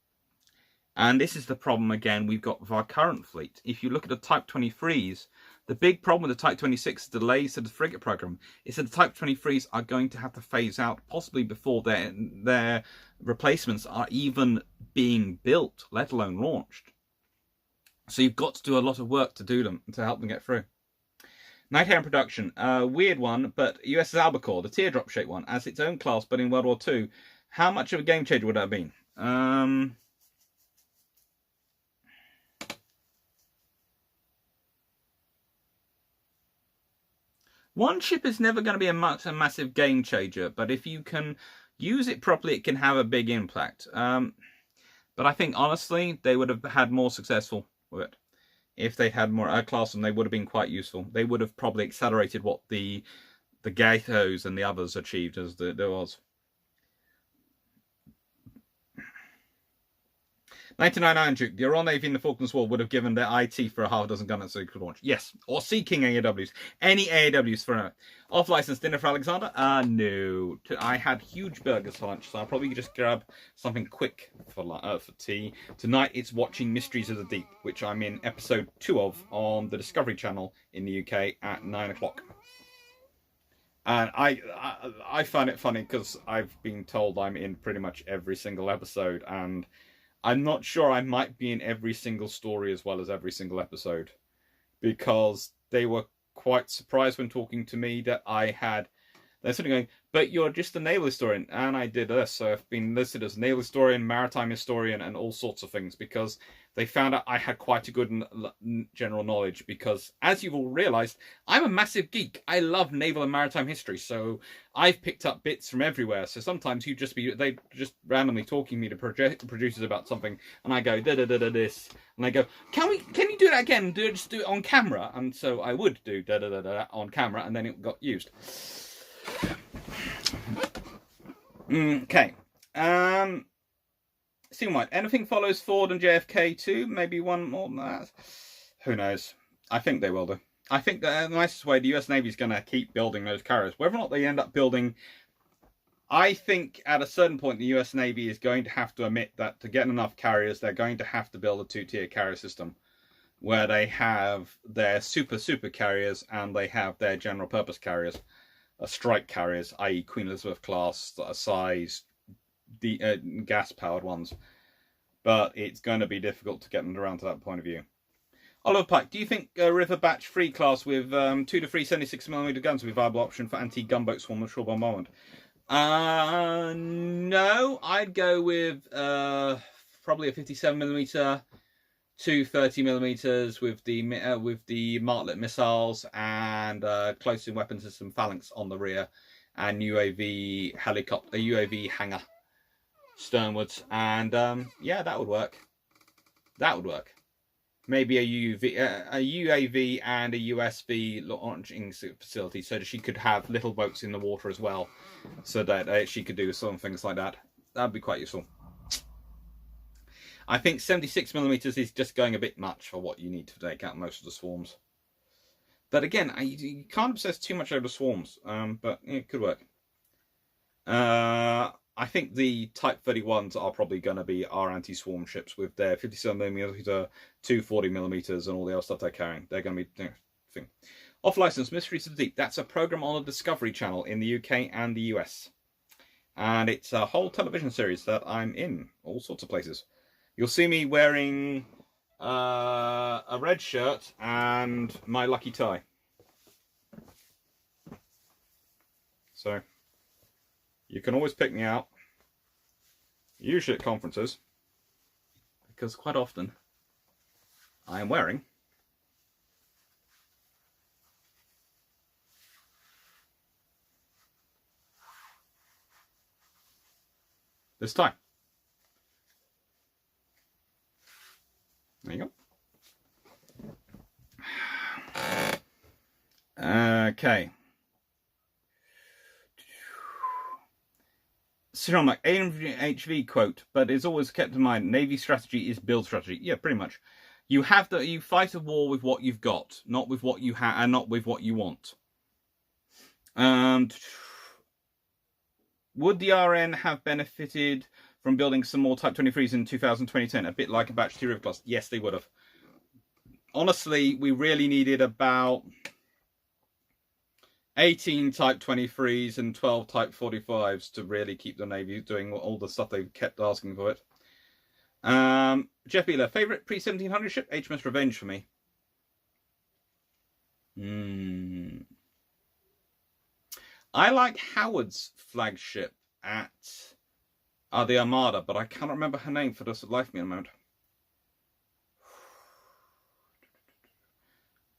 And this is the problem, again, we've got with our current fleet. If you look at the Type 23s, the big problem with the Type 26 delays to the frigate program is that the Type 23s are going to have to phase out possibly before their replacements are even being built, let alone launched. So you've got to do a lot of work to do them, to help them get through. Night Heron production, weird one, but USS Albacore, the teardrop shaped one, as its own class, but in World War II. How much of a game changer would that have been? One ship is never going to be a massive game changer, but if you can use it properly, it can have a big impact. But I think, honestly, they would have had more successful with it. If they had more class, and they would have been quite useful. They would have probably accelerated what the Gatos and the others achieved as there was. 1999 Duke, the Royal Navy in the Falklands War would have given their IT for a half dozen gunners so they could launch. Yes, or Sea King AAWs. Any AAWs for now. Off-license dinner for Alexander? No. I had huge burgers for lunch, so I'll probably just grab something quick for tea. Tonight it's watching Mysteries of the Deep, which I'm in episode 2 of on the Discovery Channel in the UK at 9 o'clock. And I find it funny because I've been told I'm in pretty much every single episode, and I'm not sure I might be in every single story as well as every single episode, because they were quite surprised when talking to me that I had they're sort of going, but you're just a naval historian. And I did this. So I've been listed as a naval historian, maritime historian, and all sorts of things, because they found out I had quite a good general knowledge. Because, as you've all realised, I'm a massive geek. I love naval and maritime history. So I've picked up bits from everywhere. So sometimes they just randomly talking to me to producers about something, and I go this, and I go, can you do that again? Just do it on camera. And so I would do on camera, and then it got used. Okay. Seem like anything follows Ford and JFK too? Maybe one more than that. Who knows? I think they will do. I think that the nicest way, the US Navy is going to keep building those carriers. Whether or not they end up building, I think at a certain point the US Navy is going to have to admit that to get enough carriers, they're going to have to build a two-tier carrier system, where they have their super carriers and they have their general purpose carriers, strike carriers, i.e. Queen Elizabeth class size, the gas-powered ones. But it's going to be difficult to get them around to that point of view. Oliver Pike, do you think a River Batch 3 class with 2 to 3 76mm guns would be a viable option for anti-gunboat swarm and shore bombardment? No, I'd go with probably a 57mm, 2 30mm with the Martlet missiles and close-in weapon system Phalanx on the rear, and UAV helicopter, UAV hangar sternwards, and yeah, that would work. That would work. Maybe a UAV and a USV launching facility, so that she could have little boats in the water as well, so that she could do some things like that. That'd be quite useful. I think 76mm is just going a bit much for what you need to take out most of the swarms. But again, you can't obsess too much over swarms, but it could work. I think the Type 31s are probably going to be our anti-swarm ships with their 57mm, 240mm, and all the other stuff they're carrying. They're going to be thing. Off license, Mysteries of the Deep. That's a program on the Discovery Channel in the UK and the US, and it's a whole television series that I'm in all sorts of places. You'll see me wearing a red shirt and my lucky tie. So you can always pick me out, usually at conferences, because quite often I am wearing this tie. There you go. Okay. Siroma, AMHV quote, but it's always kept in mind, Navy strategy is build strategy. Yeah, pretty much. You fight a war with what you've got, not with what you have, and not with what you want. Would the RN have benefited from building some more Type 23s in 2010, a bit like a Batch 2 River class? Yes, they would have. Honestly, we really needed about 18 Type 23s and 12 Type 45s to really keep the Navy doing all the stuff they kept asking for it. Jeff Beeler, favourite pre-1700 ship? HMS Revenge for me. I like Howard's flagship at the Armada, but I cannot remember her name for the life of me at the moment.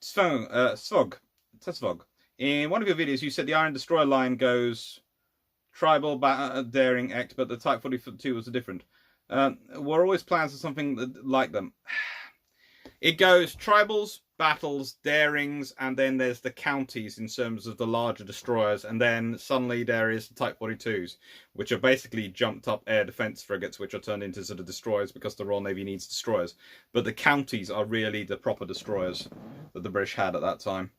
Svog. In one of your videos, you said the Iron Destroyer line goes tribal, daring, act, but the Type 42 was different. Were always plans for something like them. It goes tribals, battles, darings, and then there's the counties in terms of the larger destroyers, and then suddenly there is the Type 42s, which are basically jumped up air defense frigates, which are turned into sort of destroyers because the Royal Navy needs destroyers. But the counties are really the proper destroyers that the British had at that time.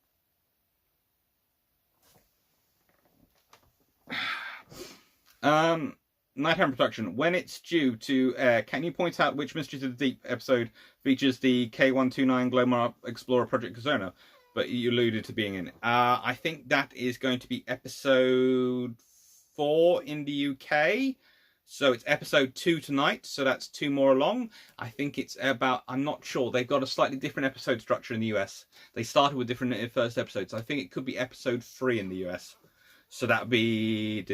Nighttime Production, when it's due to air, can you point out which Mysteries of the Deep episode features the K129 Glomar Explorer Project Kazona, but you alluded to being in it? I think that is going to be episode 4 in the UK, so it's episode 2 tonight, so that's 2 more along. I think it's about, I'm not sure, they've got a slightly different episode structure in the US. They started with different first episodes, I think it could be episode 3 in the US. So that'd be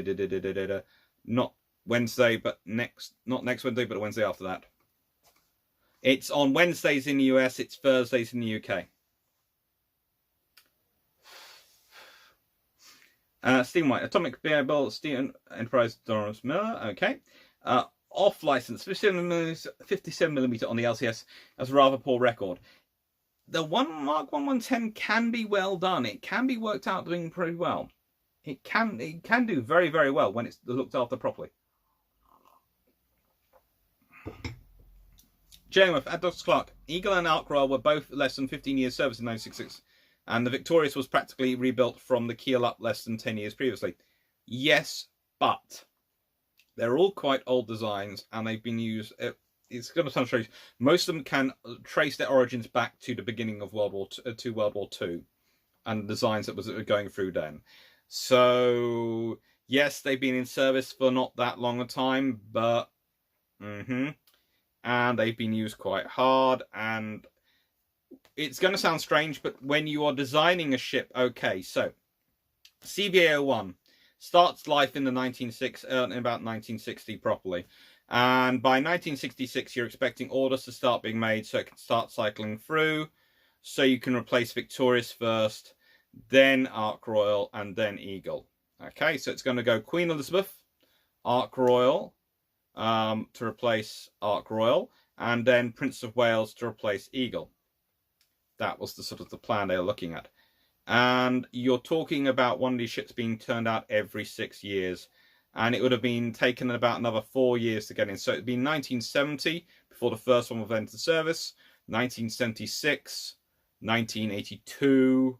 not Wednesday, but not next Wednesday, but a Wednesday after that. It's on Wednesdays in the US, it's Thursdays in the UK. Steam White, Atomic Bearable, Steam Enterprise, Doris Miller, okay. Off license, 57mm on the LCS, as a rather poor record. The Mark 1110 can be well done. It can be worked out doing pretty well. It can do very, very well when it's looked after properly. Jennifer, at Dr. Clark, Eagle and Ark Royal were both less than 15 years service in 1966, and the Victorious was practically rebuilt from the keel up less than 10 years previously. Yes, but they're all quite old designs, and they've been used. It's going to sound strange. Most of them can trace their origins back to the beginning of World War II, and the designs that was going through then. So yes, they've been in service for not that long a time, but and they've been used quite hard. And it's going to sound strange, but when you are designing a ship, okay, so CVA-01 starts life in the in about 1960 properly. And by 1966, you're expecting orders to start being made so it can start cycling through. So you can replace Victorious first, then Ark Royal, and then Eagle. Okay, so it's going to go Queen Elizabeth, Ark Royal to replace Ark Royal, and then Prince of Wales to replace Eagle. That was the sort of the plan they were looking at. And you're talking about one of these ships being turned out every 6 years. And it would have been taken about another 4 years to get in. So it'd been 1970 before the first one was entered service, 1976, 1982.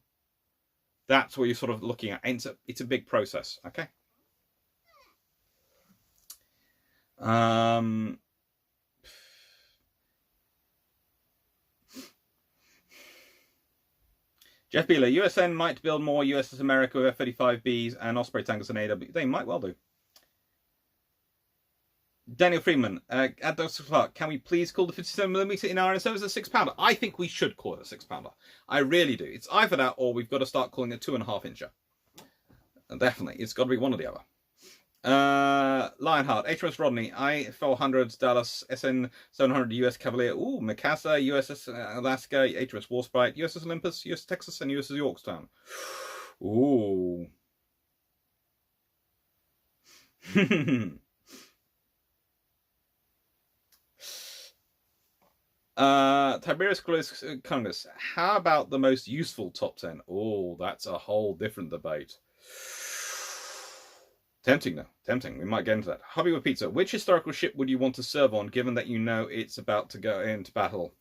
That's what you're sort of looking at. And it's a big process, okay? Jeff Beeler, USN might build more USS America with F-35Bs and Osprey tankers than AW. They might well do. Daniel Freeman, at Dr. Clark, can we please call the 57mm in our service a 6-pounder? I think we should call it a 6-pounder. I really do. It's either that or we've got to start calling it 2.5-incher. Definitely. It's got to be one or the other. Lionheart, HMS Rodney, I-400 Dallas, SN-700 US Cavalier, ooh, Mikasa, USS Alaska, HMS Warspite, USS Olympus, USS Texas, and USS Yorktown. Ooh. Tiberius Congress, how about the most useful top 10? Oh, that's a whole different debate. Tempting though, tempting. We might get into that. Hobby with Pizza, which historical ship would you want to serve on, given that you know it's about to go into battle?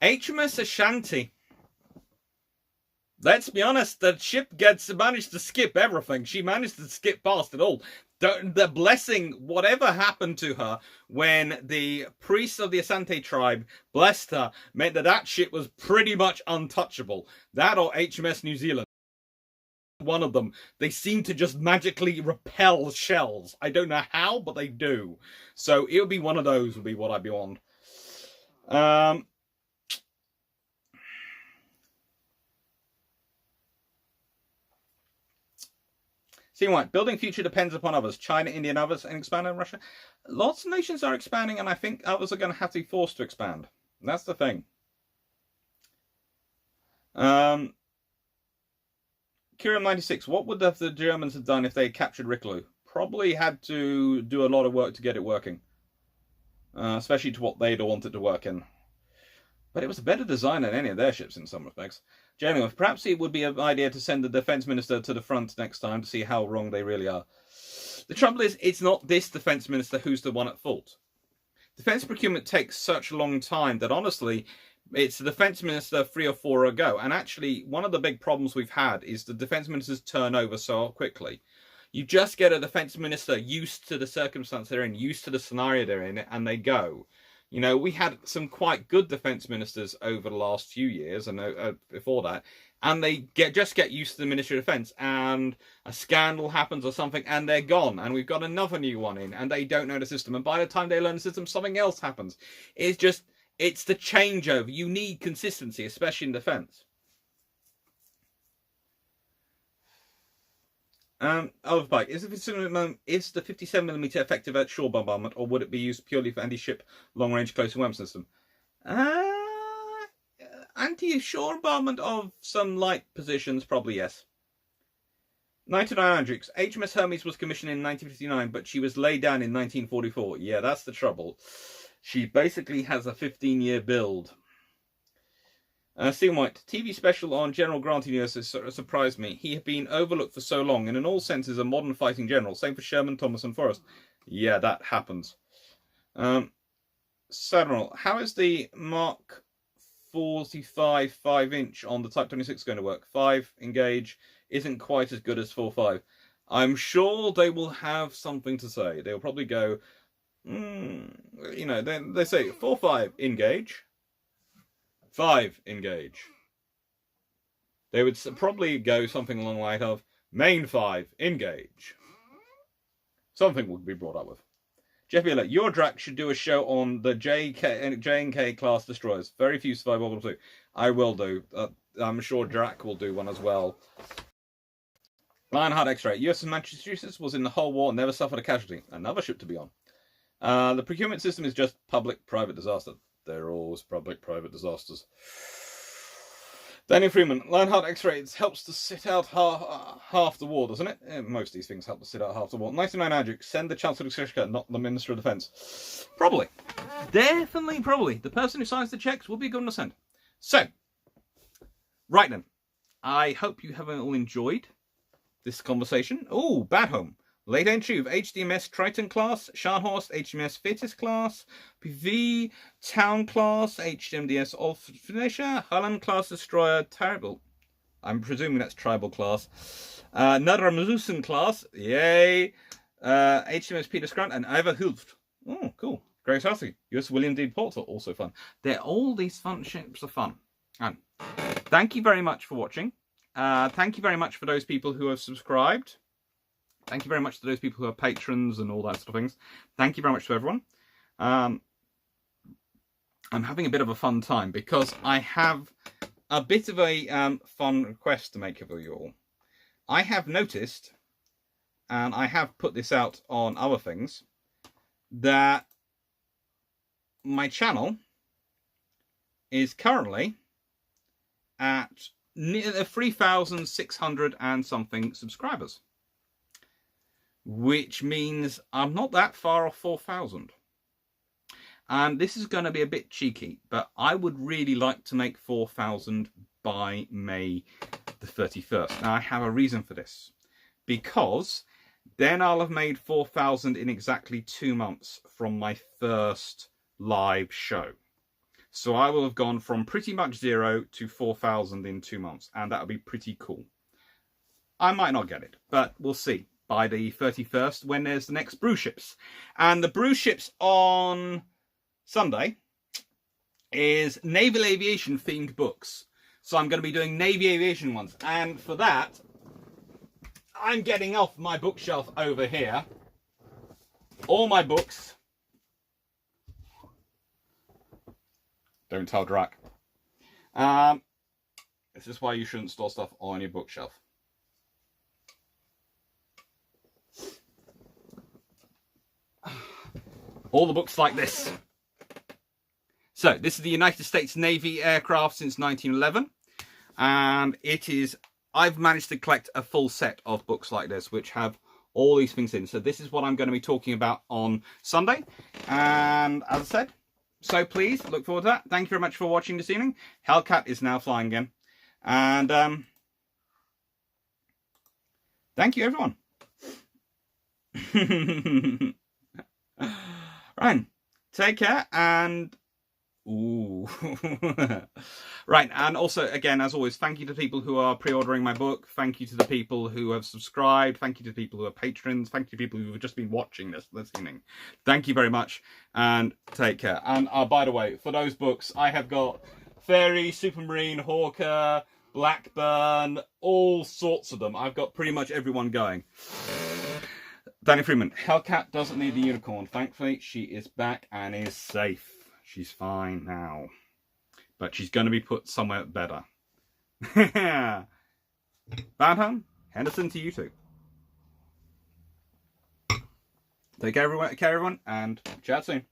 HMS Ashanti. Let's be honest, the ship managed to skip everything. She managed to skip past it all. The blessing, whatever happened to her when the priests of the Asante tribe blessed her, meant that that ship was pretty much untouchable. That or HMS New Zealand. One of them, they seem to just magically repel shells. I don't know how, but they do. So it would be one of those would be what I'd be on. Seeing what? Building future depends upon others. China, India, and others, and expanding Russia. Lots of nations are expanding, and I think others are going to have to be forced to expand. That's the thing. Kiram 96. What would the Germans have done if they captured Rickloo? Probably had to do a lot of work to get it working. Especially to what they'd wanted to work in. But it was a better design than any of their ships in some respects. Generally, perhaps it would be an idea to send the defense minister to the front next time to see how wrong they really are. The trouble is, it's not this defense minister who's the one at fault. Defense procurement takes such a long time that honestly, it's the defense minister 3 or 4 ago. And actually, one of the big problems we've had is the defense ministers turn over so quickly. You just get a defense minister used to the circumstance they're in, used to the scenario they're in, and they go. You know, we had some quite good defence ministers over the last few years, and before that, and they just get used to the Ministry of Defence, and a scandal happens or something, and they're gone, and we've got another new one in, and they don't know the system, and by the time they learn the system, something else happens. It's the changeover. You need consistency, especially in defence. Overbike. Is the 57mm effective at shore bombardment, or would it be used purely for anti-ship long-range close weapon system? Anti-shore bombardment of some light positions, probably yes. 99 HMS Hermes was commissioned in 1959, but she was laid down in 1944. Yeah, that's the trouble. She basically has a 15-year build. Stephen White, TV special on General Grant in the US surprised me. He had been overlooked for so long, and in all senses a modern fighting general. Same for Sherman, Thomas, and Forrest. Yeah, that happens. Admiral, how is the Mark 45 5-inch on the Type 26 going to work? 5 engage isn't quite as good as 4.5. I'm sure they will have something to say. They'll probably go, you know, they say 4.5 engage. 5 engage. They would probably go something along the line of main 5 engage. Something would be brought up with. Jeff Miller, your Drac should do a show on the J and K class destroyers. Very few survive World War II. I will do. I'm sure Drac will do one as well. Lionheart X-ray. USS Massachusetts was in the whole war and never suffered a casualty. Another ship to be on. The procurement system is just public-private disaster. They're always public-private disasters. Daniel Freeman, Lionheart X-ray helps to sit out half the war, doesn't it? Most of these things help to sit out half the war. 99 Adric, send the Chancellor of Exchequer, not the Minister of Defence. Probably. Definitely, probably. The person who signs the checks will be good to send. So, right then. I hope you have all enjoyed this conversation. Oh, Bad Home. Late entry of HDMS Triton class, Scharnhorst HMS Thetis class, PV Town class, HMDS Olfenischer, Holland class destroyer, Terrible. I'm presuming that's tribal class. Nadramzusen class, yay. HMS Peter Scrant and Iver Hilft. Oh, cool. Grace Hussey, US William D. Porter, also fun. All these fun ships are fun. And thank you very much for watching. Thank you very much for those people who have subscribed. Thank you very much to those people who are patrons and all that sort of things. Thank you very much to everyone. I'm having a bit of a fun time because I have a bit of a fun request to make of you all. I have noticed, and I have put this out on other things, that my channel is currently at 3,600 and something subscribers. Which means I'm not that far off 4,000. And this is going to be a bit cheeky, but I would really like to make 4,000 by May the 31st. Now, I have a reason for this. Because then I'll have made 4,000 in exactly 2 months from my first live show. So I will have gone from pretty much 0 to 4,000 in 2 months. And that would be pretty cool. I might not get it, but we'll see. By the 31st, when there's the next brew ships. And the brew ships on Sunday is naval aviation themed books. So I'm going to be doing Navy aviation ones. And for that, I'm getting off my bookshelf over here all my books. Don't tell Drac. This is why you shouldn't store stuff on your bookshelf. All the books like this. So, this is the United States Navy aircraft since 1911. And it is, I've managed to collect a full set of books like this, which have all these things in. So, this is what I'm going to be talking about on Sunday. And as I said, so please look forward to that. Thank you very much for watching this evening. Hellcat is now flying again. And thank you, everyone. Right, take care, and Ooh. Right, and also, again, as always, thank you to people who are pre-ordering my book. Thank you to the people who have subscribed. Thank you to people who are patrons. Thank you to people who have just been watching this evening. Thank you very much, and take care. And by the way, for those books, I have got Fairy, Supermarine, Hawker, Blackburn, all sorts of them. I've got pretty much everyone going. Danny Freeman, Hellcat doesn't need the unicorn. Thankfully, she is back and is safe. She's fine now. But she's going to be put somewhere better. Bandham, Henderson to you too. Take care everyone, and chat soon.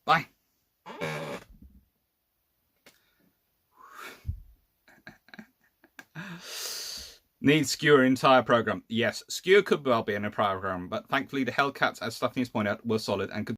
Bye. Needs skewer entire program. Yes, skewer could well be in a program, but thankfully the Hellcats, as Stephanie's pointed out, were solid and could